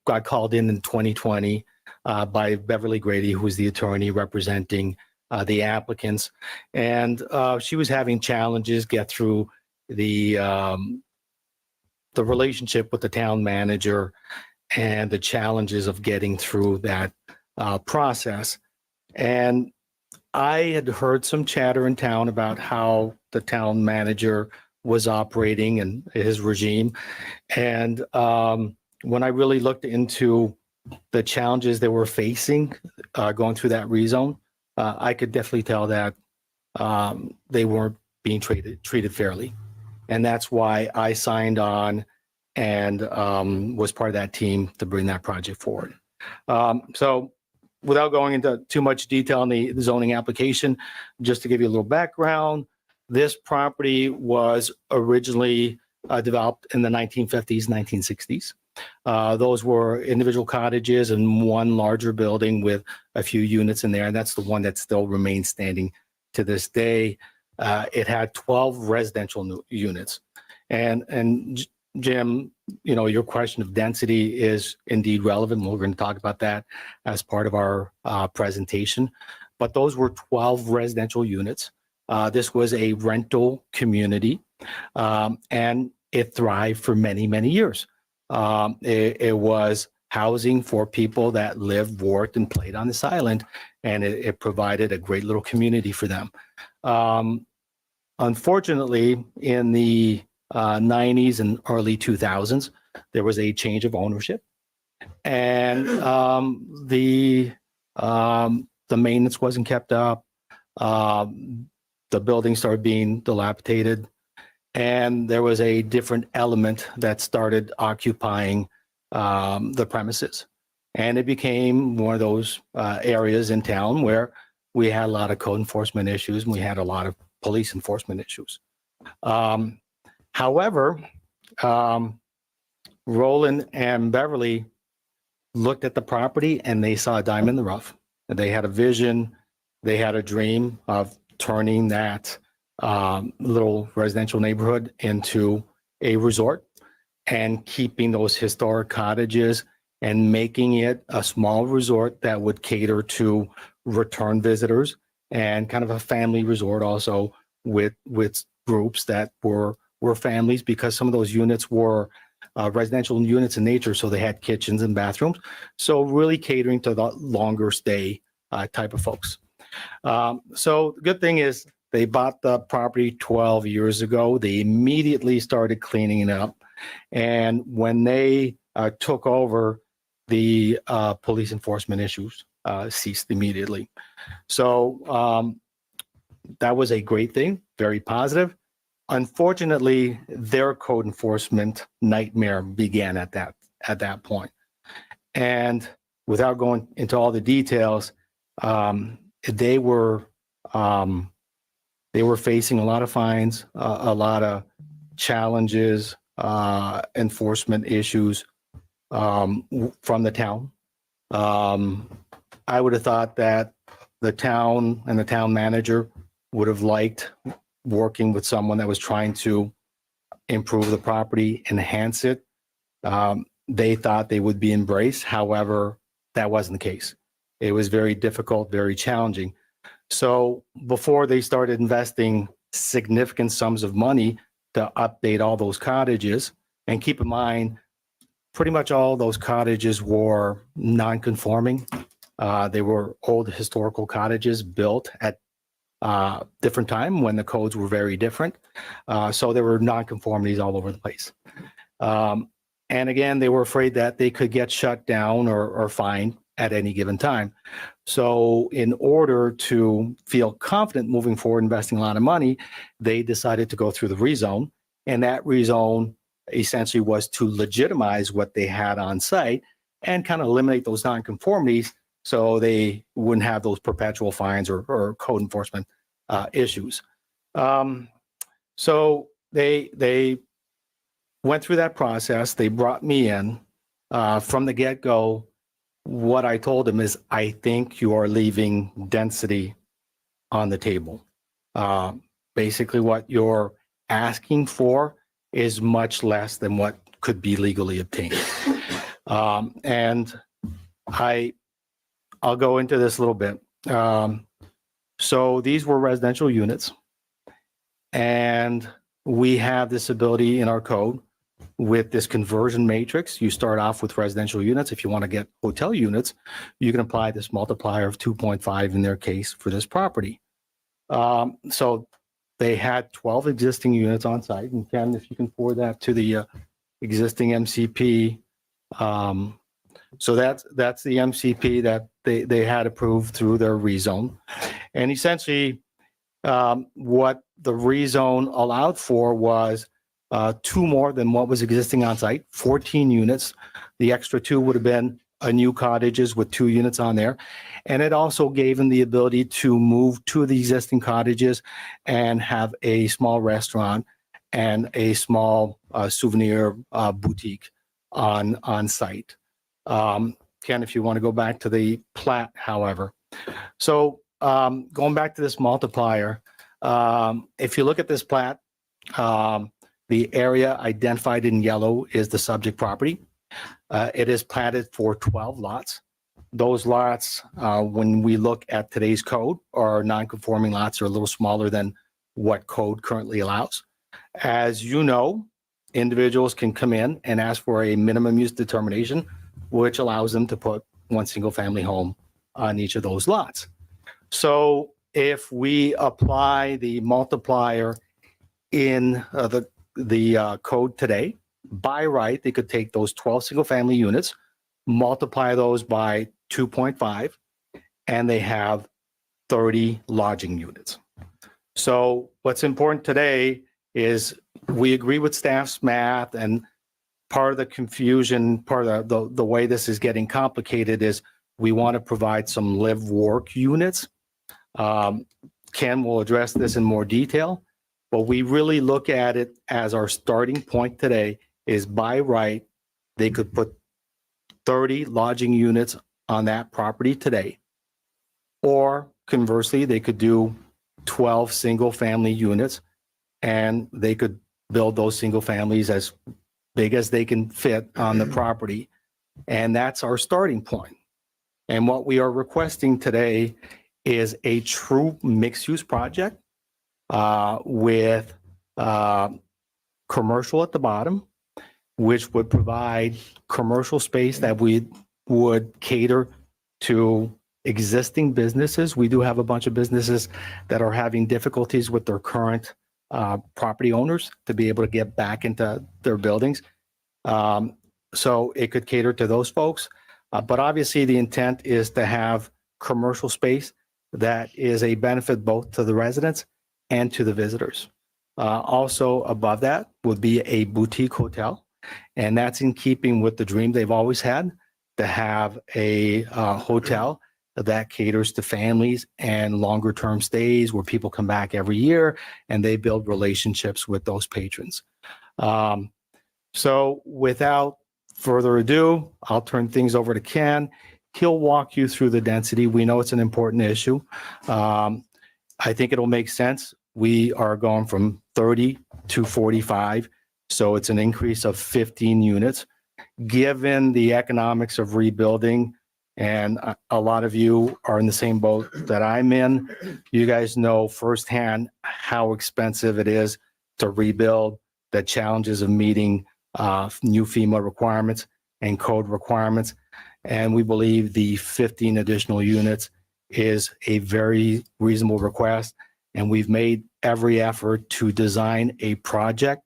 got called in 2020 by Beverly Grady, who was the attorney representing the applicants, and she was having challenges get through the relationship with the town manager and the challenges of getting through that process. And I had heard some chatter in town about how the town manager was operating and his regime. And when I really looked into the challenges they were facing going through that rezone, I could definitely tell that they weren't being treated fairly. And that's why I signed on and was part of that team to bring that project forward. So without going into too much detail on the zoning application, just to give you a little background, this property was originally developed in the 1950s, 1960s. Those were individual cottages and one larger building with a few units in there, and that's the one that still remains standing to this day. It had 12 residential units. And Jim, you know, your question of density is indeed relevant. We're going to talk about that as part of our presentation. But those were 12 residential units. This was a rental community, and it thrived for many, many years. It was housing for people that lived, worked, and played on this island, and it provided a great little community for them. Unfortunately, in the 90s and early 2000s, there was a change of ownership, and the maintenance wasn't kept up. The building started being dilapidated, and there was a different element that started occupying the premises. And it became one of those areas in town where we had a lot of code enforcement issues and we had a lot of police enforcement issues. However, Roland and Beverly looked at the property and they saw a diamond in the rough. They had a vision, they had a dream of turning that little residential neighborhood into a resort and keeping those historic cottages and making it a small resort that would cater to return visitors and kind of a family resort also with groups that were families, because some of those units were residential units in nature, so they had kitchens and bathrooms. So really catering to the longer stay type of folks. So the good thing is they bought the property 12 years ago. They immediately started cleaning it up. And when they took over, the police enforcement issues ceased immediately. So that was a great thing, very positive. Unfortunately, their code enforcement nightmare began at that point. And without going into all the details, they were facing a lot of fines, a lot of challenges, enforcement issues from the town. I would have thought that the town and the town manager would have liked working with someone that was trying to improve the property, enhance it. They thought they would be embraced. However, that wasn't the case. It was very difficult, very challenging. So before they started investing significant sums of money to update all those cottages, and keep in mind, pretty much all those cottages were non-conforming. They were old historical cottages built at different time when the codes were very different. So there were non-conformities all over the place. And again, they were afraid that they could get shut down or fined at any given time. So in order to feel confident moving forward, investing a lot of money, they decided to go through the rezone. And that rezone essentially was to legitimize what they had on site and kind of eliminate those nonconformities so they wouldn't have those perpetual fines or code enforcement issues. So they went through that process. They brought me in from the get-go. What I told them is, I think you are leaving density on the table. Basically, what you're asking for is much less than what could be legally obtained. And I'll go into this a little bit. So these were residential units, and we have this ability in our code with this conversion matrix. You start off with residential units. If you want to get hotel units, you can apply this multiplier of 2.5 in their case for this property. So they had 12 existing units on site. And Ken, if you can forward that to the existing MCP. So that's the MCP that they had approved through their rezone. And essentially what the rezone allowed for was 2 more than what was existing on site, 14 units. The extra 2 would have been new cottages with 2 units on there. And it also gave them the ability to move 2 of the existing cottages and have a small restaurant and a small souvenir boutique on site. Ken, if you want to go back to the plat, however. So going back to this multiplier, if you look at this plat, the area identified in yellow is the subject property. It is platted for 12 lots. Those lots, when we look at today's code, are non-conforming lots, are a little smaller than what code currently allows. As you know, individuals can come in and ask for a minimum use determination, which allows them to put 1 single family home on each of those lots. So if we apply the multiplier in the code today, by right, they could take those 12 single family units, multiply those by 2.5, and they have 30 lodging units. So what's important today is we agree with staff's math, and part of the confusion, part of the way this is getting complicated is we want to provide some live work units. Ken will address this in more detail, but we really look at it as our starting point today is by right, they could put 30 lodging units on that property today. Or conversely, they could do 12 single family units, and they could build those single families as big as they can fit on the property. And that's our starting point. And what we are requesting today is a true mixed-use project with commercial at the bottom, which would provide commercial space that we would cater to existing businesses. We do have a bunch of businesses that are having difficulties with their current property owners to be able to get back into their buildings. So it could cater to those folks. But obviously the intent is to have commercial space that is a benefit both to the residents and to the visitors. Also above that would be a boutique hotel. And that's in keeping with the dream they've always had to have a hotel that caters to families and longer term stays where people come back every year and they build relationships with those patrons. So without further ado, I'll turn things over to Ken. He'll walk you through the density. We know it's an important issue. I think it'll make sense. We are going from 30 to 45. So it's an increase of 15 units. Given the economics of rebuilding, and a lot of you are in the same boat that I'm in, you guys know firsthand how expensive it is to rebuild, the challenges of meeting new FEMA requirements and code requirements. And we believe the 15 additional units is a very reasonable request. And we've made every effort to design a project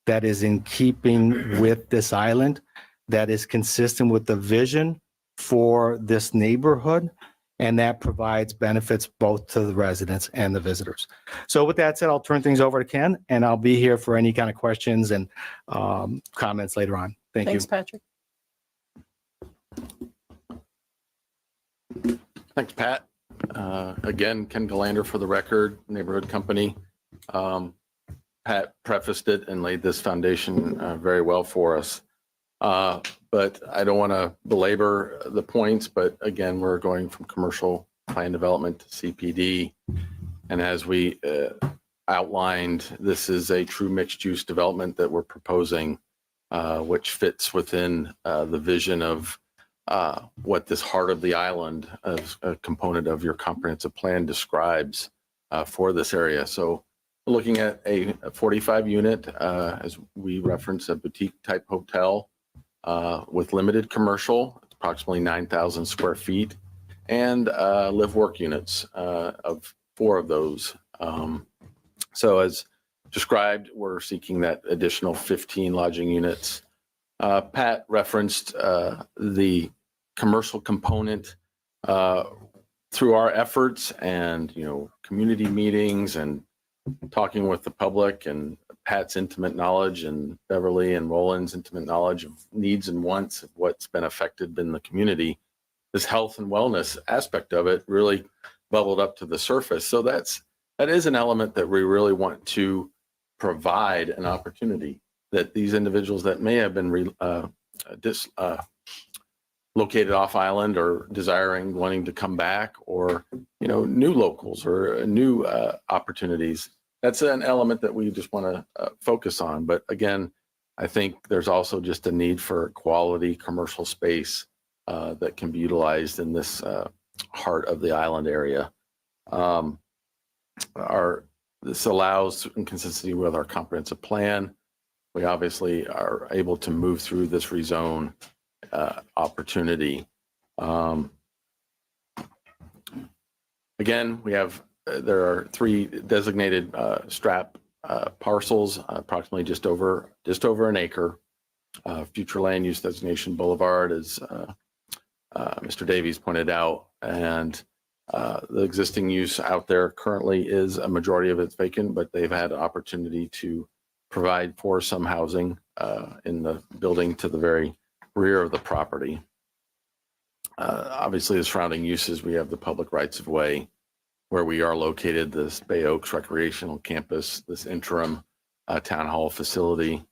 that is in keeping with this island, that is consistent with the vision for this neighborhood, and that provides benefits both to the residents and the visitors. So with that said, I'll turn things over to Ken, and I'll be here for any kind of questions and comments later on. Thank you. Thanks, Patrick. Thanks, Pat. Again, Ken Galander for the record, neighborhood company. Pat prefaced it and laid this foundation very well for us. But I don't want to belabor the points, but again, we're going from commercial plan development to CPD. And as we outlined, this is a true mixed use development that we're proposing, which fits within the vision of what this heart of the island as a component of your comprehensive plan describes for this area. So looking at a 45 unit, as we reference, a boutique type hotel with limited commercial, approximately 9,000 square feet, and live work units of 4 of those. So as described, we're seeking that additional 15 lodging units. Pat referenced the commercial component through our efforts and, community meetings and talking with the public, and Pat's intimate knowledge and Beverly and Roland's intimate knowledge of needs and wants of what's been affected in the community. This health and wellness aspect of it really bubbled up to the surface. So that is an element that we really want to provide an opportunity that these individuals that may have been located off island or wanting to come back, or new locals or new opportunities. That's an element that we just want to focus on. But again, I think there's also just a need for quality commercial space that can be utilized in this heart of the island area. This allows, in consistency with our comprehensive plan, we obviously are able to move through this rezone opportunity. Again, there are 3 designated strap parcels, approximately just over an acre. Future land use designation boulevard, as Mr. Davies pointed out, and the existing use out there currently is a majority of it's vacant, but they've had opportunity to provide for some housing in the building to the very rear of the property. Obviously, the surrounding uses, we have the public rights of way where we are located, this Bay Oaks Recreational Campus, this interim town hall facility,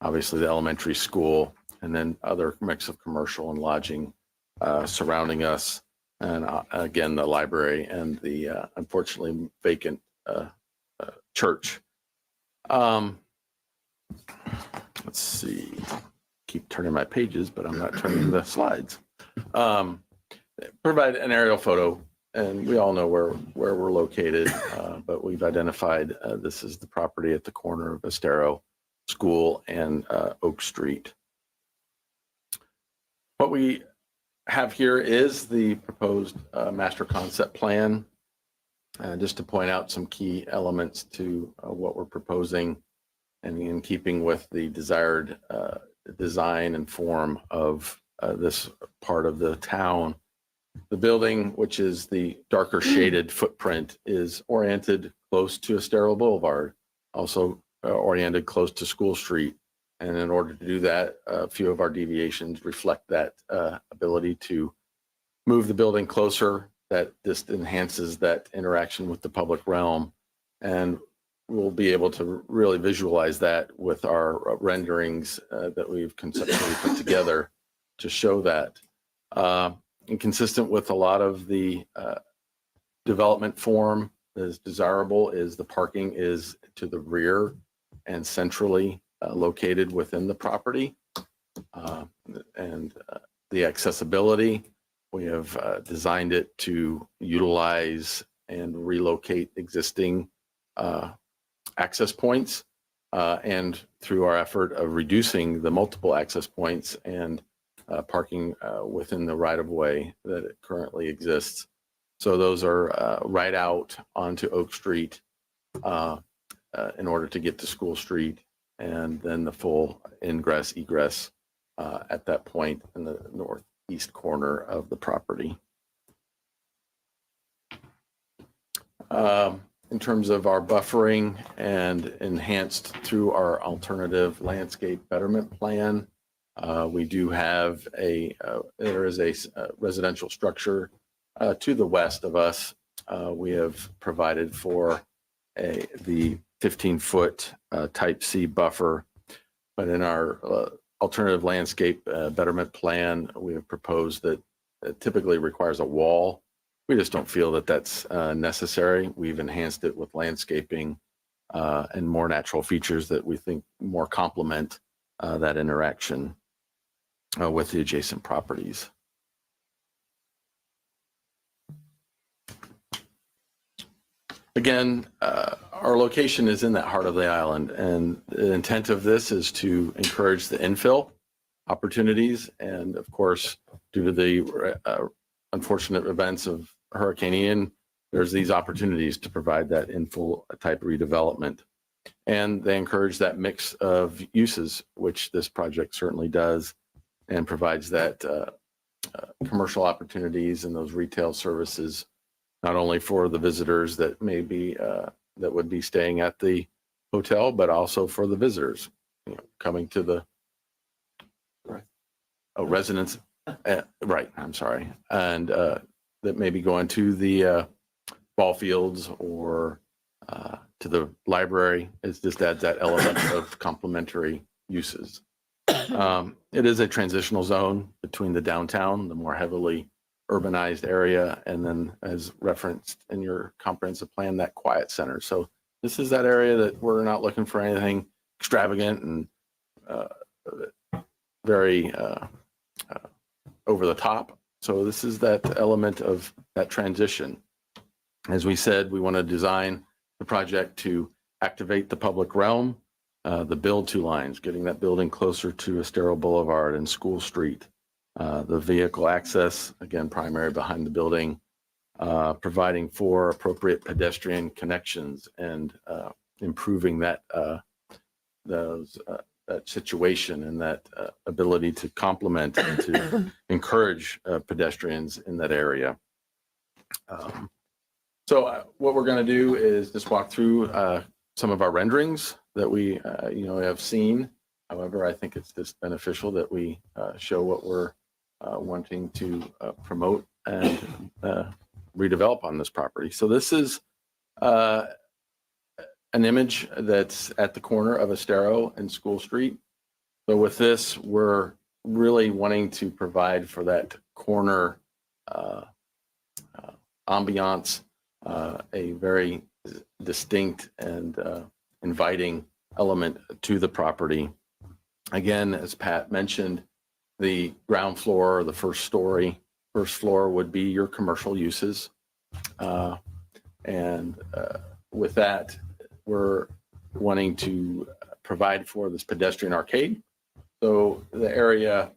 obviously the elementary school, and then other mix of commercial and lodging surrounding us. And again, the library and the unfortunately vacant church. Let's see, keep turning my pages, but I'm not turning the slides. Provide an aerial photo, and we all know where we're located, but we've identified this is the property at the corner of Estero School and Oak Street. What we have here is the proposed master concept plan. Just to point out some key elements to what we're proposing, and in keeping with the desired design and form of this part of the town. The building, which is the darker shaded footprint, is oriented close to Estero Boulevard, also oriented close to School Street. And in order to do that, a few of our deviations reflect that ability to move the building closer. That just enhances that interaction with the public realm. And we'll be able to really visualize that with our renderings that we've conceptually put together to show that. And consistent with a lot of the development form is desirable is the parking is to the rear and centrally located within the property. And the accessibility, we have designed it to utilize and relocate existing access points, and through our effort of reducing the multiple access points and parking within the right-of-way that it currently exists. So those are right out onto Oak Street in order to get to School Street, and then the full ingress, egress at that point in the east corner of the property. In terms of our buffering and enhanced through our alternative landscape betterment plan, we do have there is a residential structure to the west of us. We have provided for the 15-foot type C buffer, but in our alternative landscape betterment plan, we have proposed that it typically requires a wall. We just don't feel that that's necessary. We've enhanced it with landscaping and more natural features that we think more complement that interaction with the adjacent properties. Again, our location is in that heart of the island, and the intent of this is to encourage the infill opportunities. And of course, due to the unfortunate events of Hurricane Ian, there's these opportunities to provide that infill type redevelopment. And they encourage that mix of uses, which this project certainly does, and provides that commercial opportunities and those retail services, not only for the visitors that may be that would be staying at the hotel, but also for the visitors, coming to the residents. Right, I'm sorry, and that may be going to the ball fields or to the library. It just adds that element of complementary uses. It is a transitional zone between the downtown, the more heavily urbanized area, and then, as referenced in your comprehensive plan, that quiet center. So this is that area that we're not looking for anything extravagant and very over the top. So this is that element of that transition. As we said, we want to design the project to activate the public realm, the build two lines, getting that building closer to Estero Boulevard and School Street. The vehicle access, again, primary behind the building, providing for appropriate pedestrian connections and improving that that situation and that ability to complement and to encourage pedestrians in that area. So what we're going to do is just walk through some of our renderings that we have seen. However, I think it's just beneficial that we show what we're wanting to promote and redevelop on this property. So this is an image that's at the corner of Estero and School Street. So with this, we're really wanting to provide for that corner ambiance, a very distinct and inviting element to the property. Again, as Pat mentioned, the ground floor or the first floor would be your commercial uses. And with that, we're wanting to provide for this pedestrian arcade. So the area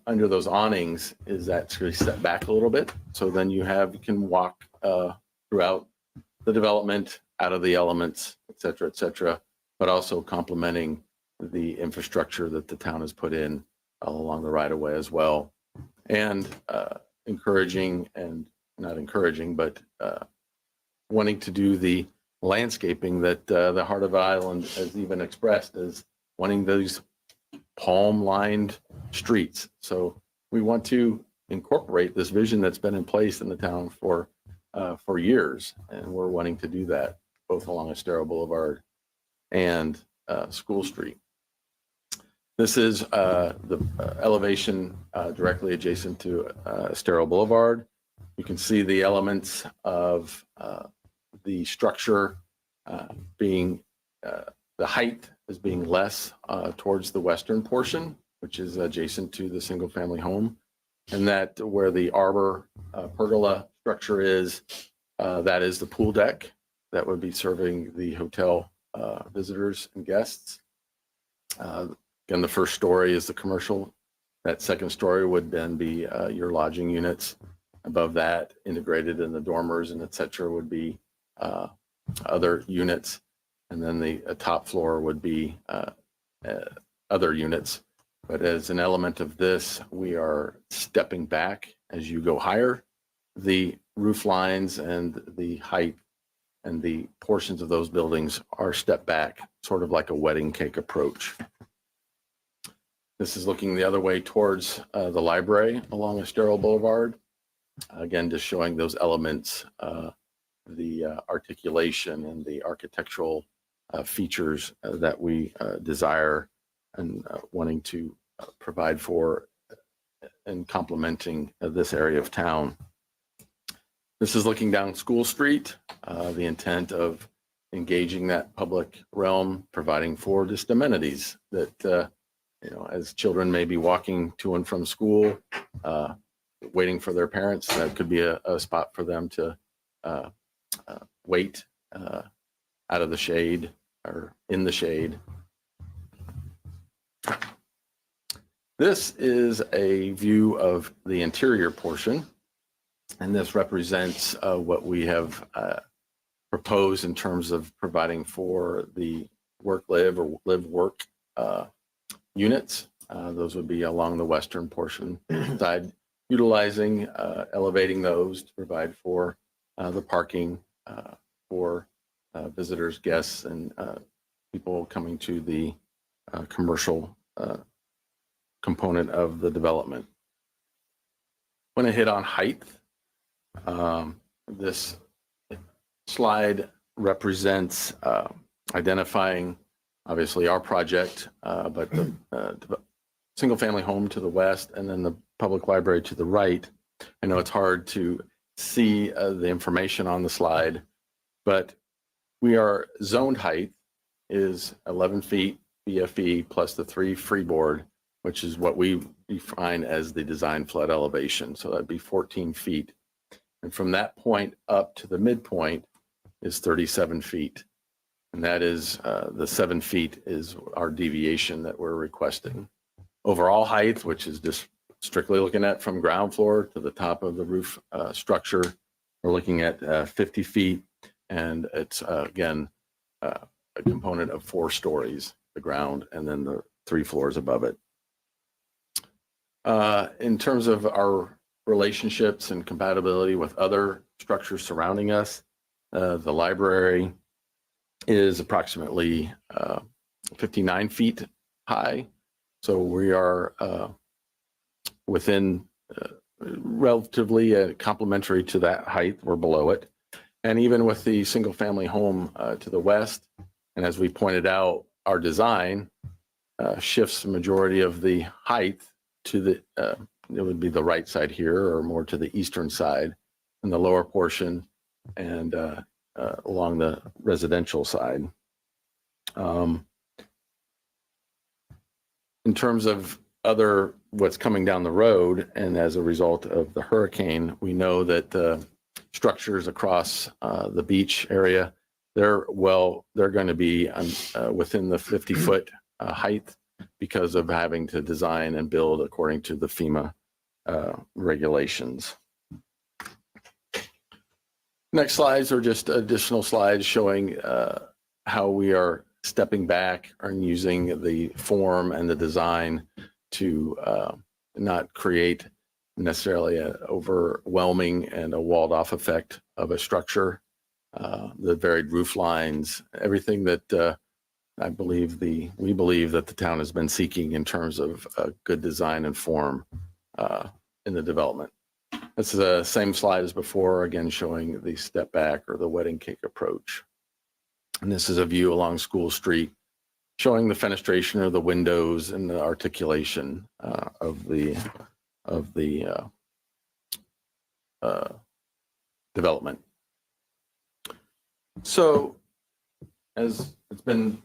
under those awnings is actually set back a little bit. So then you can walk throughout the development, out of the elements, et cetera, but also complementing the infrastructure that the town has put in along the right of way as well. And encouraging and not encouraging, but wanting to do the landscaping that the Heart of Island has even expressed as wanting those palm-lined streets. So we want to incorporate this vision that's been in place in the town for years, and we're wanting to do that both along Estero Boulevard and School Street. This is the elevation directly adjacent to Estero Boulevard. You can see the elements of the structure being, the height is being less towards the western portion, which is adjacent to the single family home. And that where the arbor pergola structure is, that is the pool deck that would be serving the hotel visitors and guests. Again, the first story is the commercial. That second story would then be your lodging units. Above that, integrated in the dormers and et cetera, would be other units. And then the top floor would be other units. But as an element of this, we are stepping back as you go higher. The roof lines and the height and the portions of those buildings are stepped back, sort of like a wedding cake approach. This is looking the other way towards the library along Estero Boulevard. Again, just showing those elements, the articulation and the architectural features that we desire and wanting to provide for and complementing this area of town. This is looking down School Street, the intent of engaging that public realm, providing for just amenities that, you know, as children may be walking to and from school, waiting for their parents, that could be a spot for them to wait out of the shade or in the shade. This is a view of the interior portion, and this represents what we have proposed in terms of providing for the work-live or live-work units. Those would be along the western portion side, utilizing, elevating those to provide for the parking for visitors, guests, and people coming to the commercial component of the development. When I hit on height, this slide represents identifying obviously our project, but the single family home to the west and then the public library to the right. I know it's hard to see the information on the slide, but we are zoned height is 11 feet BFE plus the 3 freeboard, which is what we define as the design flood elevation. So that'd be 14 feet. And from that point up to the midpoint is 37 feet. And that is the 7 feet is our deviation that we're requesting. Overall height, which is just strictly looking at from ground floor to the top of the roof structure, we're looking at 50 feet. And it's, again, a component of 4 stories, the ground, and then the 3 floors above it. In terms of our relationships and compatibility with other structures surrounding us, the library is approximately 59 feet high. So we are within relatively complementary to that height. We're below it. And even with the single family home to the west, and as we pointed out, our design shifts the majority of the height to the, it would be the right side here or more to the eastern side in the lower portion and along the residential side. In terms of other what's coming down the road, and as a result of the hurricane, we know that structures across the beach area, they're going to be within the 50-foot height because of having to design and build according to the FEMA regulations. Next slides are just additional slides showing how we are stepping back and using the form and the design to not create necessarily an overwhelming and a walled off effect of a structure. The varied roof lines, everything that we believe that the town has been seeking in terms of good design and form in the development. This is the same slide as before, again showing the step back or the wedding cake approach. And this is a view along School Street showing the fenestration or the windows and the articulation of the development. So as it's been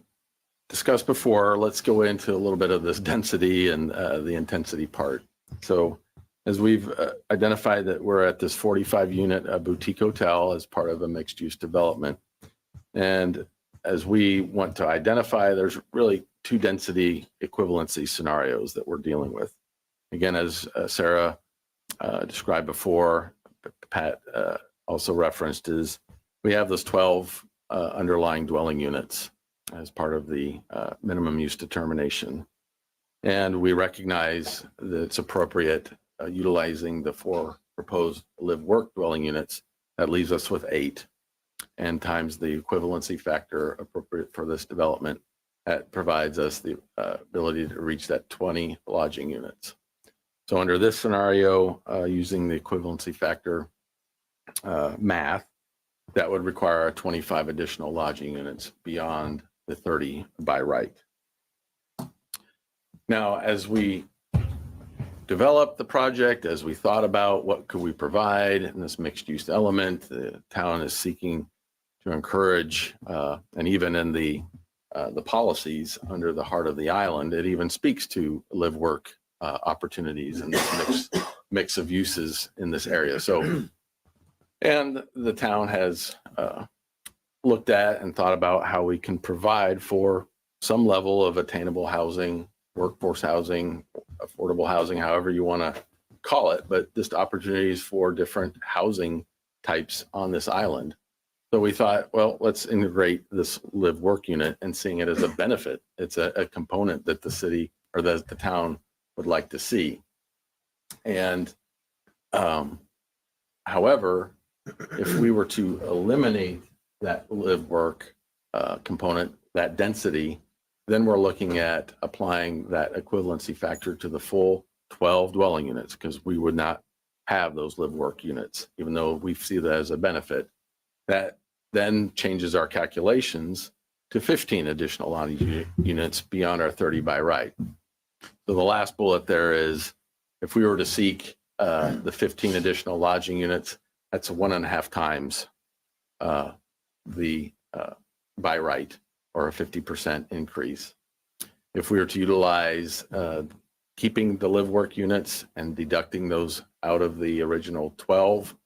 discussed before, let's go into a little bit of this density and the intensity part. So as we've identified that we're at this 45 unit boutique hotel as part of a mixed use development. And as we want to identify, there's really 2 density equivalency scenarios that we're dealing with. Again, as Sarah described before, Pat also referenced, is we have those 12 underlying dwelling units as part of the minimum use determination. And we recognize that it's appropriate utilizing the 4 proposed live work dwelling units. That leaves us with 8, and times the equivalency factor appropriate for this development. That provides us the ability to reach that 20 lodging units. So under this scenario, using the equivalency factor math, that would require 25 additional lodging units beyond the 30 by right. Now, as we developed the project, as we thought about what could we provide in this mixed use element, the town is seeking to encourage, and even in the policies under the heart of the island, it even speaks to live work opportunities and this mix of uses in this area. So, and the town has looked at and thought about how we can provide for some level of attainable housing, workforce housing, affordable housing, however you want to call it, but just opportunities for different housing types on this island. So we thought, well, let's integrate this live work unit and seeing it as a benefit. It's a component that the city or that the town would like to see. And however, if we were to eliminate that live work component, that density, then we're looking at applying that equivalency factor to the full 12 dwelling units, because we would not have those live work units, even though we see that as a benefit. That then changes our calculations to 15 additional lodging units beyond our 30 by right. So the last bullet there is, if we were to seek the 15 additional lodging units, that's 1.5 times the by right, or a 50% increase. If we were to utilize keeping the live work units and deducting those out of the original 12,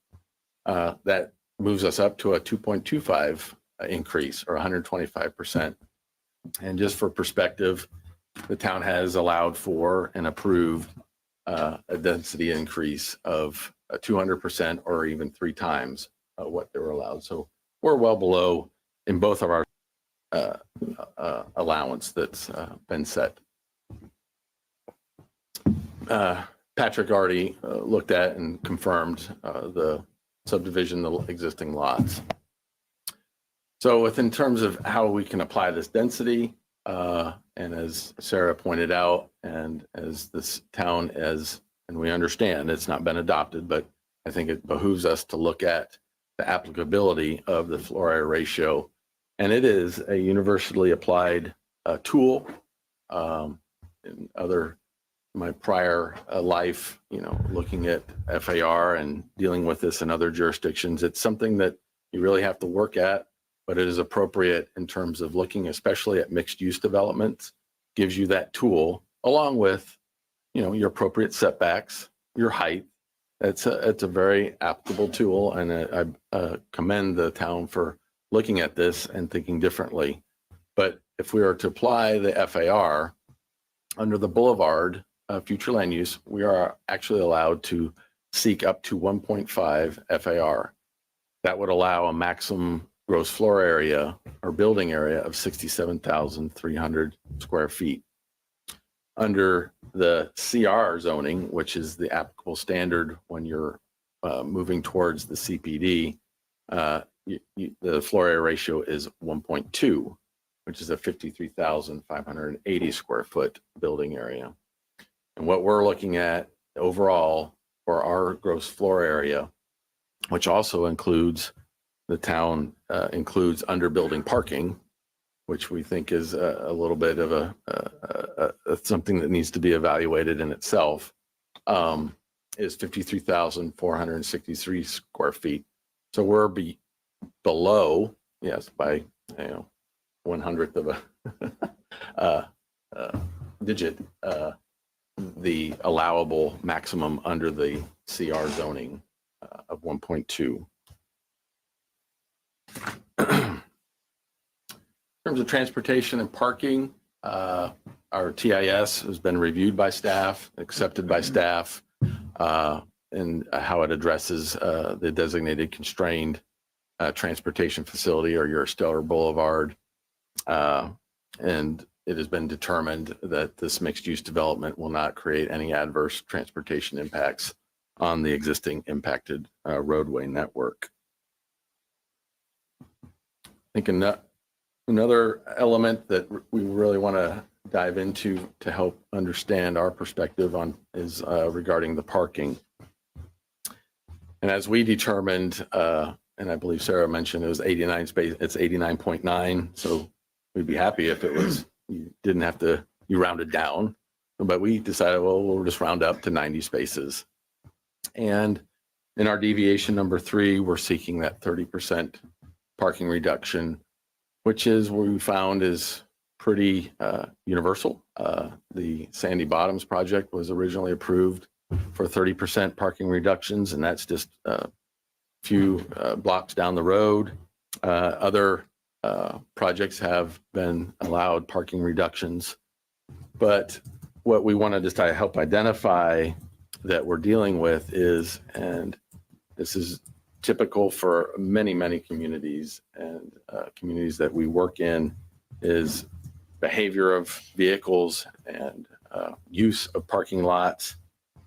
that moves us up to a 2.25 increase, or 125%. And just for perspective, the town has allowed for and approved a density increase of 200%, or even 3 times what they were allowed. So we're well below in both of our allowance that's been set. Patrick already looked at and confirmed the subdivision, the existing lots. So within terms of how we can apply this density, and as Sarah pointed out, and as this town and we understand it's not been adopted, but I think it behooves us to look at the applicability of the floor area ratio. And it is a universally applied tool. In my prior life, looking at FAR and dealing with this in other jurisdictions, it's something that you really have to work at, but it is appropriate in terms of looking especially at mixed use developments. Gives you that tool along with, your appropriate setbacks, your height. It's a very applicable tool, and I commend the town for looking at this and thinking differently. But if we are to apply the FAR under the Boulevard future land use, we are actually allowed to seek up to 1.5 FAR. That would allow a maximum gross floor area or building area of 67,300 square feet. Under the CR zoning, which is the applicable standard when you're moving towards the CPD, the floor area ratio is 1.2, which is a 53,580 square foot building area. And what we're looking at overall for our gross floor area, which also includes the town includes under building parking, which we think is a little bit of something that needs to be evaluated in itself, is 53,463 square feet. So we're below, yes, by 1/100th of a digit, the allowable maximum under the CR zoning of 1.2. In terms of transportation and parking, our TIS has been reviewed by staff, accepted by staff, and how it addresses the designated constrained transportation facility, or your Stellar Boulevard. And it has been determined that this mixed-use development will not create any adverse transportation impacts on the existing impacted roadway network. I think another element that we really want to dive into to help understand our perspective on is regarding the parking. And as we determined, and I believe Sarah mentioned it was 89 space, it's 89.9. So we'd be happy if it was, you didn't have to, you rounded down, but we decided, well, we'll just round up to 90 spaces. And in our deviation number 3, we're seeking that 30% parking reduction, which is what we found is pretty universal. The Sandy Bottoms project was originally approved for 30% parking reductions, and that's just a few blocks down the road. Other projects have been allowed parking reductions, but what we want to just help identify that we're dealing with is, and this is typical for many, many communities and communities that we work in, is behavior of vehicles and use of parking lots,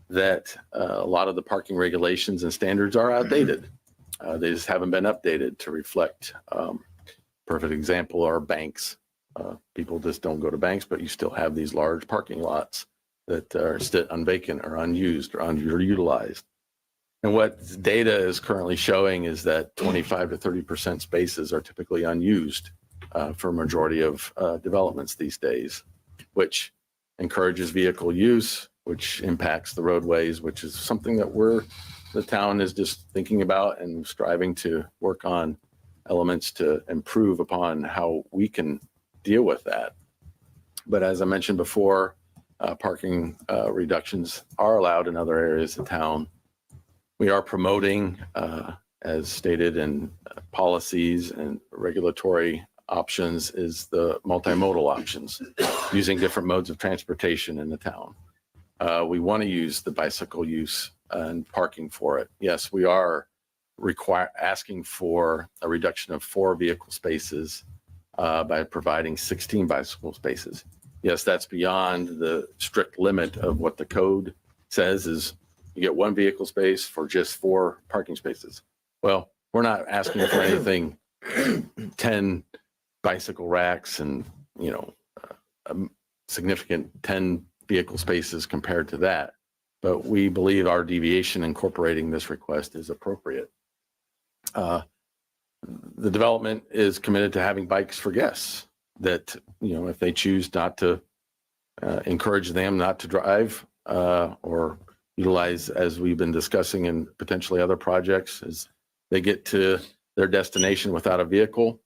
that a lot of the parking regulations and standards are outdated. They just haven't been updated to reflect. Perfect example are banks. People just don't go to banks, but you still have these large parking lots that are still unvacant or unused or underutilized. And what data is currently showing is that 25 to 30% spaces are typically unused for a majority of developments these days, which encourages vehicle use, which impacts the roadways, which is something that the town is just thinking about and striving to work on elements to improve upon how we can deal with that. But as I mentioned before, parking reductions are allowed in other areas of town. We are promoting, as stated in policies and regulatory options, is the multimodal options, using different modes of transportation in the town. We want to use the bicycle use and parking for it. Yes, we are asking for a reduction of 4 vehicle spaces by providing 16 bicycle spaces. Yes, that's beyond the strict limit of what the code says is you get 1 vehicle space for just 4 parking spaces. Well, we're not asking for anything 10 bicycle racks and, a significant 10 vehicle spaces compared to that. But we believe our deviation incorporating this request is appropriate. The development is committed to having bikes for guests that, if they choose not to encourage them not to drive or utilize, as we've been discussing in potentially other projects, as they get to their destination without a vehicle,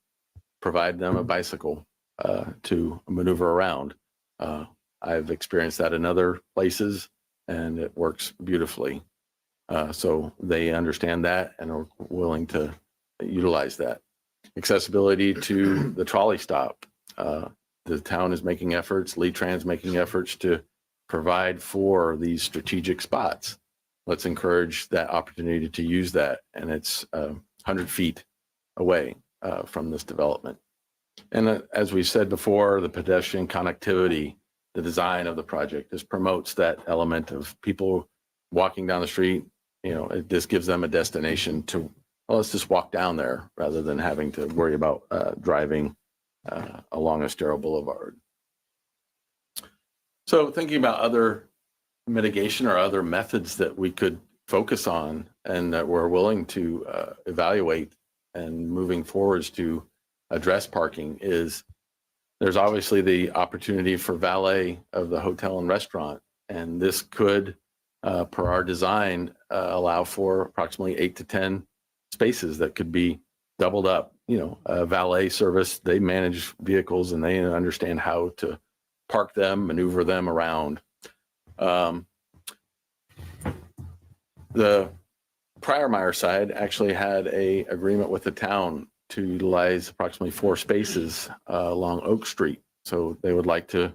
provide them a bicycle to maneuver around. I've experienced that in other places and it works beautifully. So they understand that and are willing to utilize that. Accessibility to the trolley stop. The town is making efforts, Lee Tran's making efforts to provide for these strategic spots. Let's encourage that opportunity to use that. And it's 100 feet away from this development. And as we said before, the pedestrian connectivity, the design of the project just promotes that element of people walking down the street. It just gives them a destination to, well, let's just walk down there rather than having to worry about driving along Estero Boulevard. So thinking about other mitigation or other methods that we could focus on and that we're willing to evaluate and moving forwards to address parking is there's obviously the opportunity for valet of the hotel and restaurant. And this could, per our design, allow for approximately 8 to 10 spaces that could be doubled up. A valet service, they manage vehicles and they understand how to park them, maneuver them around. The Prior Meyer side actually had a agreement with the town to utilize approximately 4 spaces along Oak Street. So they would like to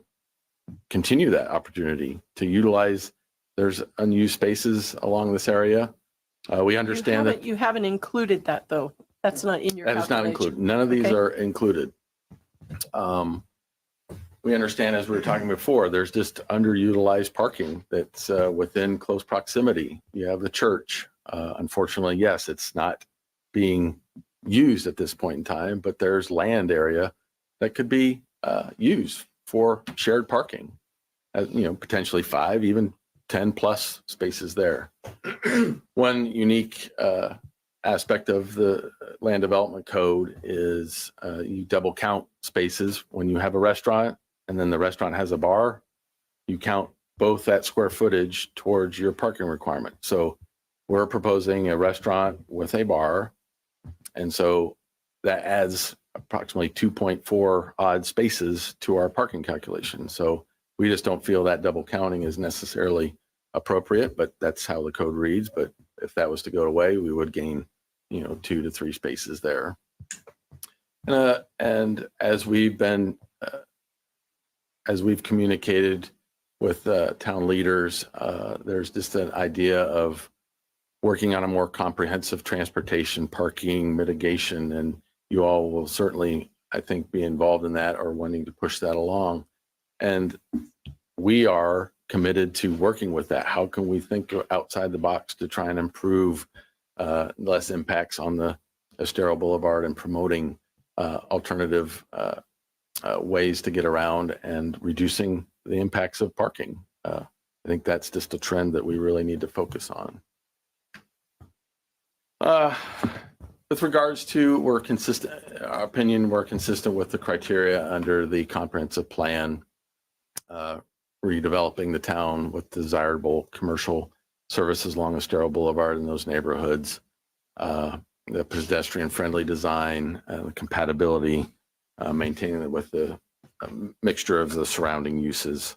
continue that opportunity to utilize. There's unused spaces along this area. We understand that you haven't included that though. That's not in your that is not calculation. included. None of these are included. we understand, as we were talking before, there's just underutilized parking that's within close proximity. You have the church. Unfortunately, yes, it's not being used at this point in time, but there's land area that could be used for shared parking. Potentially 5, even 10 plus spaces there. One unique aspect of the land development code is you double count spaces when you have a restaurant and then the restaurant has a bar. You count both that square footage towards your parking requirement. So we're proposing a restaurant with a bar. And so that adds approximately 2.4 odd spaces to our parking calculation. So we just don't feel that double counting is necessarily appropriate, but that's how the code reads. But if that was to go away, we would gain 2 to 3 spaces there. And as we've communicated with town leaders, there's just an idea of working on a more comprehensive transportation, parking, mitigation, and you all will certainly, I think, be involved in that or wanting to push that along. And we are committed to working with that. How can we think outside the box to try and improve less impacts on the Estero Boulevard and promoting alternative ways to get around and reducing the impacts of parking? I think that's just a trend that we really need to focus on. With regards to, we're consistent, our opinion, we're consistent with the criteria under the comprehensive plan, redeveloping the town with desirable commercial services along Estero Boulevard in those neighborhoods, the pedestrian-friendly design, compatibility, maintaining it with the mixture of the surrounding uses.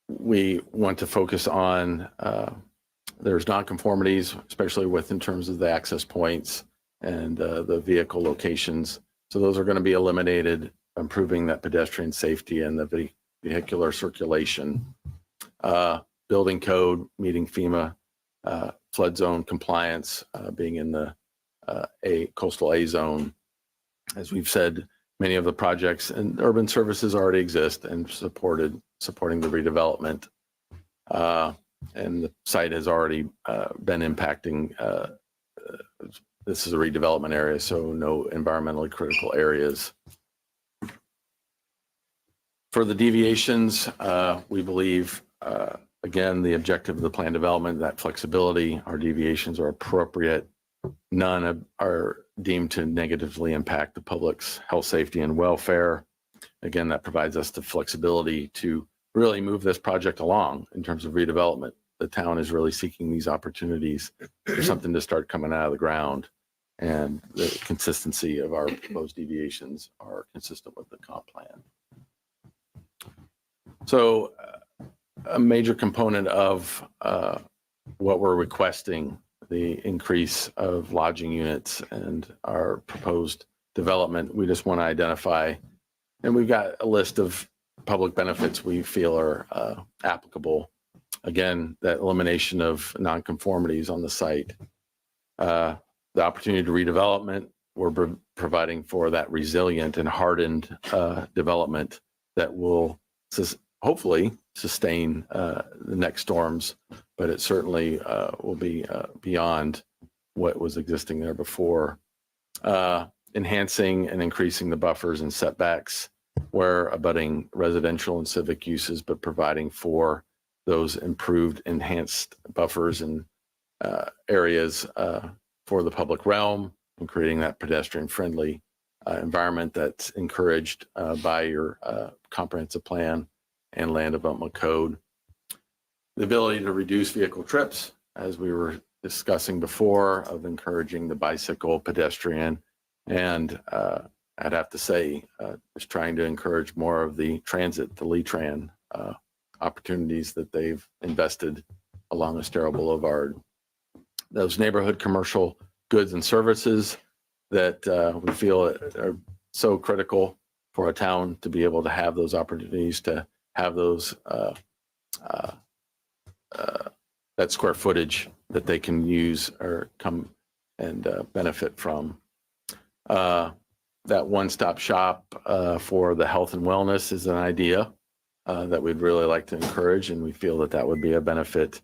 We want to focus on there's nonconformities, especially in terms of the access points and the vehicle locations. So those are going to be eliminated, improving that pedestrian safety and the vehicular circulation. Building code, meeting FEMA flood zone compliance, being in the coastal A zone. As we've said, many of the projects and urban services already exist and supporting the redevelopment. And the site has already been impacting. This is a redevelopment area, so no environmentally critical areas. For the deviations, we believe, again, the objective of the plan development, that flexibility, our deviations are appropriate. None are deemed to negatively impact the public's health, safety, and welfare. Again, that provides us the flexibility to really move this project along in terms of redevelopment. The town is really seeking these opportunities for something to start coming out of the ground, and the consistency of our proposed deviations are consistent with the comp plan. So a major component of what we're requesting, the increase of lodging units and our proposed development, we just want to identify, and we've got a list of public benefits we feel are applicable. Again, that elimination of nonconformities on the site, the opportunity to redevelopment, we're providing for that resilient and hardened development that will hopefully sustain the next storms, but it certainly will be beyond what was existing there before. Enhancing and increasing the buffers and setbacks where abutting residential and civic uses, but providing for those improved, enhanced buffers and areas for the public realm, and creating that pedestrian-friendly environment that's encouraged by your comprehensive plan and land development code. The ability to reduce vehicle trips, as we were discussing before, of encouraging the bicycle, pedestrian, and I'd have to say, just trying to encourage more of the transit, the Lee-Tran opportunities that they've invested along Estero Boulevard. Those neighborhood commercial goods and services that we feel are so critical for a town to be able to have those opportunities, to have those that square footage that they can use or come and benefit from. that one-stop shop for the health and wellness is an idea that we'd really like to encourage, and we feel that that would be a benefit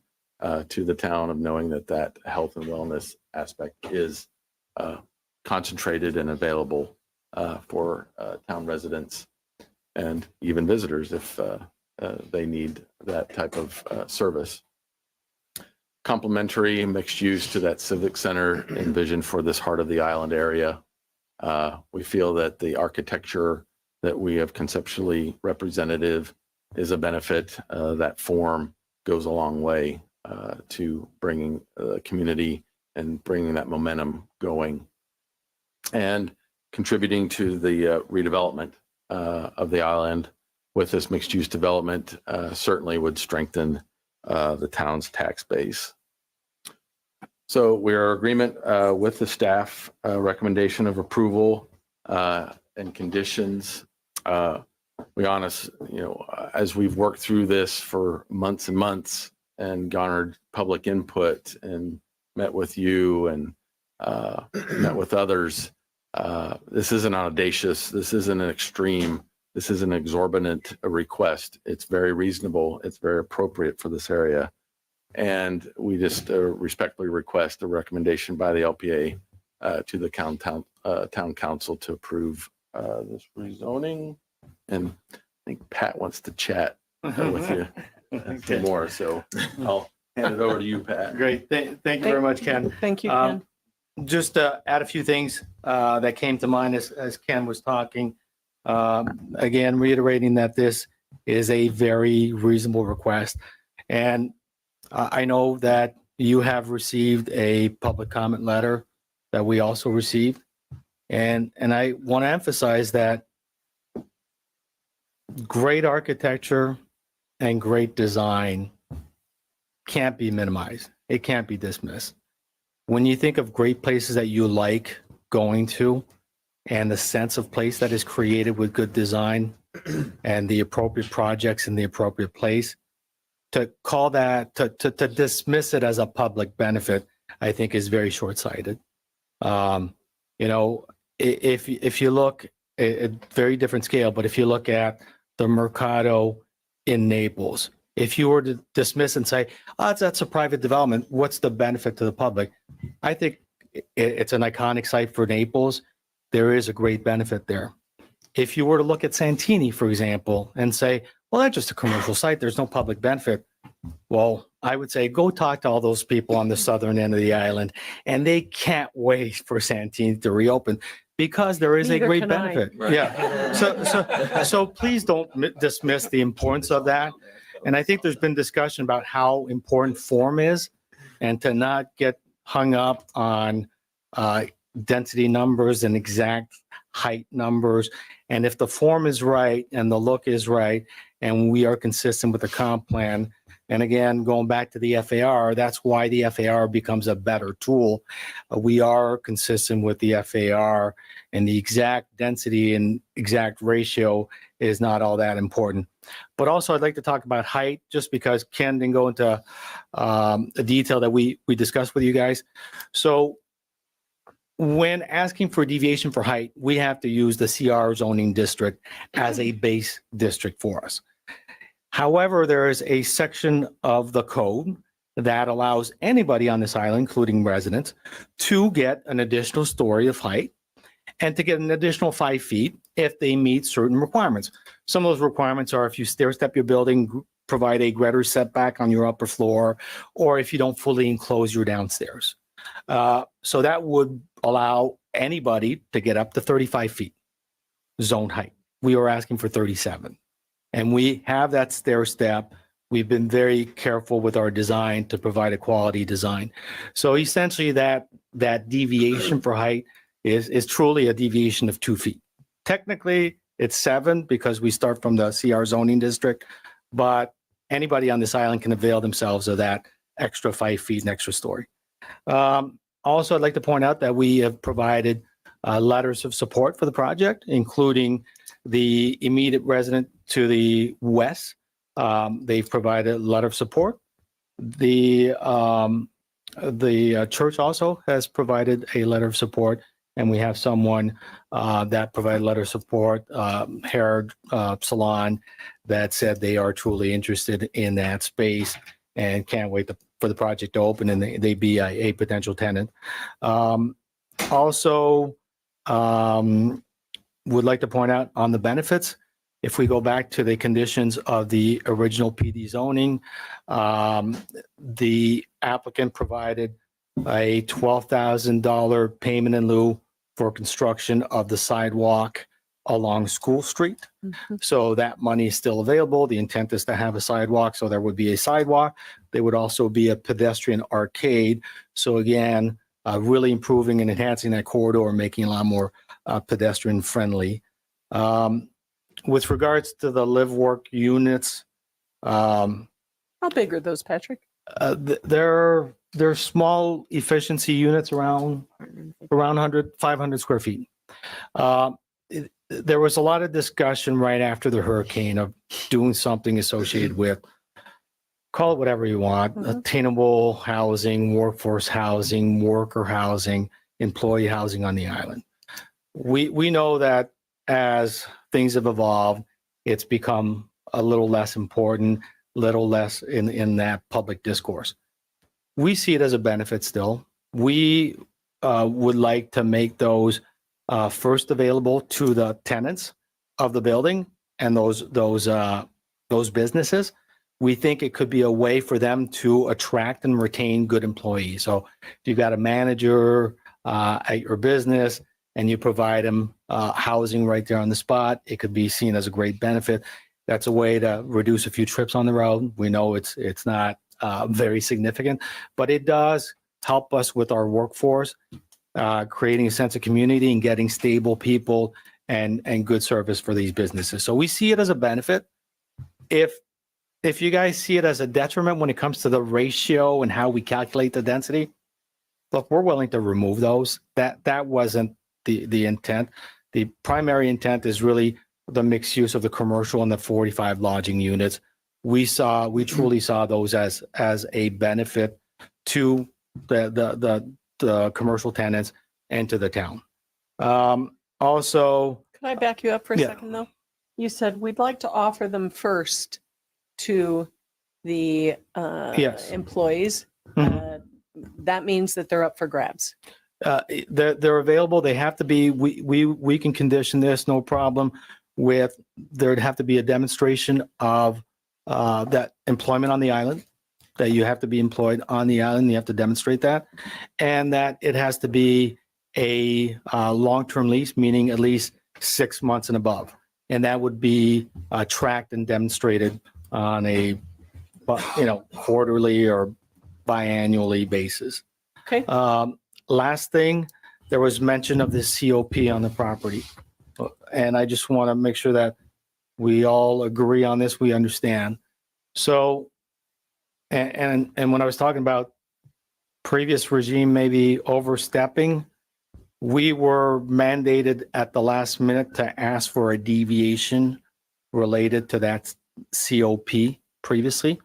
to the town of knowing that that health and wellness aspect is concentrated and available for town residents and even visitors if they need that type of service. Complementary mixed use to that civic center envisioned for this heart of the island area. We feel that the architecture that we have conceptually representative is a benefit. That form goes a long way to bringing the community and bringing that momentum going, and contributing to the redevelopment of the island with this mixed-use development certainly would strengthen the town's tax base. So we are in agreement with the staff recommendation of approval and conditions. We honest, as we've worked through this for months and months and garnered public input and met with you and met with others, this isn't audacious. This isn't an extreme. This is an exorbitant request. It's very reasonable. It's very appropriate for this area. And we just respectfully request a recommendation by the LPA to the town council to approve this rezoning. And I think Pat wants to chat with you some more. So I'll hand it over to you, Pat. Great. Thank you very much, Ken. Thank you, Ken. Just to add a few things that came to mind as Ken was talking. Again, reiterating that this is a very reasonable request. And I know that you have received a public comment letter that we also received. And I want to emphasize that great architecture and great design can't be minimized. It can't be dismissed. When you think of great places that you like going to and the sense of place that is created with good design and the appropriate projects in the appropriate place, to call that, to dismiss it as a public benefit, I think is very short-sighted. If you look at very different scale, but if you look at the Mercado in Naples, if you were to dismiss and say, oh, that's a private development, what's the benefit to the public? I think it's an iconic site for Naples. There is a great benefit there. If you were to look at Santini, for example, and say, well, that's just a commercial site, there's no public benefit. Well, I would say go talk to all those people on the southern end of the island, and they can't wait for Santini to reopen because there is a great benefit. Right. Yeah. So please don't dismiss the importance of that. And I think there's been discussion about how important form is, and to not get hung up on density numbers and exact height numbers. And if the form is right and the look is right, and we are consistent with the comp plan, and again, going back to the FAR, that's why the FAR becomes a better tool. We are consistent with the FAR, and the exact density and exact ratio is not all that important. But also, I'd like to talk about height, just because Ken didn't go into a detail that we discussed with you guys. So when asking for deviation for height, we have to use the CR zoning district as a base district for us. However, there is a section of the code that allows anybody on this island, including residents, to get an additional story of height and to get an additional 5 feet if they meet certain requirements. Some of those requirements are if you stair step your building, provide a greater setback on your upper floor, or if you don't fully enclose your downstairs. So that would allow anybody to get up to 35 feet zone height. We are asking for 37. And we have that stair step. We've been very careful with our design to provide a quality design. So essentially that deviation for height is truly a deviation of 2 feet. Technically, it's 7 because we start from the CR zoning district, but anybody on this island can avail themselves of that extra 5 feet and extra story. Also, I'd like to point out that we have provided letters of support for the project, including the immediate resident to the west. They've provided a letter of support. The church also has provided a letter of support, and we have someone that provided letter of support, hair salon, that said they are truly interested in that space and can't wait for the project to open and they be a potential tenant. Also, would like to point out on the benefits, if we go back to the conditions of the original PD zoning, the applicant provided a $12,000 payment in lieu for construction of the sidewalk along School Street. So that money is still available. The intent is to have a sidewalk, so there would be a sidewalk. There would also be a pedestrian arcade. So again, really improving and enhancing that corridor, making it a lot more pedestrian friendly. With regards to the live work units, How big are those, Patrick? they're small efficiency units around 500 square feet. There was a lot of discussion right after the hurricane of doing something associated with, call it whatever you want, attainable housing, workforce housing, worker housing, employee housing on the island. We know that as things have evolved, it's become a little less important, little less in that public discourse. We see it as a benefit still. We would like to make those first available to the tenants of the building and those businesses. We think it could be a way for them to attract and retain good employees. So if you've got a manager at your business and you provide them housing right there on the spot, it could be seen as a great benefit. That's a way to reduce a few trips on the road. We know it's not very significant, but it does help us with our workforce, creating a sense of community and getting stable people and good service for these businesses. So we see it as a benefit. If you guys see it as a detriment when it comes to the ratio and how we calculate the density, look, we're willing to remove those. That wasn't the intent. The primary intent is really the mixed use of the commercial and the 45 lodging units. We truly saw those as a benefit to the commercial tenants and to the town. Also, Can I back you up for a second though? You said we'd like to offer them first to the Yes. employees. That means that they're up for grabs. They're available. They have to be, we can condition this, no problem, with there'd have to be a demonstration of that employment on the island, that you have to be employed on the island. You have to demonstrate that. And that it has to be a long-term lease, meaning at least 6 months and above. And that would be tracked and demonstrated on a quarterly or biannually basis. Okay. Last thing, there was mention of this COP on the property. And I just want to make sure that we all agree on this, we understand. So, and when I was talking about previous regime maybe overstepping, we were mandated at the last minute to ask for a deviation related to that COP previously.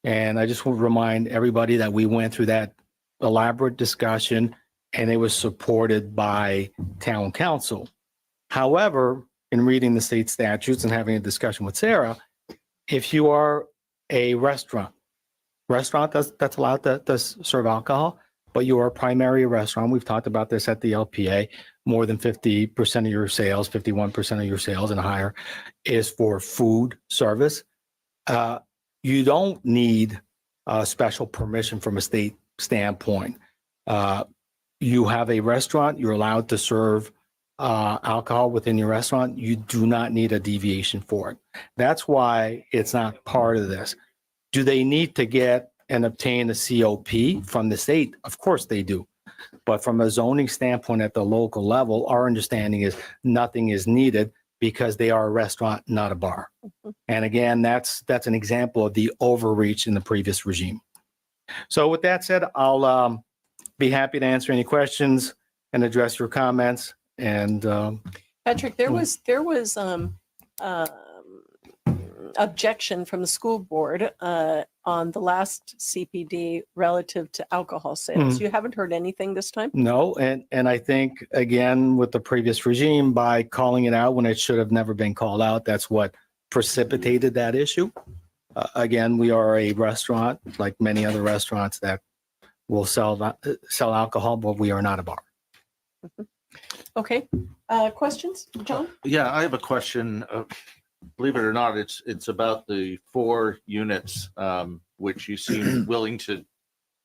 And I just want to remind everybody that we went through that elaborate discussion and it was supported by town council. However, in reading the state statutes and having a discussion with Sarah, if you are a restaurant that's allowed to serve alcohol, but you are a primary restaurant, we've talked about this at the LPA, more than 50% of your sales, 51% of your sales and higher is for food service. You don't need a special permission from a state standpoint. You have a restaurant, you're allowed to serve alcohol within your restaurant. You do not need a deviation for it. That's why it's not part of this. Do they need to get and obtain a COP from the state? Of course they do. But from a zoning standpoint at the local level, our understanding is nothing is needed because they are a restaurant, not a bar. And again, that's an example of the overreach in the previous regime. So with that said, I'll be happy to answer any questions and address your comments. And Patrick, there was objection from the school board on the last CPD relative to alcohol sales. Mhm. You haven't heard anything this time? No, and I think, again, with the previous regime, by calling it out when it should have never been called out, that's what precipitated that issue. Again, we are a restaurant, like many other restaurants that will sell alcohol, but we are not a bar. Okay, questions, John? Yeah, I have a question. Believe it or not, it's about the 4 units, which you seem willing to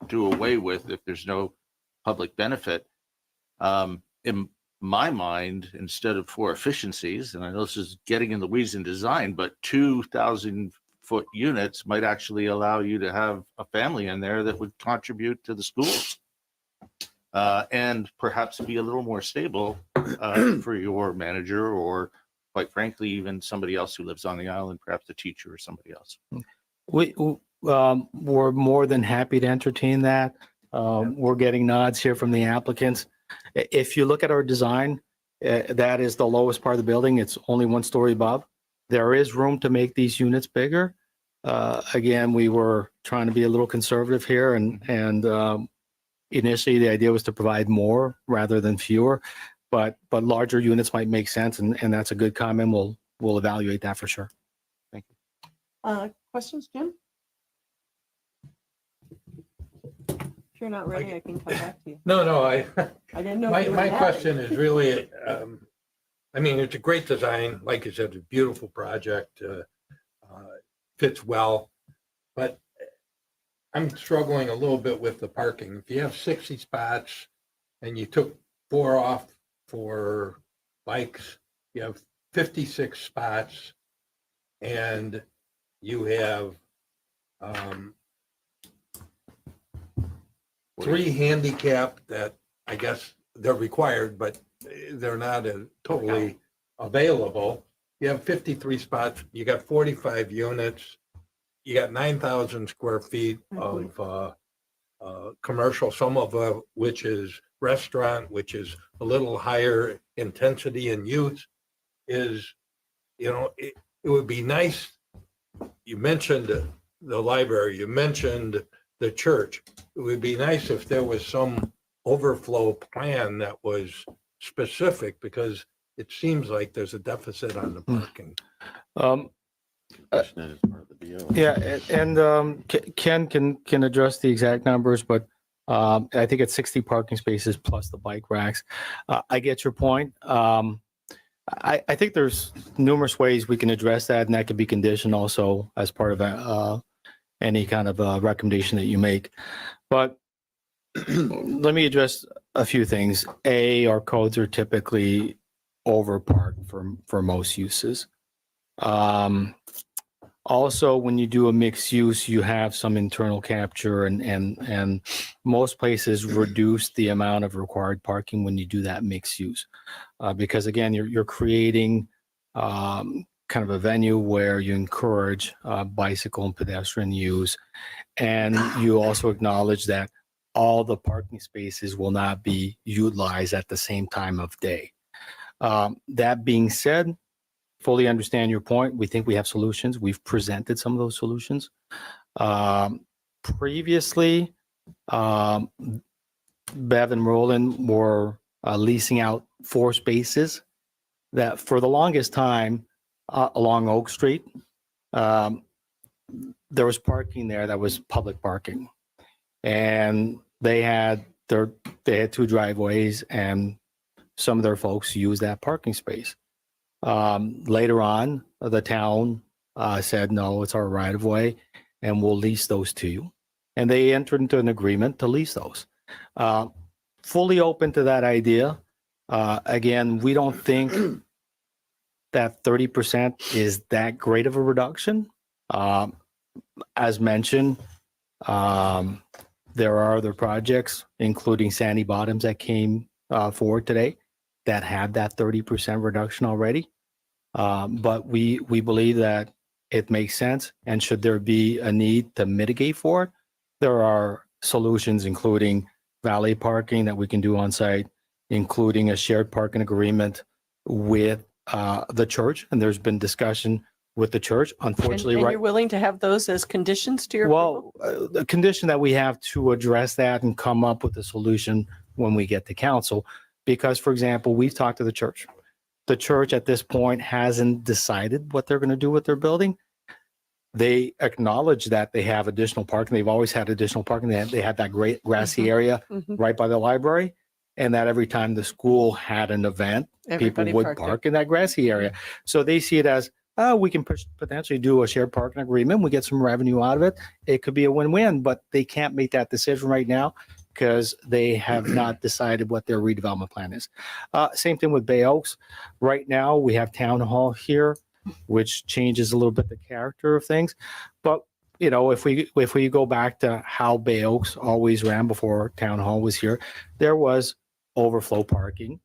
do away with if there's no public benefit. In my mind, instead of 4 efficiencies, and I know this is getting in the weeds in design, but 2,000-foot units might actually allow you to have a family in there that would contribute to the schools. And perhaps be a little more stable for your manager, or quite frankly, even somebody else who lives on the island, perhaps a teacher or somebody else. We're more than happy to entertain that. We're getting nods here from the applicants. If you look at our design, that is the lowest part of the building. It's only 1 story above. There is room to make these units bigger. Again, we were trying to be a little conservative here, and initially the idea was to provide more rather than fewer, but larger units might make sense, and that's a good comment. We'll evaluate that for sure. Thank you. Questions, Jim? If you're not ready, I can come back to you. No, I didn't know. if you were my happy. question is really, I mean, it's a great design. Like you said, it's a beautiful project, fits well, but I'm struggling a little bit with the parking. If you have 60 spots and you took 4 off for bikes, you have 56 spots, and you have 3 handicap that I guess they're required, but they're not totally available. You have 53 spots, you got 45 units, you got 9,000 square feet of commercial, some of which is restaurant, which is a little higher intensity in use. Is, it would be nice. You mentioned the library, you mentioned the church. It would be nice if there was some overflow plan that was specific, because it seems like there's a deficit on the parking. Yeah, and Ken can address the exact numbers, but I think it's 60 parking spaces plus the bike racks. I get your point. I think there's numerous ways we can address that, and that could be conditioned also as part of any kind of recommendation that you make. But let me address a few things. Our codes are typically overparked for most uses. Also, when you do a mixed use, you have some internal capture, and most places reduce the amount of required parking when you do that mixed use, because again, you're creating kind of a venue where you encourage bicycle and pedestrian use, and you also acknowledge that all the parking spaces will not be utilized at the same time of day. That being said, fully understand your point. We think we have solutions. We've presented some of those solutions. Previously, Bev and Roland were leasing out 4 spaces that for the longest time along Oak Street, there was parking there that was public parking. And they had 2 driveways, and some of their folks used that parking space. Later on, the town said, no, it's our right of way, and we'll lease those to you. And they entered into an agreement to lease those. Fully open to that idea. Again, we don't think that 30% is that great of a reduction. As mentioned, there are other projects, including Sandy Bottoms, that came forward today that have that 30% reduction already. But we believe that it makes sense, and should there be a need to mitigate for it, there are solutions, including valet parking that we can do on site, including a shared parking agreement with the church. And there's been discussion with the church. Unfortunately, And right. you're willing to have those as conditions to your approval? Well, the condition that we have to address that and come up with a solution when we get to council, because, for example, we've talked to the church. The church at this point hasn't decided what they're going to do with their building. They acknowledge that they have additional parking. They've always had additional parking. They had that great grassy area right by the library. And that every time the school had an event, Everybody people would parked there. park in that grassy area. So they see it as, oh, we can potentially do a shared parking agreement. We get some revenue out of it. It could be a win-win, but they can't make that decision right now because they have not decided what their redevelopment plan is. Same thing with Bay Oaks. Right now, we have town hall here, which changes a little bit the character of things. But you know, if we go back to how Bay Oaks always ran before town hall was here, there was overflow parking,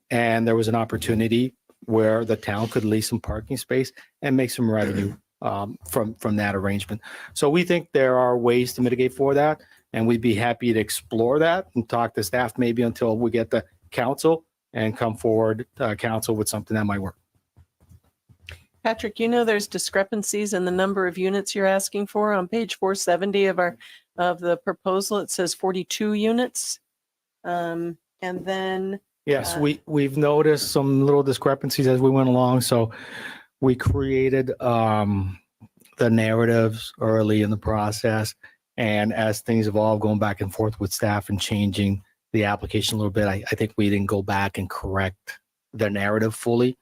and there was an opportunity where the town could lease some parking space and make some revenue from that arrangement. So we think there are ways to mitigate for that, and we'd be happy to explore that and talk to staff maybe until we get the council and come forward to council with something that might work. Patrick, you know there's discrepancies in the number of units you're asking for. On page 470 of the proposal, it says 42 units. And then Yes, we've noticed some little discrepancies as we went along. So we created the narratives early in the process. And as things evolve, going back and forth with staff and changing the application a little bit, I think we didn't go back and correct the narrative fully.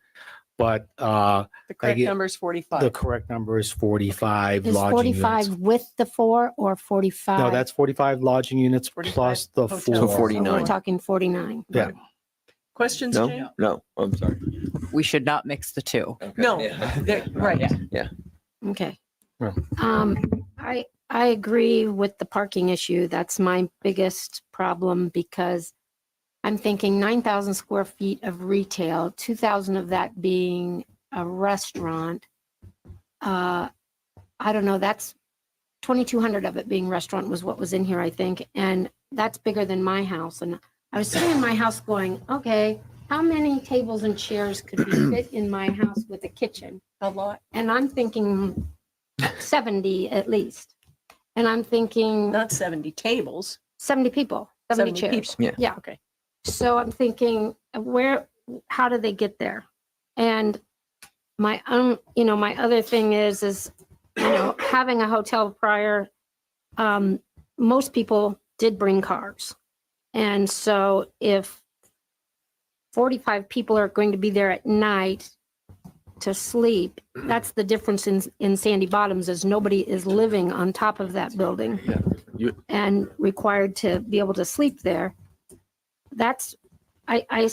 But the correct number is 45. The correct number is 45 Is lodging 45 units. with the 4 or 45? No, that's 45 lodging units 45 plus the hotels. 4. So So 49. we're talking 49. Yeah. Questions, No, Jane? no, I'm sorry. We should not mix the two. No, right. Yeah. Okay. Yeah. I agree with the parking issue. That's my biggest problem because I'm thinking 9,000 square feet of retail, 2,000 of that being a restaurant. I don't know, that's 2,200 of it being restaurant was what was in here, I think. And that's bigger than my house. And I was sitting in my house going, okay, how many tables and chairs could be fit in my house with a kitchen? A lot. And I'm thinking 70 at least. And I'm thinking Not 70 tables. 70 people, 70 chairs. people. Yeah. Okay. So I'm thinking, how do they get there? And my other thing is, having a hotel prior, most people did bring cars. And so if 45 people are going to be there at night to sleep, that's the difference in Sandy Bottoms is nobody is living on top of that building and required to be able to sleep there. That's, I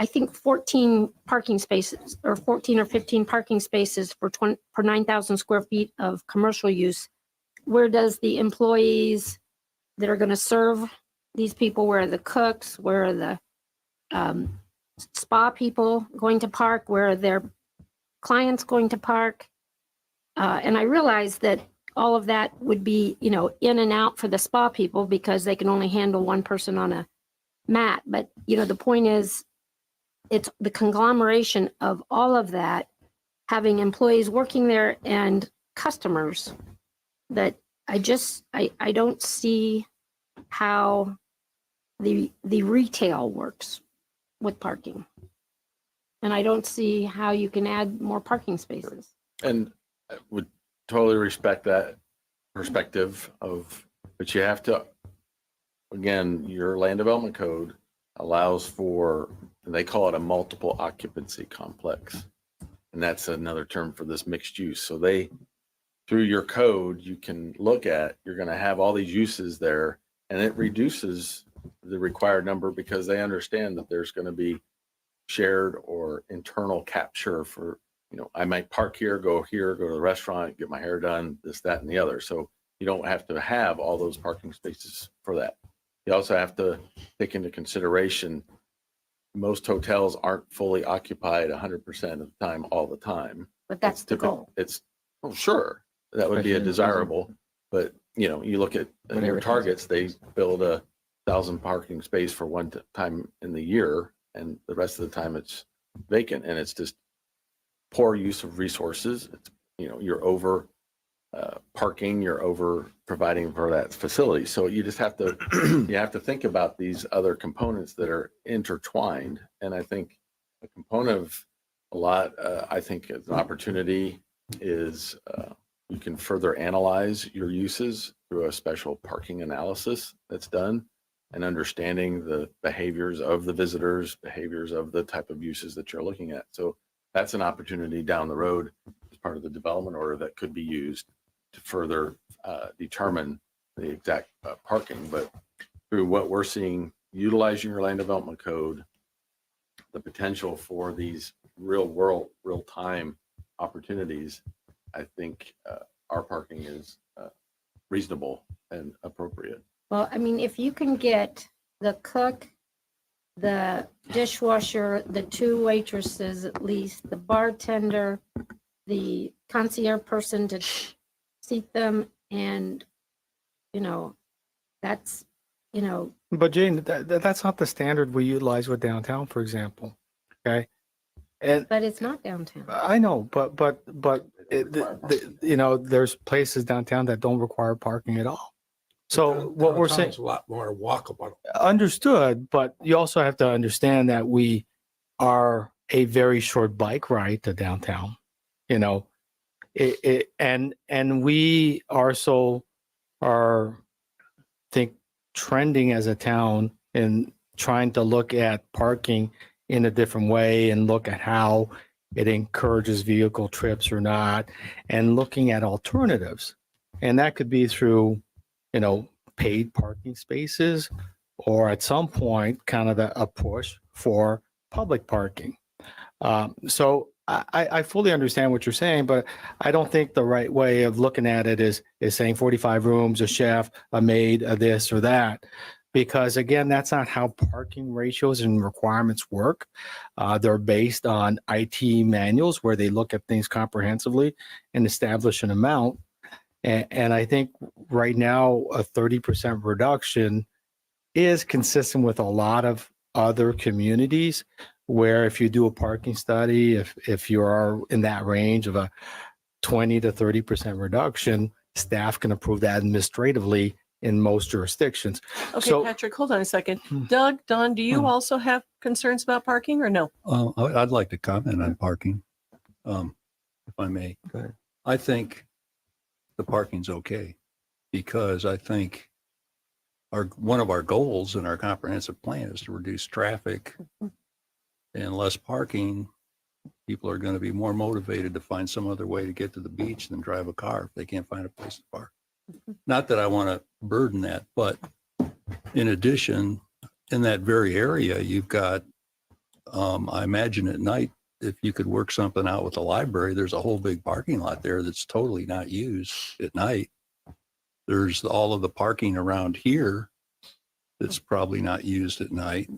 think 14 parking spaces or 14 or 15 parking spaces for 9,000 square feet of commercial use. Where does the employees that are going to serve these people, where are the cooks, where are the spa people going to park, where are their clients going to park? And I realize that all of that would be, in and out for the spa people because they can only handle one person on a mat. But, the point is, it's the conglomeration of all of that, having employees working there and customers that I don't see how the retail works with parking. And I don't see how you can add more parking spaces. And I would totally respect that perspective but you have to, again, your land development code allows for, they call it a multiple occupancy complex. And that's another term for this mixed use. So through your code, you can look at, you're going to have all these uses there, and it reduces the required number because they understand that there's going to be shared or internal capture for, I might park here, go to the restaurant, get my hair done, this, that, and the other. So you don't have to have all those parking spaces for that. You also have to take into consideration, most hotels aren't fully occupied 100% of the time, all the time. But that's the goal. Sure, that would be a desirable, but you look at their targets, they build 1,000 parking space for one time in the year, and the rest of the time it's vacant, and it's just poor use of resources. It's, you're over parking, you're over providing for that facility. So you just have to, you have to think about these other components that are intertwined. And I think a component of I think an opportunity is you can further analyze your uses through a special parking analysis that's done and understanding the behaviors of the visitors, behaviors of the type of uses that you're looking at. So that's an opportunity down the road as part of the development order that could be used to further determine the exact parking. But through what we're seeing, utilizing your land development code, the potential for these real-time opportunities, I think our parking is reasonable and appropriate. Well, I mean, if you can get the cook, the dishwasher, the 2 waitresses at least, the bartender, the concierge person to seat them, and, that's, But Jane, that's not the standard we utilize with downtown, for example. Okay. And but it's not downtown. I know, but there's places downtown that don't require parking at all. So what we're saying, Downtown's a lot more walkable. understood, but you also have to understand that we are a very short bike ride to downtown, and we also are, think, trending as a town and trying to look at parking in a different way and look at how it encourages vehicle trips or not, and looking at alternatives. And that could be through, paid parking spaces, or at some point, kind of a push for public parking. So I fully understand what you're saying, but I don't think the right way of looking at it is saying 45 rooms, a chef, a maid, a this or that. Because again, that's not how parking ratios and requirements work. They're based on IT manuals where they look at things comprehensively and establish an amount. And I think right now, a 30% reduction is consistent with a lot of other communities where if you do a parking study, if you are in that range of a 20 to 30% reduction, staff can approve that administratively in most jurisdictions. Okay, So, Patrick, hold on a second. Doug, Don, do you also have concerns about parking or no? I'd like to comment on parking, if I may. Go ahead. I think the parking's okay because I think one of our goals in our comprehensive plan is to reduce traffic and less parking. People are going to be more motivated to find some other way to get to the beach than drive a car if they can't find a place to park. Not that I want to burden that, but in addition, in that very area, you've got, I imagine at night, if you could work something out with the library, there's a whole big parking lot there that's totally not used at night. There's all of the parking around here that's probably not used at night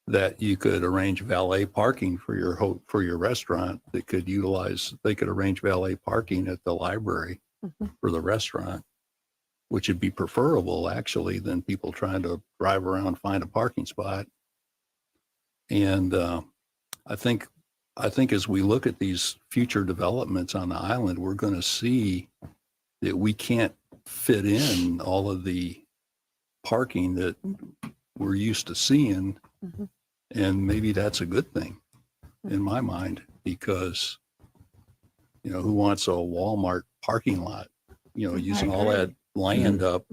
that you could arrange valet parking for your restaurant that could utilize, they could arrange valet parking at the library for the restaurant, which would be preferable actually than people trying to drive around, find a parking spot. And I think as we look at these future developments on the island, we're going to see that we can't fit in all of the parking that we're used to seeing. And maybe that's a good thing in my mind, because, who wants a Walmart parking lot, using all that land up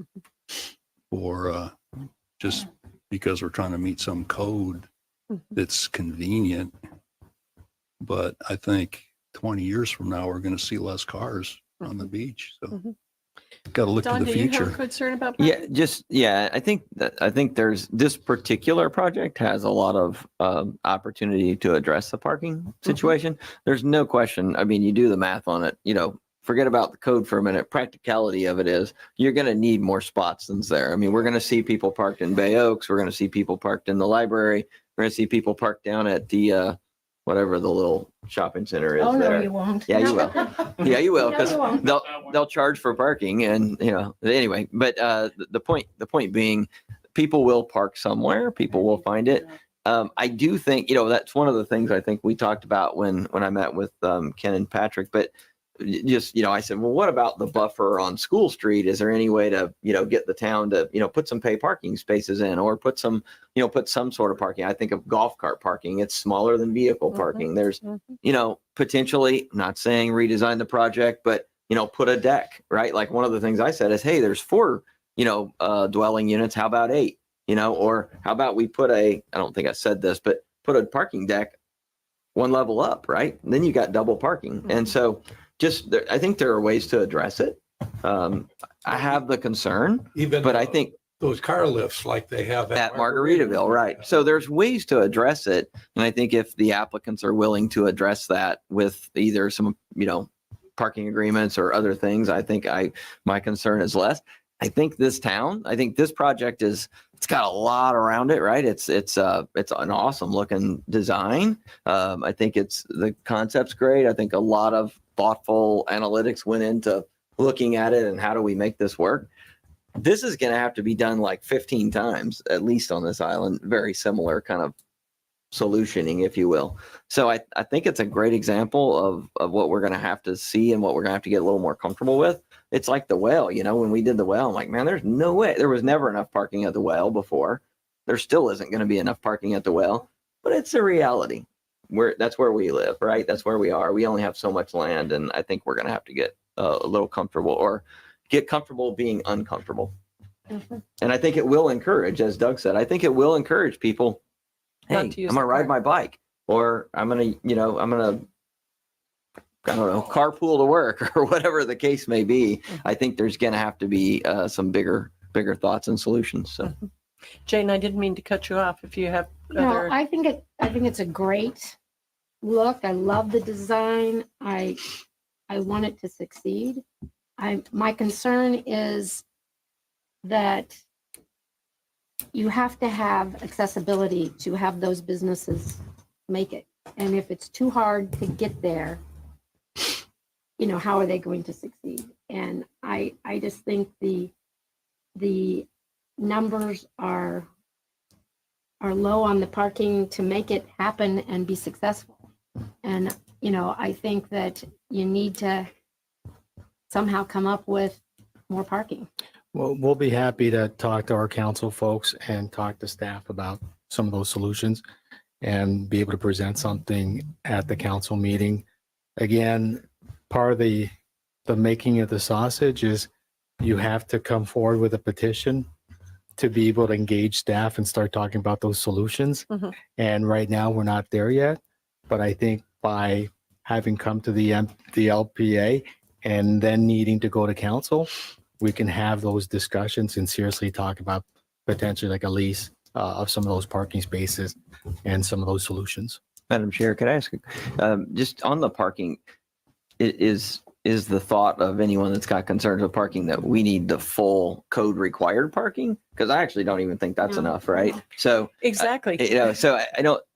for just because we're trying to meet some code that's convenient. But I think 20 years from now, we're going to see less cars on the beach. So got to look Don, to the do you have future. a concern about parking? I think there's this particular project has a lot of opportunity to address the parking situation. There's no question. I mean, you do the math on it, forget about the code for a minute. Practicality of it is you're going to need more spots than's there. I mean, we're going to see people parked in Bay Oaks. We're going to see people parked in the library. We're going to see people parked down at the whatever the little shopping center is Oh, no, there. you won't. Yeah, you will. Yeah, you will, No, because you won't. they'll charge for parking, and anyway. But the point being, people will park somewhere. People will find it. I do think, that's one of the things I think we talked about when I met with Ken and Patrick, but just, I said, well, what about the buffer on School Street? Is there any way to, get the town to, put some pay parking spaces in, or put some sort of parking? I think of golf cart parking. It's smaller than vehicle parking. There's, potentially, I'm not saying redesign the project, but, put a deck, right? Like one of the things I said is, hey, there's 4, dwelling units. How about 8? Or how about we put I don't think I said this, but put a parking deck 1 level up, right? And then you got double parking. And so I think there are ways to address it. I have the concern, but I think those car lifts like they have at Margaritaville, right? So there's ways to address it. And I think if the applicants are willing to address that with either some, parking agreements or other things, I think my concern is less. I think this project it's got a lot around it, right? It's an awesome looking design. I think the concept's great. I think a lot of thoughtful analytics went into looking at it and how do we make this work. This is going to have to be done like 15 times, at least on this island, very similar kind of solutioning, if you will. So I think it's a great example of what we're going to have to see and what we're going to have to get a little more comfortable with. It's like the well, when we did the well, I'm like, man, there's no way. There was never enough parking at the well before. There still isn't going to be enough parking at the well, but it's a reality. That's where we live, right? That's where we are. We only have so much land, and I think we're going to have to get a little comfortable or get comfortable being uncomfortable. And I think it will encourage, as Doug said, I think it will encourage people. Hey, I'm going to ride my bike, or I'm going to, I don't know, carpool to work, or whatever the case may be. I think there's going to have to be some bigger thoughts and solutions. So, Jane, I didn't mean to cut you off. If you have No, I think it's a great look. I love the design. I want it to succeed. My concern is that you have to have accessibility to have those businesses make it. And if it's too hard to get there, how are they going to succeed? And I just think the numbers are low on the parking to make it happen and be successful. And, I think that you need to somehow come up with more parking. Well, we'll be happy to talk to our council folks and talk to staff about some of those solutions and be able to present something at the council meeting. Again, part of the making of the sausage is you have to come forward with a petition to be able to engage staff and start talking about those solutions. And right now we're not there yet, but I think by having come to the LPA and then needing to go to council, we can have those discussions and seriously talk about potentially like a lease of some of those parking spaces and some of those solutions. Madam Chair, could I ask, just on the parking, is the thought of anyone that's got concerns with parking that we need the full code required parking? Because I actually don't even think that's enough, right? So exactly. So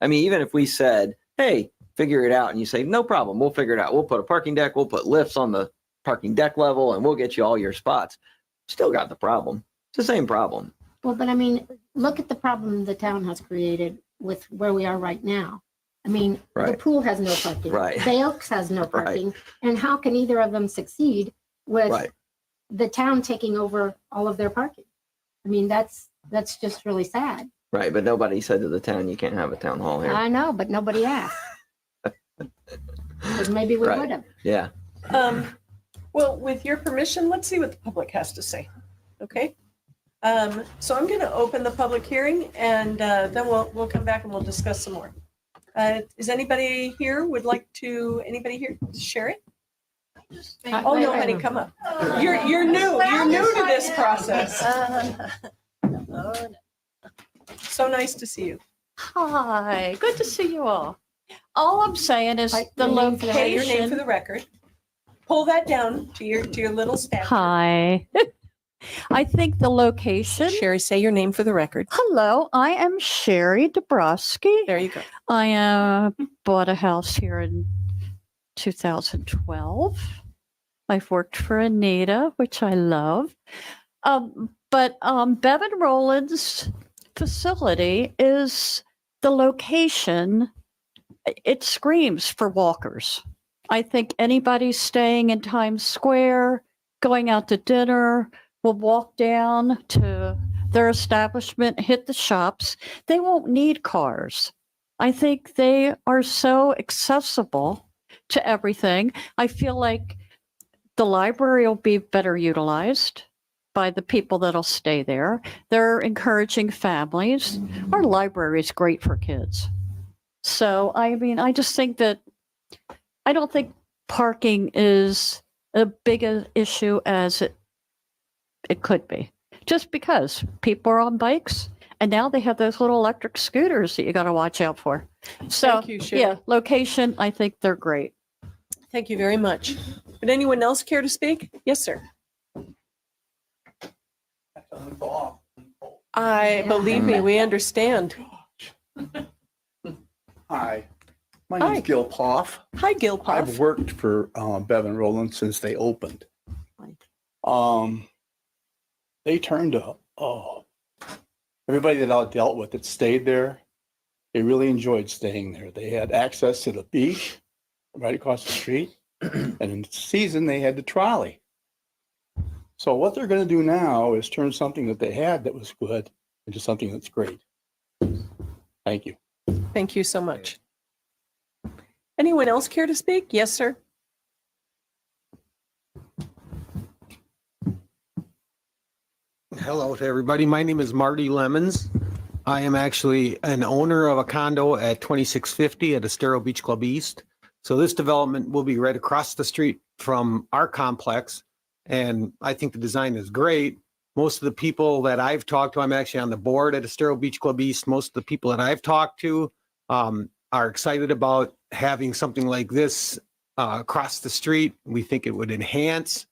even if we said, hey, figure it out, and you say, no problem, we'll figure it out. We'll put a parking deck, we'll put lifts on the parking deck level, and we'll get you all your spots. Still got the problem. It's the same problem. Well, but look at the problem the town has created with where we are right now. The pool has no parking. Right. Bay Oaks has no parking. And how can either of them succeed with the town taking over all of their parking? That's just really sad. Right, but nobody said to the town, you can't have a town hall here. I know, but nobody asked. Because maybe we would have. Yeah. Well, with your permission, let's see what the public has to say. Okay. So I'm going to open the public hearing, and then we'll come back and we'll discuss some more. Is anybody here anybody here to share it? Oh no, honey, come up. You're new. You're new to this process. So nice to see you. Hi, good to see you all. All I'm saying is the location. Your name for the record. Pull that down to your little staff. Hi. I think the location. Sherry, say your name for the record. Hello, I am Sherry Dabrowski. There you go. I bought a house here in 2012. I've worked for Anita, which I love. But Bevan Rowland's facility is the location, it screams for walkers. I think anybody staying in Times Square, going out to dinner, will walk down to their establishment, hit the shops. They won't need cars. I think they are so accessible to everything. I feel like the library will be better utilized by the people that'll stay there. They're encouraging families. Our library is great for kids. So, I mean, I just think that I don't think parking is a big issue as it could be. Just because people are on bikes and now they have those little electric scooters that you got to watch out for. So, Thank you, Sharon. yeah, location, I think they're great. Thank you very much. Would anyone else care to speak? Yes, sir. Believe me, we understand. Hi, my name is Gil Poff. Hi, Gil Poff. I've worked for Bev and Roland since they opened. They turned to everybody that I dealt with that stayed there. They really enjoyed staying there. They had access to the beach right across the street, and in the season they had the trolley. So what they're going to do now is turn something that they had that was good into something that's great. Thank you. Thank you so much. Anyone else care to speak? Yes, sir. Hello to everybody. My name is Marty Lemons. I am actually an owner of a condo at 2650 at Estero Beach Club East. So this development will be right across the street from our complex. And I think the design is great. Most of the people that I've talked to, I'm actually on the board at Estero Beach Club East. Most of the people that I've talked to are excited about having something like this across the street. We think it would enhance.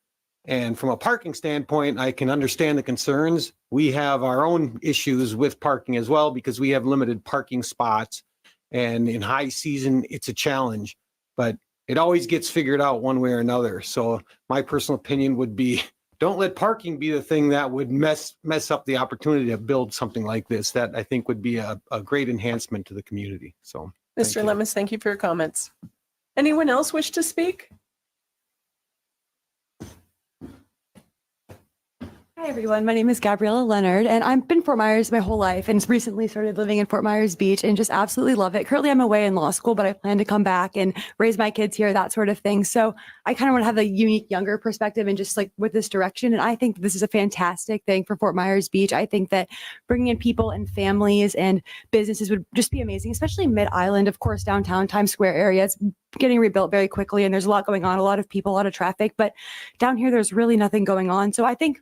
And from a parking standpoint, I can understand the concerns. We have our own issues with parking as well because we have limited parking spots. And in high season, it's a challenge. But it always gets figured out one way or another. So my personal opinion would be, don't let parking be the thing that would mess up the opportunity to build something like this. That I think would be a great enhancement to the community. So, Mr. Lemons, thank you for your comments. Anyone else wish to speak? Hi, everyone. My name is Gabriella Leonard, and I've been Fort Myers my whole life and recently started living in Fort Myers Beach and just absolutely love it. Currently, I'm away in law school, but I plan to come back and raise my kids here, that sort of thing. So I kind of want to have a unique, younger perspective and just like with this direction. And I think this is a fantastic thing for Fort Myers Beach. I think that bringing in people and families and businesses would just be amazing, especially mid-island, of course, downtown Times Square area. It's getting rebuilt very quickly and there's a lot going on, a lot of people, a lot of traffic, but down here, there's really nothing going on. So I think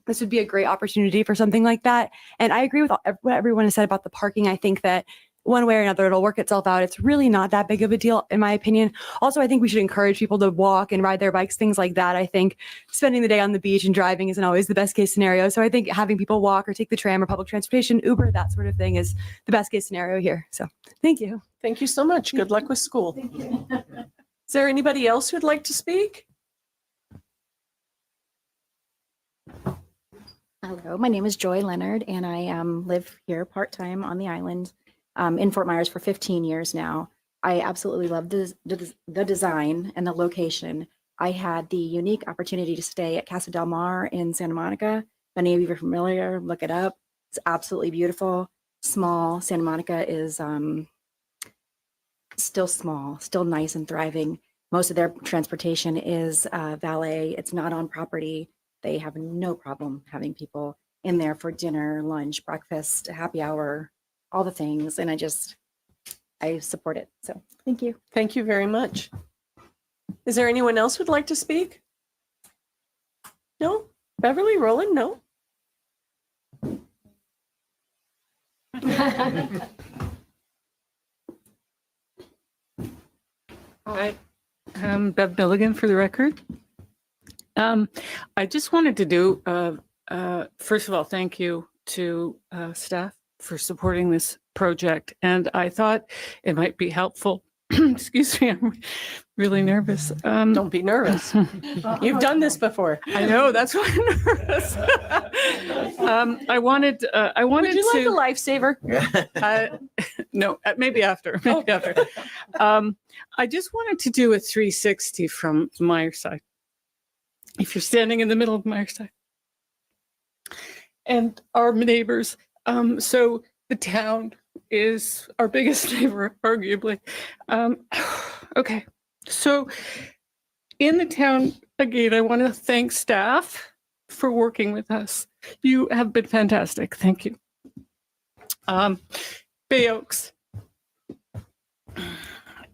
this would be a great opportunity for something like that. And I agree with what everyone has said about the parking. I think that one way or another, it'll work itself out. It's really not that big of a deal, in my opinion. Also, I think we should encourage people to walk and ride their bikes, things like that. I think spending the day on the beach and driving isn't always the best case scenario. So I think having people walk or take the tram or public transportation, Uber, that sort of thing is the best case scenario here. So thank you. Thank you so much. Good luck with school. Is there anybody else who'd like to speak? Hello, my name is Joy Leonard, and I live here part-time on the island in Fort Myers for 15 years now. I absolutely love the design and the location. I had the unique opportunity to stay at Casa del Mar in Santa Monica. If any of you are familiar, look it up. It's absolutely beautiful. Small. Santa Monica is still small, still nice and thriving. Most of their transportation is valet. It's not on property. They have no problem having people in there for dinner, lunch, breakfast, happy hour, all the things. And I support it. So thank you. Thank you very much. Is there anyone else who'd like to speak? No? Beverly, Roland? No? Hi, I'm Bev Milligan for the record. I just wanted to do, first of all, thank you to staff for supporting this project. And I thought it might be helpful excuse me, I'm really nervous. Don't be nervous. You've done this before. I know, that's why I'm nervous. I wanted Would you to. like a lifesaver? No, maybe after. Maybe after. I just wanted to do a 360 from Meyer side. If you're standing in the middle of Meyer side, and our neighbors. So the town is our biggest neighbor, arguably. Okay, so in the town, again, I want to thank staff for working with us. You have been fantastic. Thank you. Bay Oaks.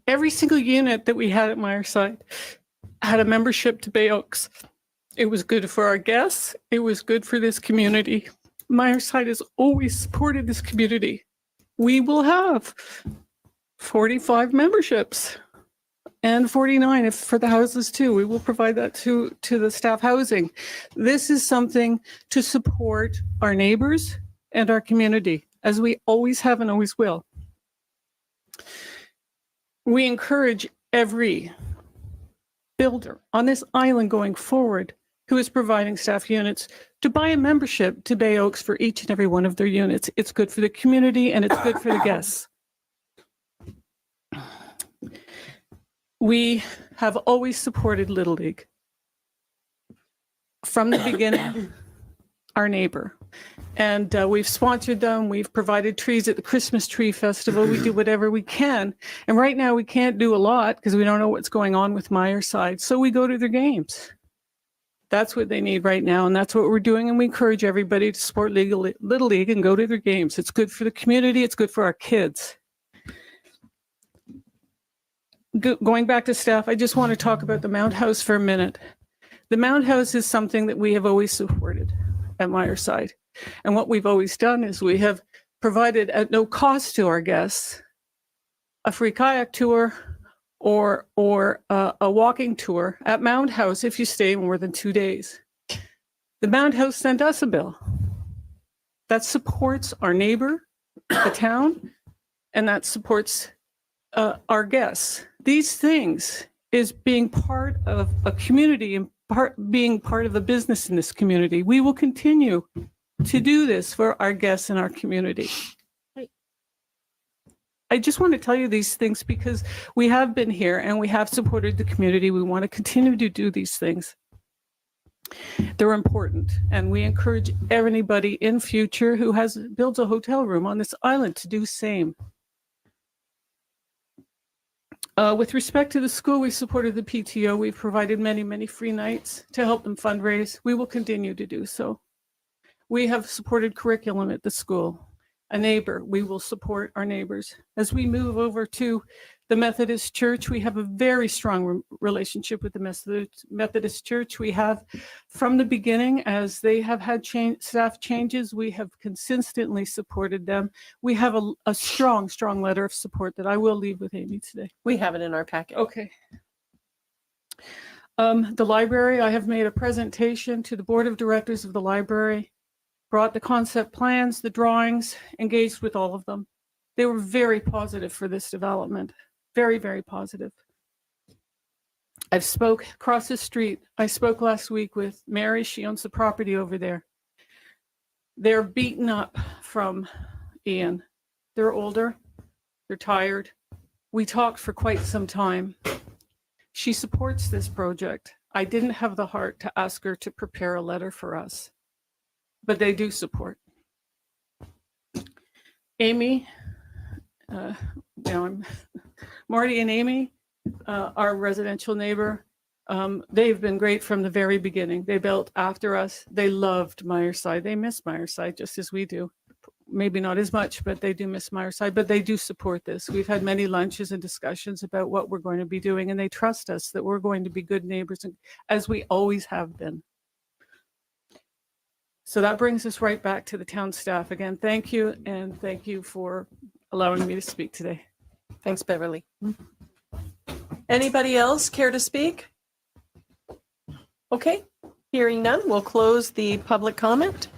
Every single unit that we had at Meyerside had a membership to Bay Oaks. It was good for our guests. It was good for this community. Meyerside has always supported this community. We will have 45 memberships and 49 if for the houses too. We will provide that to the staff housing. This is something to support our neighbors and our community, as we always have and always will. We encourage every builder on this island going forward who is providing staff units to buy a membership to Bay Oaks for each and every one of their units. It's good for the community and it's good for the guests. We have always supported Little League. From the beginning, our neighbor. And we've sponsored them. We've provided trees at the Christmas Tree Festival. We do whatever we can. And right now we can't do a lot because we don't know what's going on with Meyerside. So we go to their games. That's what they need right now. And that's what we're doing. And we encourage everybody to support Little League and go to their games. It's good for the community. It's good for our kids. Going back to staff, I just want to talk about the Mount House for a minute. The Mount House is something that we have always supported at Meyerside. And what we've always done is we have provided at no cost to our guests a free kayak tour or a walking tour at Mound House if you stay more than 2 days. The Mound House sent us a bill that supports our neighbor, the town, and that supports our guests. These things is being part of a community and being part of a business in this community. We will continue to do this for our guests in our community. I just want to tell you these things because we have been here and we have supported the community. We want to continue to do these things. They're important, and we encourage anybody in future who builds a hotel room on this island to do same. With respect to the school, we supported the PTO. We've provided many, many free nights to help them fundraise. We will continue to do so. We have supported curriculum at the school. A neighbor, we will support our neighbors. As we move over to the Methodist Church, we have a very strong relationship with the Methodist Church. We have, from the beginning, as they have had staff changes, we have consistently supported them. We have a strong, strong letter of support that I will leave with Amy today. We have it in our packet. Okay. The library, I have made a presentation to the board of directors of the library, brought the concept plans, the drawings, engaged with all of them. They were very positive for this development. Very, very positive. I've spoke across the street. I spoke last week with Mary. She owns the property over there. They're beaten up from Ian. They're older. They're tired. We talked for quite some time. She supports this project. I didn't have the heart to ask her to prepare a letter for us, but they do support. Amy, Marty and Amy, our residential neighbor, they've been great from the very beginning. They built after us. They loved Meyerside. They miss Meyerside just as we do. Maybe not as much, but they do miss Meyerside, but they do support this. We've had many lunches and discussions about what we're going to be doing, and they trust us that we're going to be good neighbors, as we always have been. So that brings us right back to the town staff. Again, thank you, and thank you for allowing me to speak today. Thanks, Beverly. Anybody else care to speak? Okay, hearing none, we'll close the public comment.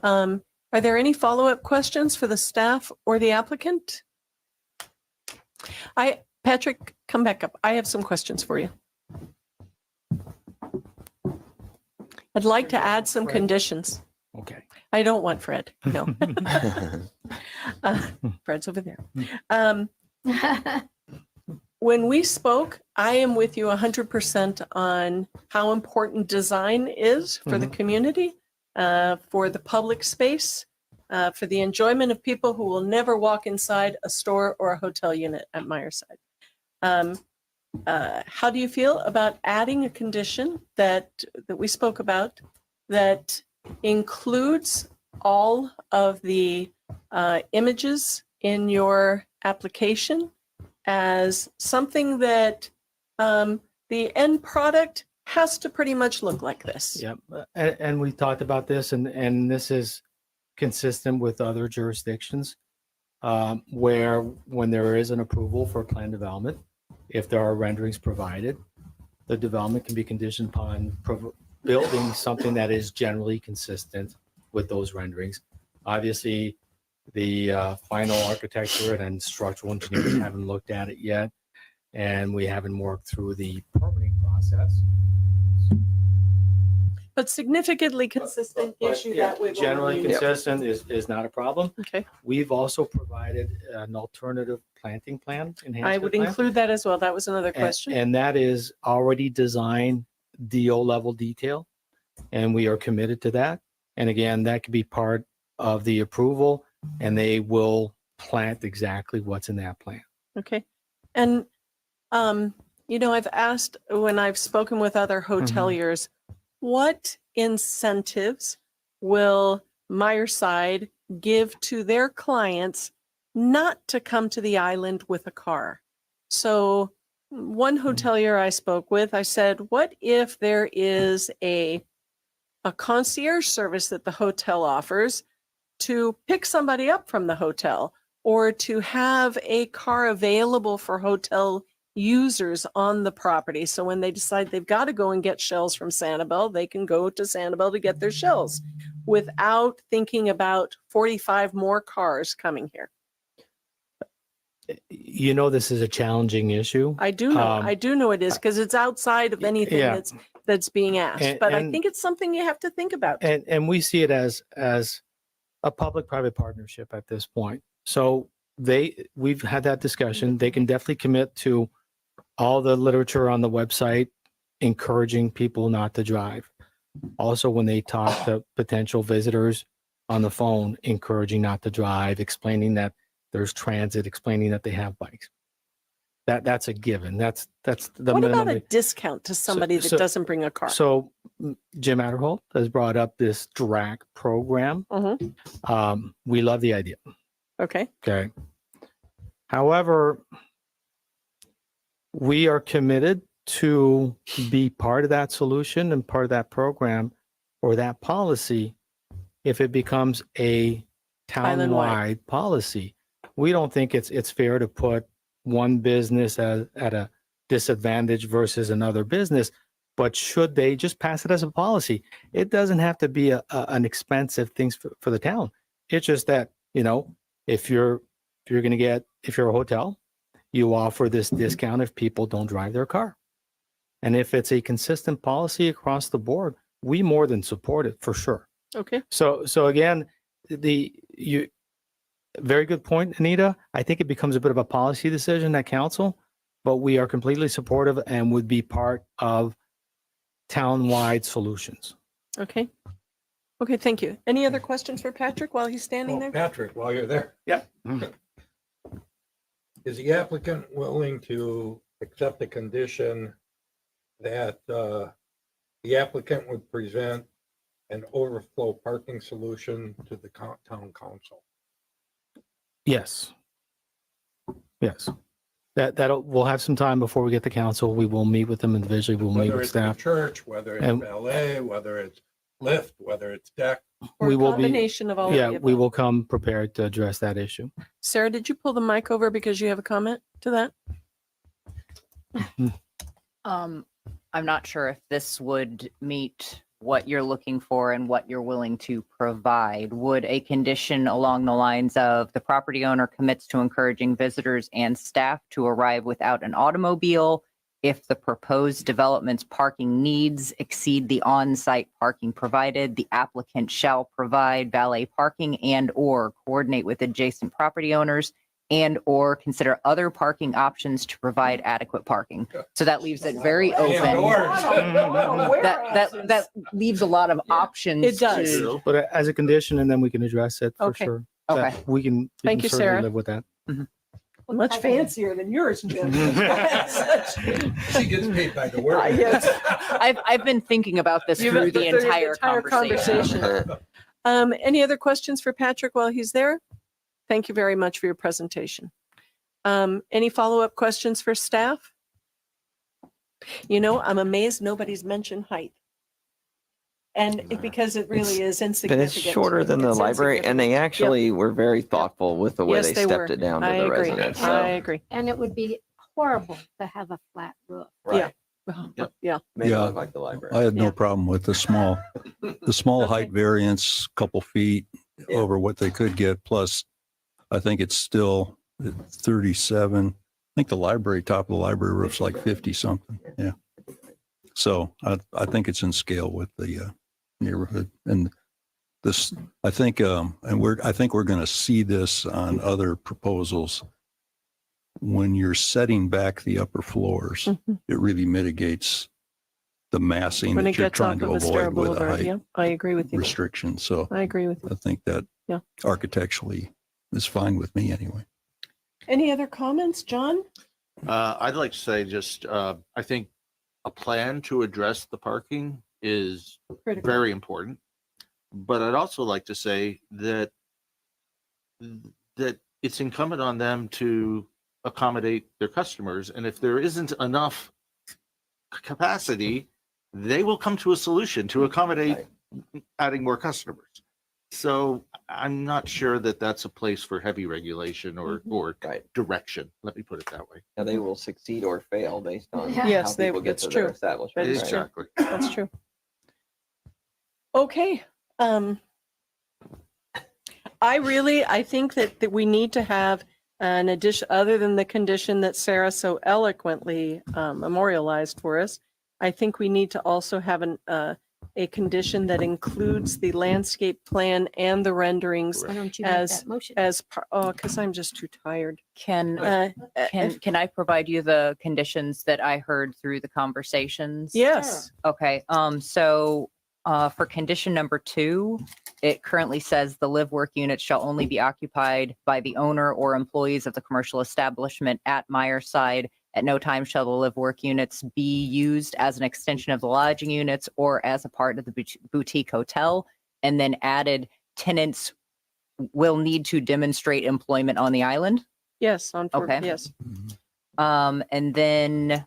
Are there any follow-up questions for the staff or the applicant? Patrick, come back up. I have some questions for you. I'd like to add some conditions. Okay. I don't want Fred, no. Fred's over there. When we spoke, I am with you 100% on how important design is for the community, for the public space, for the enjoyment of people who will never walk inside a store or a hotel unit at Myerside. How do you feel about adding a condition that we spoke about that includes all of the images in your application as something that the end product has to pretty much look like this? Yep. And we talked about this, and this is consistent with other jurisdictions where when there is an approval for plan development, if there are renderings provided, the development can be conditioned upon building something that is generally consistent with those renderings. Obviously, the final architecture and structural engineers haven't looked at it yet, and we haven't worked through the permitting process. But significantly consistent issue that we've Generally already- consistent is not a problem. Okay. We've also provided an alternative planting plan. I would include that as well. That was another question. And that is already designed DO level detail, and we are committed to that. And again, that could be part of the approval, and they will plant exactly what's in that plan. Okay. And, I've asked when I've spoken with other hoteliers, what incentives will Myerside give to their clients not to come to the island with a car? So one hotelier I spoke with, I said, what if there is a concierge service that the hotel offers to pick somebody up from the hotel, or to have a car available for hotel users on the property? So when they decide they've got to go and get shells from Sanibel, they can go to Sanibel to get their shells without thinking about 45 more cars coming here. This is a challenging issue. I do know it is, because it's outside of anything Yeah. that's being asked. But I And- think it's something you have to think about. And we see it as a public-private partnership at this point. So we've had that discussion. They can definitely commit to all the literature on the website encouraging people not to drive. Also, when they talk to potential visitors on the phone, encouraging not to drive, explaining that there's transit, explaining that they have bikes. That's a given. That's the What minimum. about a discount to somebody that doesn't bring a car? So Jim Adderholt has brought up this DRAC program. We love the idea. Okay. Okay. However, we are committed to be part of that solution and part of that program or that policy if it becomes a Island-wide. townwide policy. We don't think it's fair to put one business at a disadvantage versus another business, but should they just pass it as a policy? It doesn't have to be an expensive thing for the town. It's just that, if you're a hotel, you offer this discount if people don't drive their car. And if it's a consistent policy across the board, we more than support it for sure. Okay. So again, very good point, Anita. I think it becomes a bit of a policy decision at council, but we are completely supportive and would be part of town-wide solutions. Okay. Okay, thank you. Any other questions for Patrick while he's standing there? Patrick, while you're there. Yeah. Is the applicant willing to accept the condition that the applicant would present an overflow parking solution to the town council? Yes. Yes. We'll have some time before we get to council. We will meet with them individually. We'll meet Whether with it's the staff. church, whether it's And- ballet, whether it's lift, whether it's deck. Or We a will be, combination of all of yeah, the we above. will come prepared to address that issue. Sarah, did you pull the mic over because you have a comment to that? I'm not sure if this would meet what you're looking for and what you're willing to provide. Would a condition along the lines of the property owner commits to encouraging visitors and staff to arrive without an automobile if the proposed development's parking needs exceed the on-site parking provided, the applicant shall provide valet parking and or coordinate with adjacent property owners and or consider other parking options to provide adequate parking. So that leaves it very open. That leaves a lot of options. It does. to- But as a condition, and then we can address it for Okay. sure. Okay. That we can Thank you, certainly Sarah. live with that. Much fancier than yours, Jim. She gets paid by the word. I've been thinking about this through the entire conversation. Any other questions for Patrick while he's there? Thank you very much for your presentation. Any follow-up questions for staff? You know, I'm amazed nobody's mentioned height. And because it really is But insignificant. it's shorter than the It's library, and they insignificant. actually were very thoughtful with the way Yes, they they stepped were. it down to I the agree. residents. I So agree. And it would be horrible to have a flat roof. Yeah. Yeah. made it Yeah. look like the library. I had no Yeah. problem with the small height variance, couple feet Yeah. over what they could get. Plus, I think it's still at 37. I think the library, top of the library roof's like 50 something. Yeah. So I think it's in scale with the neighborhood. And this, I think, I think we're going to see this on other proposals. When you're setting back the upper floors, it really mitigates the massing When it that you're gets off trying to of Estero avoid with a Boulevard. height Yeah, I agree with you. restriction. So I agree with you. I think that Yeah. architecturally is fine with me anyway. Any other comments, John? I'd like to say just, I think a plan to address the parking is Critical. very important. But I'd also like to say that it's incumbent on them to accommodate their customers. And if there isn't enough capacity, they will come to a solution to accommodate adding more customers. So I'm not sure that that's a place for heavy regulation or direction. Let me put it that way. Now they will succeed or fail based on Yes, how people get that's to true. their establishment. That is right? true. Exactly. That's true. Okay. I think that we need to have an addition, other than the condition that Sarah so eloquently memorialized for us. I think we need to also have a condition that includes the landscape plan and the renderings Why don't you make as, that motion? because I'm just too tired. Can I provide you the conditions that I heard through the conversations? Yes. Okay, so for condition number 2, it currently says the live work unit shall only be occupied by the owner or employees of the commercial establishment at Myerside. At no time shall the live work units be used as an extension of the lodging units or as a part of the boutique hotel. And then added, tenants will need to demonstrate employment on the island. Yes. Okay. Yes. And then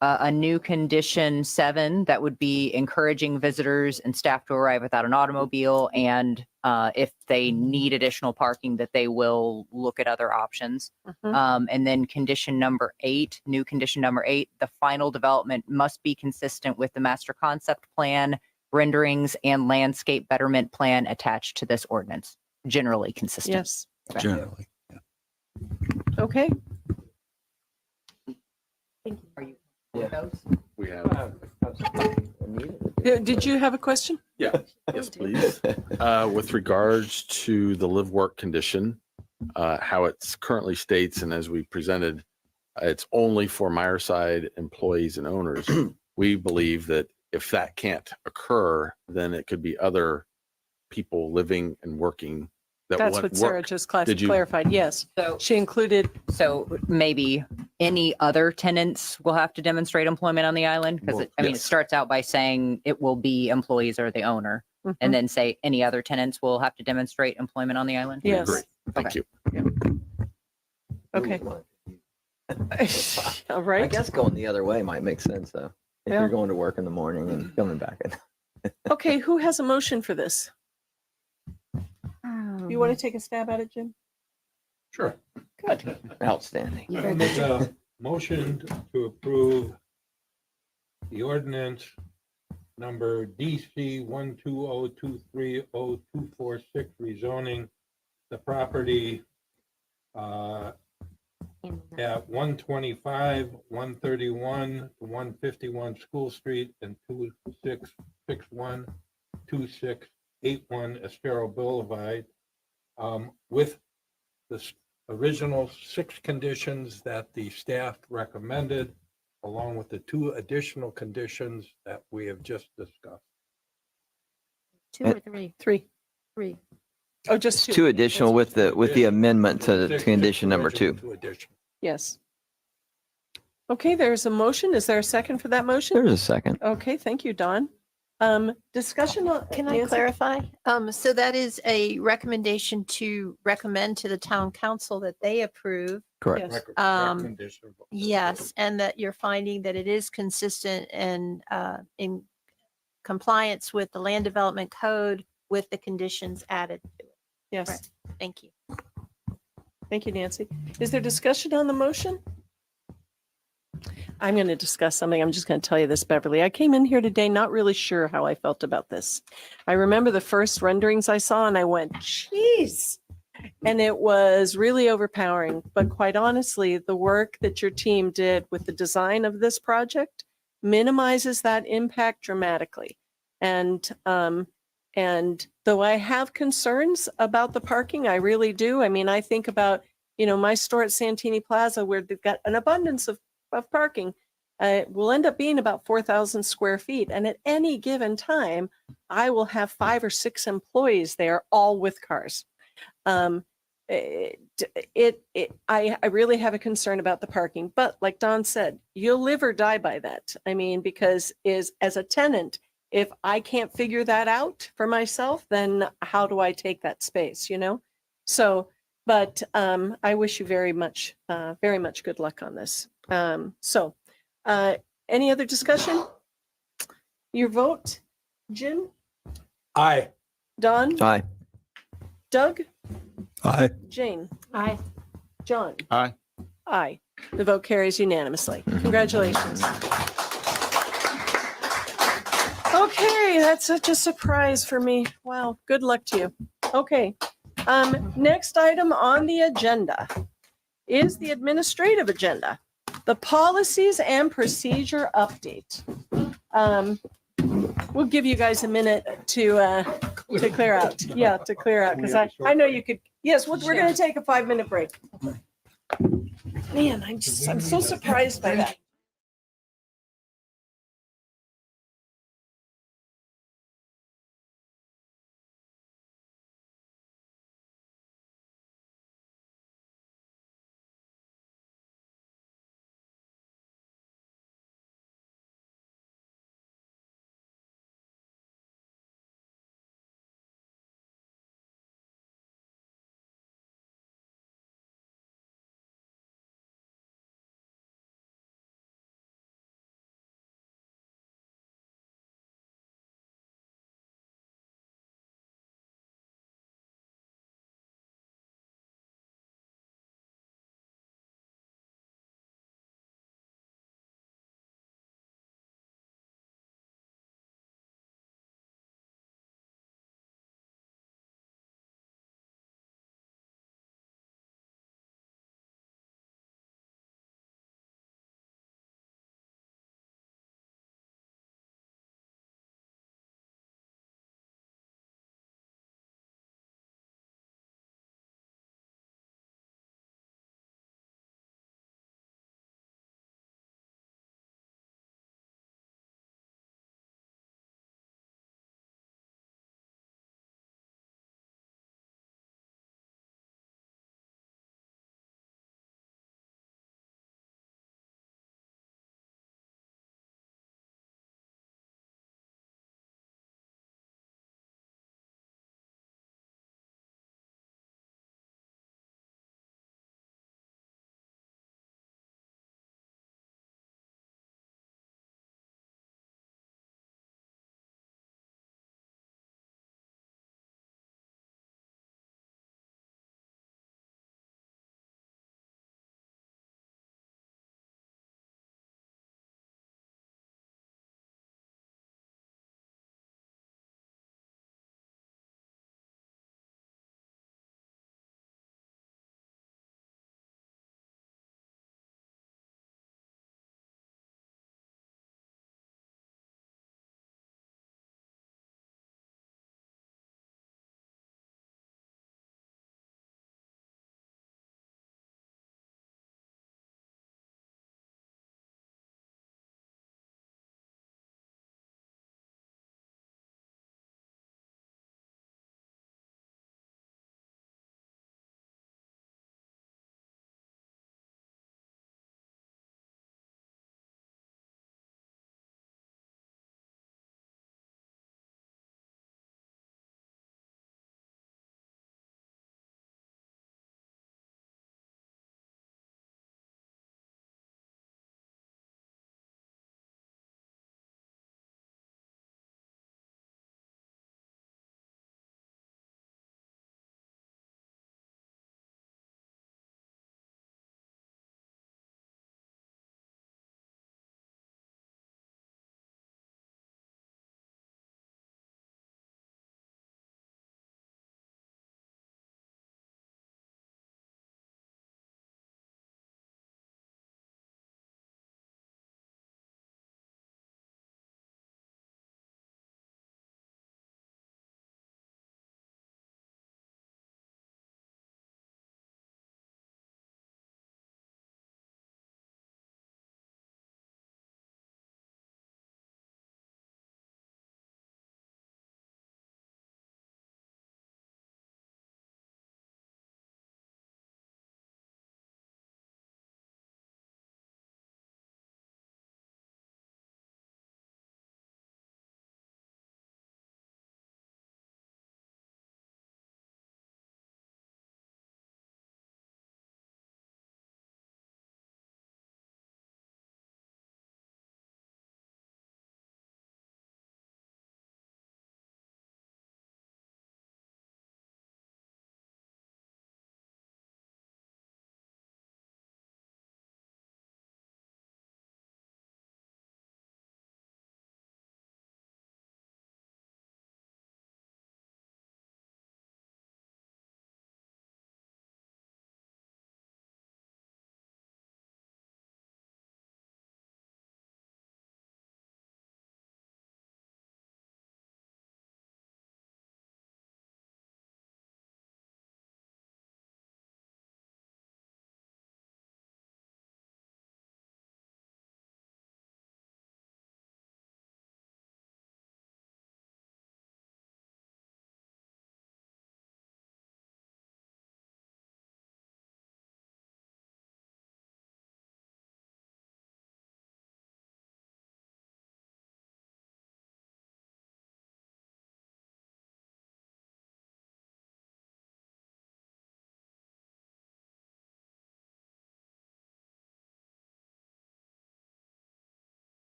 a new condition 7, that would be encouraging visitors and staff to arrive without an automobile. And if they need additional parking, that they will look at other options. And then condition number 8, new condition number 8, the final development must be consistent with the master concept plan, renderings, and landscape betterment plan attached to this ordinance. Generally consistent. Yes. Okay. Generally. Okay. We have. Did you have a question? Yeah, yes, please. With regards to the live work condition, how it's currently states, and as we presented, it's only for Myerside employees and owners. We believe that if that can't occur, then it could be other people living and working that That's want what Sarah work. just Did you- clarified. Yes. So she included. So maybe any other tenants will have to demonstrate employment on the island? Because Well, it yes. starts out by saying it will be employees or the owner, and then say any other tenants will have to demonstrate employment on the island? Yes. Great. Thank Okay. you. Okay. All right. I guess going the other way might make sense though. If Yeah. you're going to work in the morning and coming back. Okay. Who has a motion for this? You want to take a stab at it, Jim? Sure. Good. Outstanding. I make a motion to approve the ordinance number DC 120230246 rezoning the property at 125, 131 to 151 School Street and 2661, 2681 Estero Boulevard, with the original 6 conditions that the staff recommended, along with the 2 additional conditions that we have just discussed. 2 or 3? 3. 3. Oh, just It's 2 additional with the amendment to Six condition number original, 2. 2 additional. Yes. Okay, there's a motion. Is there a second for that motion? There's a second. Okay, thank you, Don. Discussion on. Can I clarify? So that is a recommendation to recommend to the town council that they approve. Correct. Yes. Recommendation. Yes, and that you're finding that it is consistent and in compliance with the land development code with the conditions added to it. Yes. Right. Thank you. Thank you, Nancy. Is there discussion on the motion? I'm going to discuss something. I'm just going to tell you this, Beverly. I came in here today not really sure how I felt about this. I remember the first renderings I saw and I went, geez. And it was really overpowering. But quite honestly, the work that your team did with the design of this project minimizes that impact dramatically. And though I have concerns about the parking, I really do. I mean, I think about, my store at Santini Plaza where they've got an abundance of parking. It will end up being about 4,000 square feet. And at any given time, I will have 5 or 6 employees there, all with cars. I really have a concern about the parking, but like Don said, you'll live or die by that. I mean, because as a tenant, if I can't figure that out for myself, then how do I take that space, So, but I wish you very much good luck on this. Any other discussion? Your vote, Jim? Aye. Don? Aye. Doug? Aye. Jane? Aye. John? Aye. Aye. The vote carries unanimously. Congratulations. Okay, that's such a surprise for me. Wow, good luck to you. Okay, next item on the agenda is the administrative agenda, the policies and procedure update. We'll give you guys a minute to clear out. Yeah, to clear out, because I know you could. Yes, we're going to take a 5-minute break. Man, I'm so surprised by that.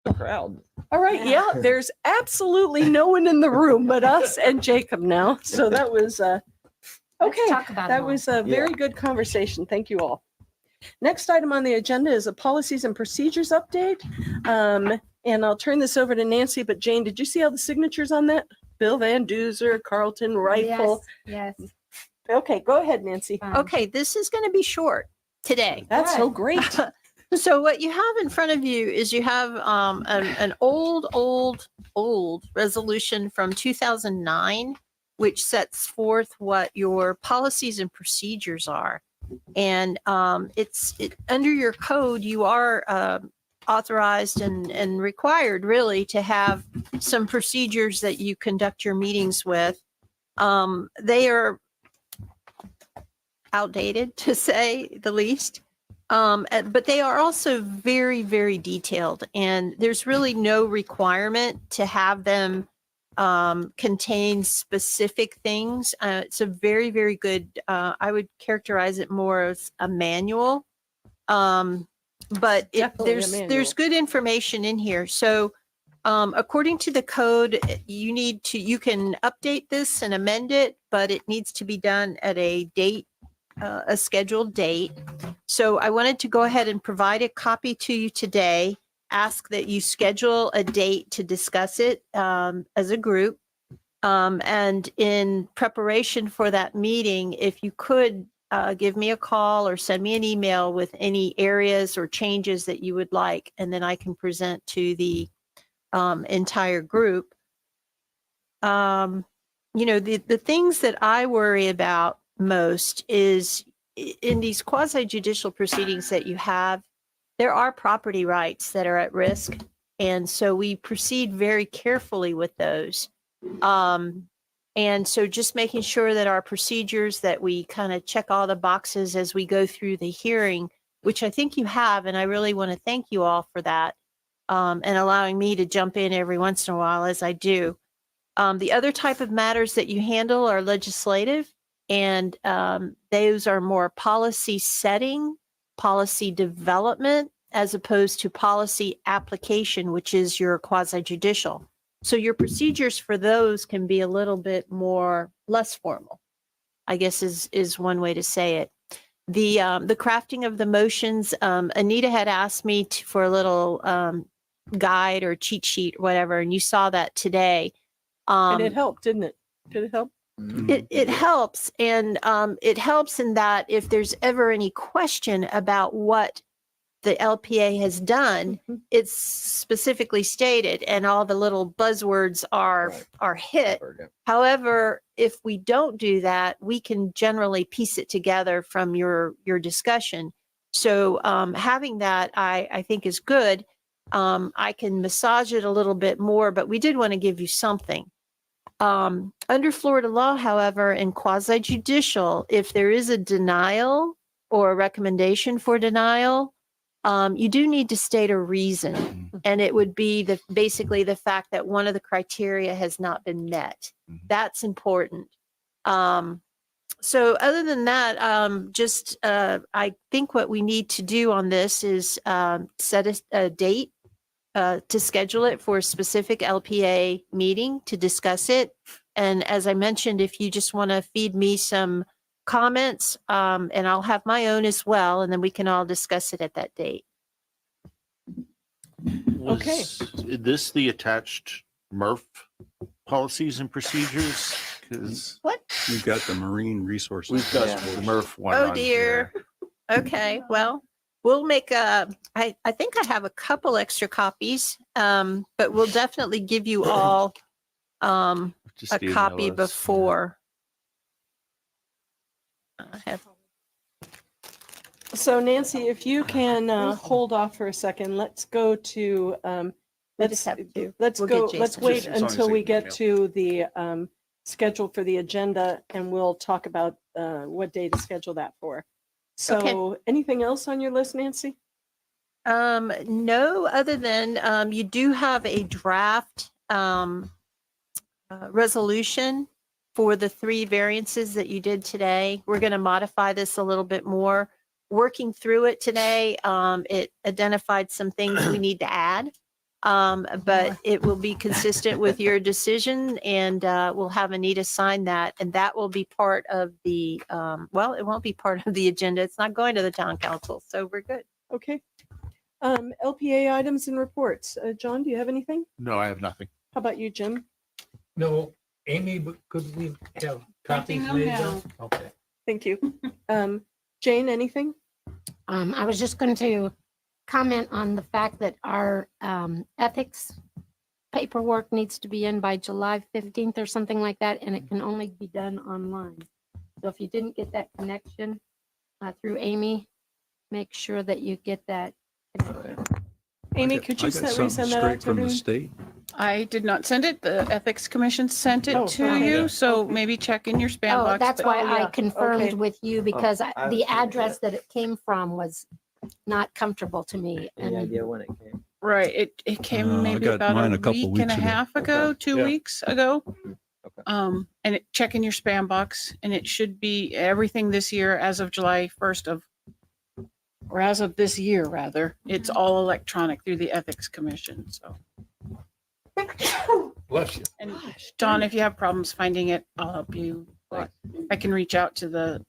The crowd. All right, yeah, there's absolutely no one in the room but us and Jacob now. So that was, okay, talk about it that all. was a very good conversation. Thank you all. Next item on the agenda is a policies and procedures update. And I'll turn this over to Nancy, but Jane, did you see all the signatures on that? Bill Van Duzer, Carlton Rifle. Yes. Okay, go ahead, Nancy. Okay, this is going to be short today. That's so great. So what you have in front of you is you have an old resolution from 2009, which sets forth what your policies and procedures are. And under your code, you are authorized and required really to have some procedures that you conduct your meetings with. They are outdated, to say the least. But they are also very, very detailed, and there's really no requirement to have them contain specific things. It's a very, very good, I would characterize it more as a manual. But there's good information in here. So according to the code, you can update this and amend it, but it needs to be done at a date, a scheduled date. So I wanted to go ahead and provide a copy to you today, ask that you schedule a date to discuss it as a group. And in preparation for that meeting, if you could give me a call or send me an email with any areas or changes that you would like, and then I can present to the entire group. The things that I worry about most is in these quasi-judicial proceedings that you have, there are property rights that are at risk. And so we proceed very carefully with those. And so just making sure that our procedures, that we kind of check all the boxes as we go through the hearing, which I think you have, and I really want to thank you all for that, and allowing me to jump in every once in a while as I do. The other type of matters that you handle are legislative, and those are more policy setting, policy development, as opposed to policy application, which is your quasi-judicial. So your procedures for those can be a little bit less formal, I guess is one way to say it. The crafting of the motions, Anita had asked me for a little guide or cheat sheet or whatever, and you saw that today. And it helped, didn't it? Did it help? It helps, and it helps in that if there's ever any question about what the LPA has done, it's specifically stated, and all the little buzzwords are hit. However, if we don't do that, we can generally piece it together from your discussion. So having that, I think, is good. I can massage it a little bit more, but we did want to give you something. Under Florida law, however, in quasi-judicial, if there is a denial or a recommendation for denial, you do need to state a reason, and it would be basically the fact that one of the criteria has not been met. That's important. So other than that, I think what we need to do on this is set a date to schedule it for a specific LPA meeting to discuss it. And as I mentioned, if you just want to feed me some comments, and I'll have my own as well, and then we can all discuss it at that date. Okay. Is this the attached MRF policies and procedures? Because what? We've got the marine resources. We've got the MRF one. Oh on dear. here. Okay. Well, we'll make I think I have a couple extra copies, but we'll definitely give you all a copy before. I have. So Nancy, if you can hold off for a second, let's go to, let's wait until we get to the schedule for the agenda, and we'll talk about what day to schedule that for. So anything else on your list, Nancy? No, other than you do have a draft resolution for the 3 variances that you did today. We're going to modify this a little bit more. Working through it today, it identified some things we need to add. But it will be consistent with your decision, and we'll have Anita sign that, and that will be part of the, well, it won't be part of the agenda. It's not going to the town council, so we're good. Okay. LPA items and reports. John, do you have anything? No, I have nothing. How about you, Jim? No, Amy, but could we have copies Printing them made? now. then? Okay. Thank you. Jane, anything? I was just going to comment on the fact that our ethics paperwork needs to be in by July 15th or something like that, and it can only be done online. So if you didn't get that connection through Amy, make sure that you get that. Amy, could you resend that out to from the everyone? state. I did not send it. The Ethics Commission sent it Oh, to okay. you, so maybe check in your spam Oh, box. that's but- why Oh, yeah. I confirmed Okay. with you because I the haven't seen it address that it came from was not comfortable to me. Any And idea when it came? Right, it I came maybe got about mine a a couple week and a weeks ago. half ago, Okay. 2 Yeah. weeks ago. Okay. And check in your spam box, and it should be everything this year as of July 1st or as of this year, rather. It's all electronic through the Ethics Commission, so. Bless you. And Don, if you have problems finding it, I'll help you. But I can reach out to the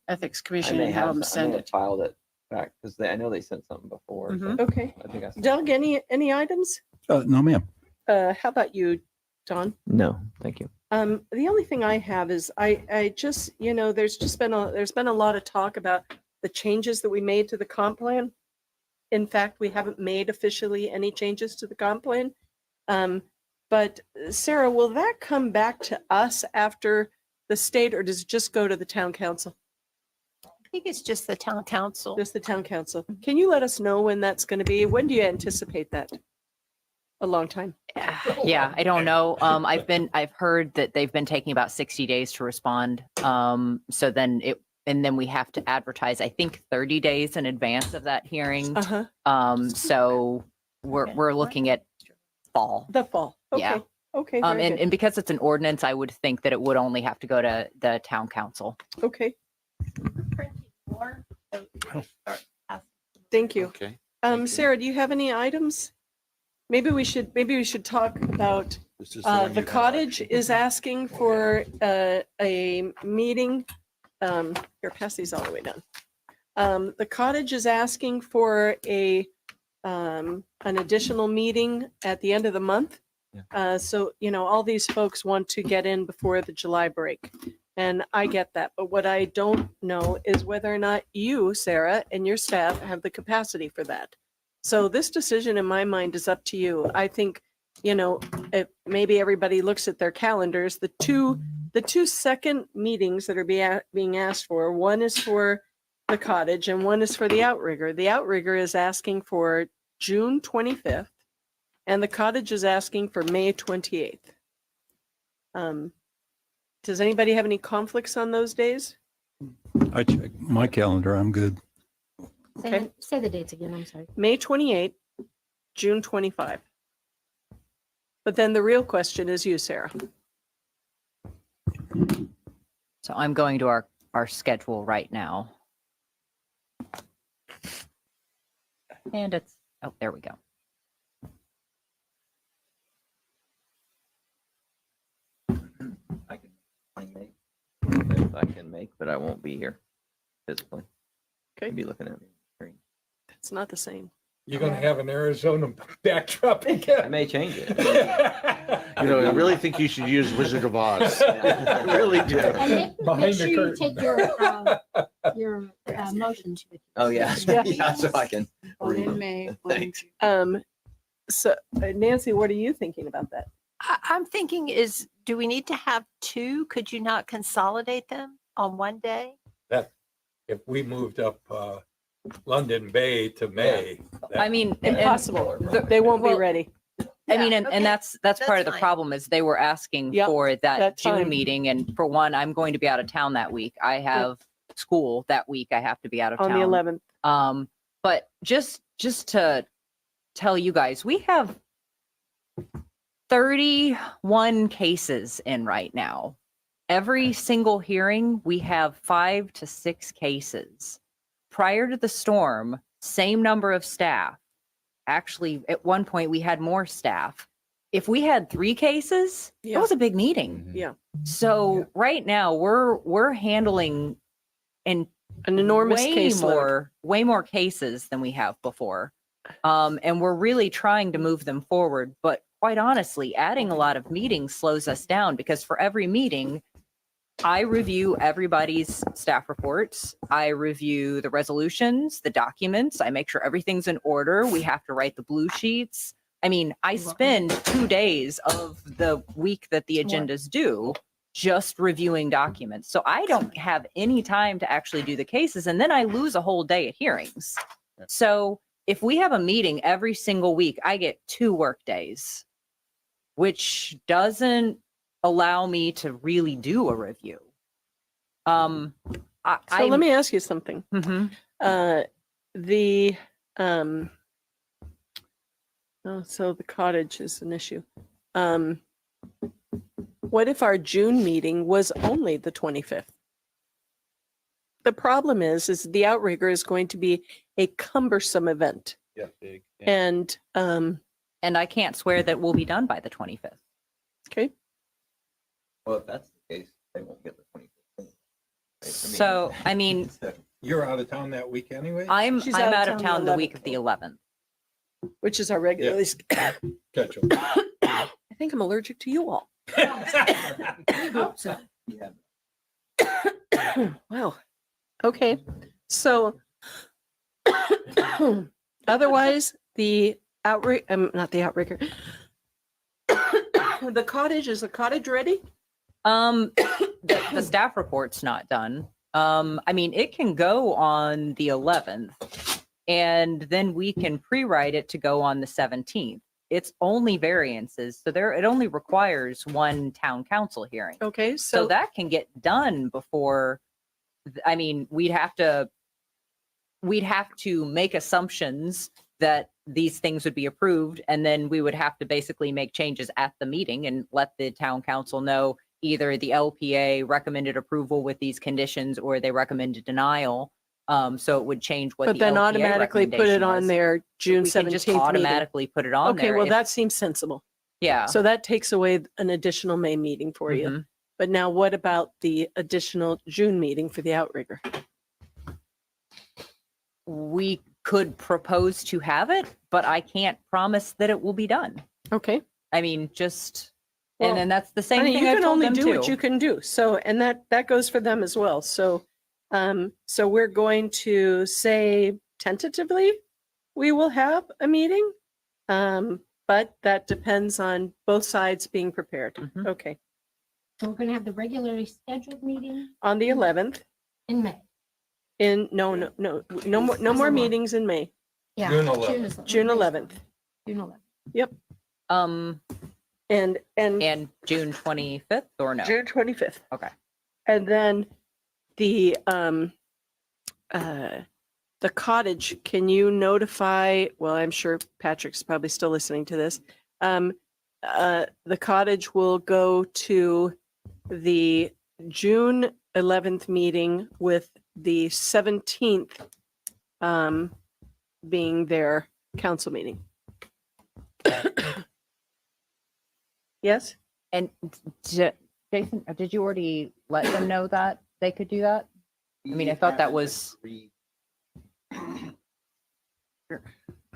Ethics Commission and have them send it. Filed it back because I know they sent something before. so Mhm. Okay. I think I sent Doug, any items? No, ma'am. How about you, Don? No, thank you. The only thing I have is I just, there's been a lot of talk about the changes that we made to the comp plan. In fact, we haven't made officially any changes to the comp plan. But Sarah, will that come back to us after the state, or does it just go to the town council? I think it's just the town council. Just the town council. Can you let us know when that's going to be? When do you anticipate that? A long time. Yeah, I don't know. I've heard that they've been taking about 60 days to respond. So then we have to advertise, I think 30 days in advance of that hearing. Uh-huh. So we're looking at fall. The fall. Okay. Yeah. Okay. Very good. And because it's an ordinance, I would think that it would only have to go to the town council. Okay. Thank you. Okay. Sarah, do you have any items? Maybe we should talk about, This is the one the you cottage is asking for a meeting. Here, pass these all the way down. The cottage is asking for an additional meeting at the end of the month. So, all these folks want to get in before the July break. And I get that. But what I don't know is whether or not you, Sarah, and your staff have the capacity for that. So this decision in my mind is up to you. I think, if maybe everybody looks at their calendars, the two second meetings that are being asked for, one is for the cottage and one is for the outrigger. The outrigger is asking for June 25th and the cottage is asking for May 28th. Does anybody have any conflicts on those days? I checked my calendar. I'm good. Okay. Say the dates again, I'm sorry. May 28, June 25. But then the real question is you, Sarah. So I'm going to our schedule right now. And there we go. I can make, but I won't be here physically. Okay. You'll be looking at me. It's not the same. You're gonna have an Arizona backdrop again. I may change it. I really think you should use Wizard of Oz. I really do. And Behind make the sure you curtain. take your motions with you. Oh, yeah. Yeah. Yeah, so I can. read them. May. Thanks. So Nancy, what are you thinking about that? I'm thinking do we need to have two? Could you not consolidate them on one day? That, if we moved up London Bay to May. I mean, Impossible. They won't be ready. I mean, okay. and that's part of the fine. problem is they were asking Yep, for that that June time. meeting. And for one, I'm going to be out of town that week. I have school that week. I have to be out of On town. the 11th. But just to tell you guys, we have 31 cases in right now. Every single hearing, we have 5 to 6 cases. Prior to the storm, same number of staff, actually, at one point, we had more staff. If we had 3 cases, it was a big meeting. Yeah. So right now we're handling an enormous caseload. way more cases than we have before. And we're really trying to move them forward. But quite honestly, adding a lot of meetings slows us down because for every meeting, I review everybody's staff reports. I review the resolutions, the documents. I make sure everything's in order. We have to write the blue sheets. I mean, I spend 2 days of the week that the agendas due just reviewing documents. So I don't have any time to actually do the cases. And then I lose a whole day at hearings. So if we have a meeting every single week, I get 2 work days, which doesn't allow me to really do a review. So let me ask you something. So the cottage is an issue. What if our June meeting was only the 25th? The problem is the outrigger is going to be a cumbersome event. Yeah, big. And I can't swear that we'll be done by the 25th. Okay. Well, if that's the case, they won't get the 25th. So, I mean, You're out of town that week anyway? I'm She's out of town the week of the 11th. which is our regularly. Catch 'em. I think I'm allergic to you all. Wow. Okay. So otherwise, the not the outrigger. The cottage, is the cottage ready? The staff report's not done. I mean, it can go on the 11th and then we can pre-write it to go on the 17th. It's only variances. So it only requires 1 town council hearing. Okay. So that can get done before, I mean, we'd have to make assumptions that these things would be approved. And then we would have to basically make changes at the meeting and let the town council know either the LPA recommended approval with these conditions or they recommended denial. So it would change what But the then LPA automatically put it recommendation on was. their June We can just 17th meeting. automatically put it on Okay, there. well, if- that seems sensible. Yeah. So that takes away an additional May meeting for you. Mhm. But now what about the additional June meeting for the outrigger? We could propose to have it, but I can't promise that it will be done. Okay. I mean, just, Well, and then that's the same honey, thing you I can told only them do too. what you can do. So, and that goes for them as well. So, so we're going to say tentatively, we will have a meeting. But that depends on both sides being prepared. Mhm. Okay. So we're going to have the regularly scheduled meeting On the 11th in May. no more meetings in May. Yeah. June 11th. June 11th. June 11th. Yep. And June 25th or no? June 25th. Okay. And then the cottage, can you notify, well, I'm sure Patrick's probably still listening to this. The cottage will go to the June 11th meeting with the 17th being their council meeting. Yes? And Jason, did you already let them know that they could do that? I mean, I thought that was.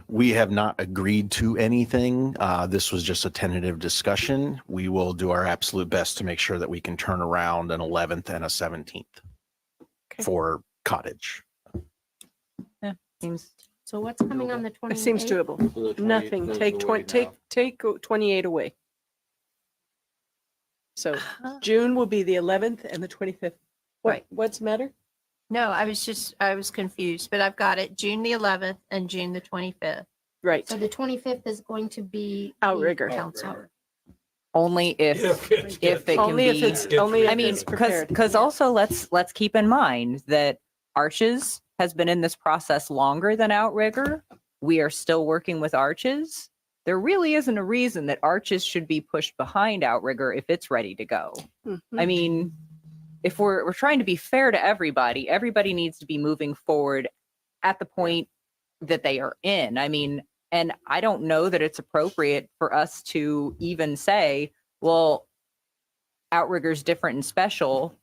We have not agreed to anything. This was just a tentative discussion. We will do our absolute best to make sure that we can turn around an 11th and a 17th for cottage. Yeah, seems. So what's coming on the 28th? It seems doable. Nothing. Take 28 away. So June will be the 11th and the 25th. What's the matter? No, I was confused, but I've got it, June the 11th and June the 25th. Right. So the 25th is going to be the Outrigger. council. Only if it can Only be. if it's only if I mean, it's prepared. because also let's keep in mind that Arches has been in this process longer than Outrigger. We are still working with Arches. There really isn't a reason that Arches should be pushed behind Outrigger if it's ready to go. I mean, if we're trying to be fair to everybody needs to be moving forward at the point that they are in. I mean, And I don't know that it's appropriate for us to even say, well, Outrigger's different and special.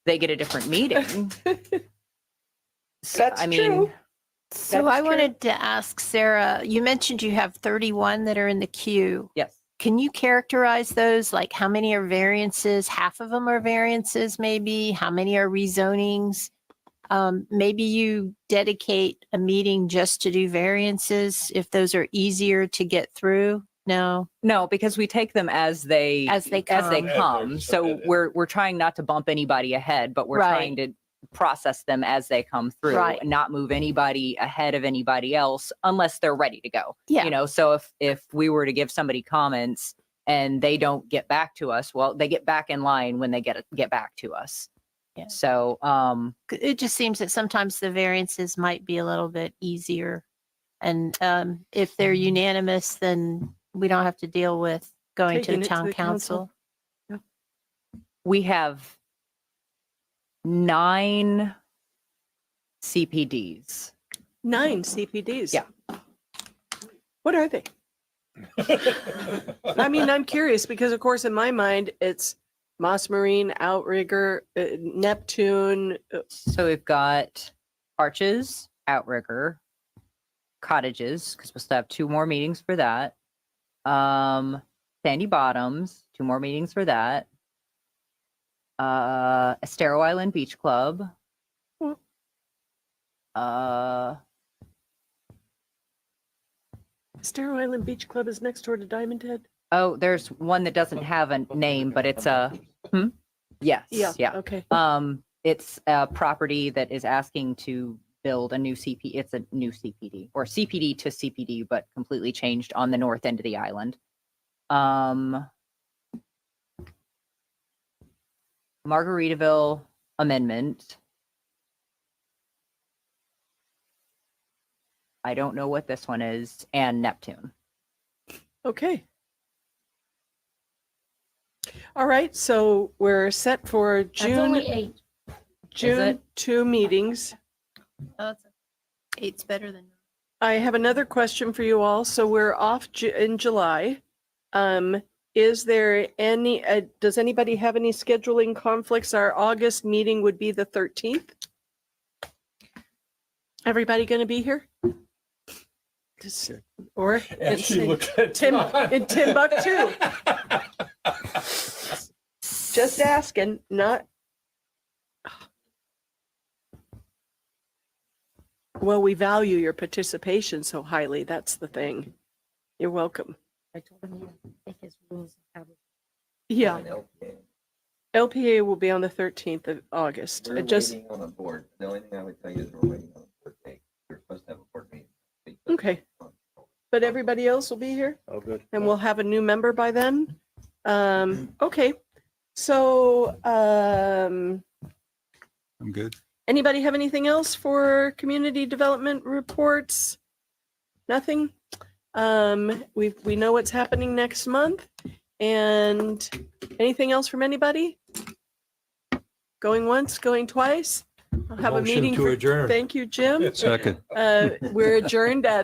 They get a different meeting. That's true. So I wanted to ask Sarah, you mentioned you have 31 that are in the queue. Yes. Can you characterize those? Like how many are variances? Half of them are variances, maybe? How many are rezonings? Maybe you dedicate a meeting just to do variances if those are easier to get through? No. No, because we take them as they come. So we're trying not to bump anybody ahead, but we're Right. trying to process them as they come through Right. and not move anybody ahead of anybody else unless they're ready to go. Yeah. You know, so if we were to give somebody comments and they don't get back to us, well, they get back in line when they get back to us. Yeah. So It just seems that sometimes the variances might be a little bit easier. And if they're unanimous, then we don't have to deal with going to Taking the it to town the council. council. we have 9 CPDs. 9 CPDs. Yeah. What are they? I mean, I'm curious because, of course, in my mind, it's Moss Marine, Outrigger, Neptune. So we've got Arches, Outrigger, Cottages, because we'll still have 2 more meetings for that. Sandy Bottoms, 2 more meetings for that. Estero Island Beach Club. Estero Island Beach Club is next door to Diamond Head. Oh, there's one that doesn't have a name, but it's a, yes, yeah. Okay. It's a property that is asking to build a new it's a new CPD or CPD to CPD, but completely changed on the north end of the island. Margaritaville Amendment. I don't know what this one is, and Neptune. Okay. All right, so we're set for That's only 8. June 2 meetings. Oh, 8's better than. I have another question for you all. So we're off in July. Is there any, does anybody have any scheduling conflicts? Our August meeting would be the 13th. Everybody going to be here? Or it's in Timbuktu. Just asking, not. Well, we value your participation so highly. That's the thing. You're welcome. I told him to take his rules. Yeah. LPA will be on the 13th of August. We're waiting on a board. The only thing I would tell you is we're waiting on a board date. We're supposed to have a board meeting. Okay. But everybody else will be here? Oh, good. And we'll have a new member by then? Okay. So, I'm good. anybody have anything else for community development reports? Nothing? We know what's happening next month. And anything else from anybody? Going once, going twice? I'll have a Motion meeting. to adjourn. Thank you, Jim. Second. We're adjourned at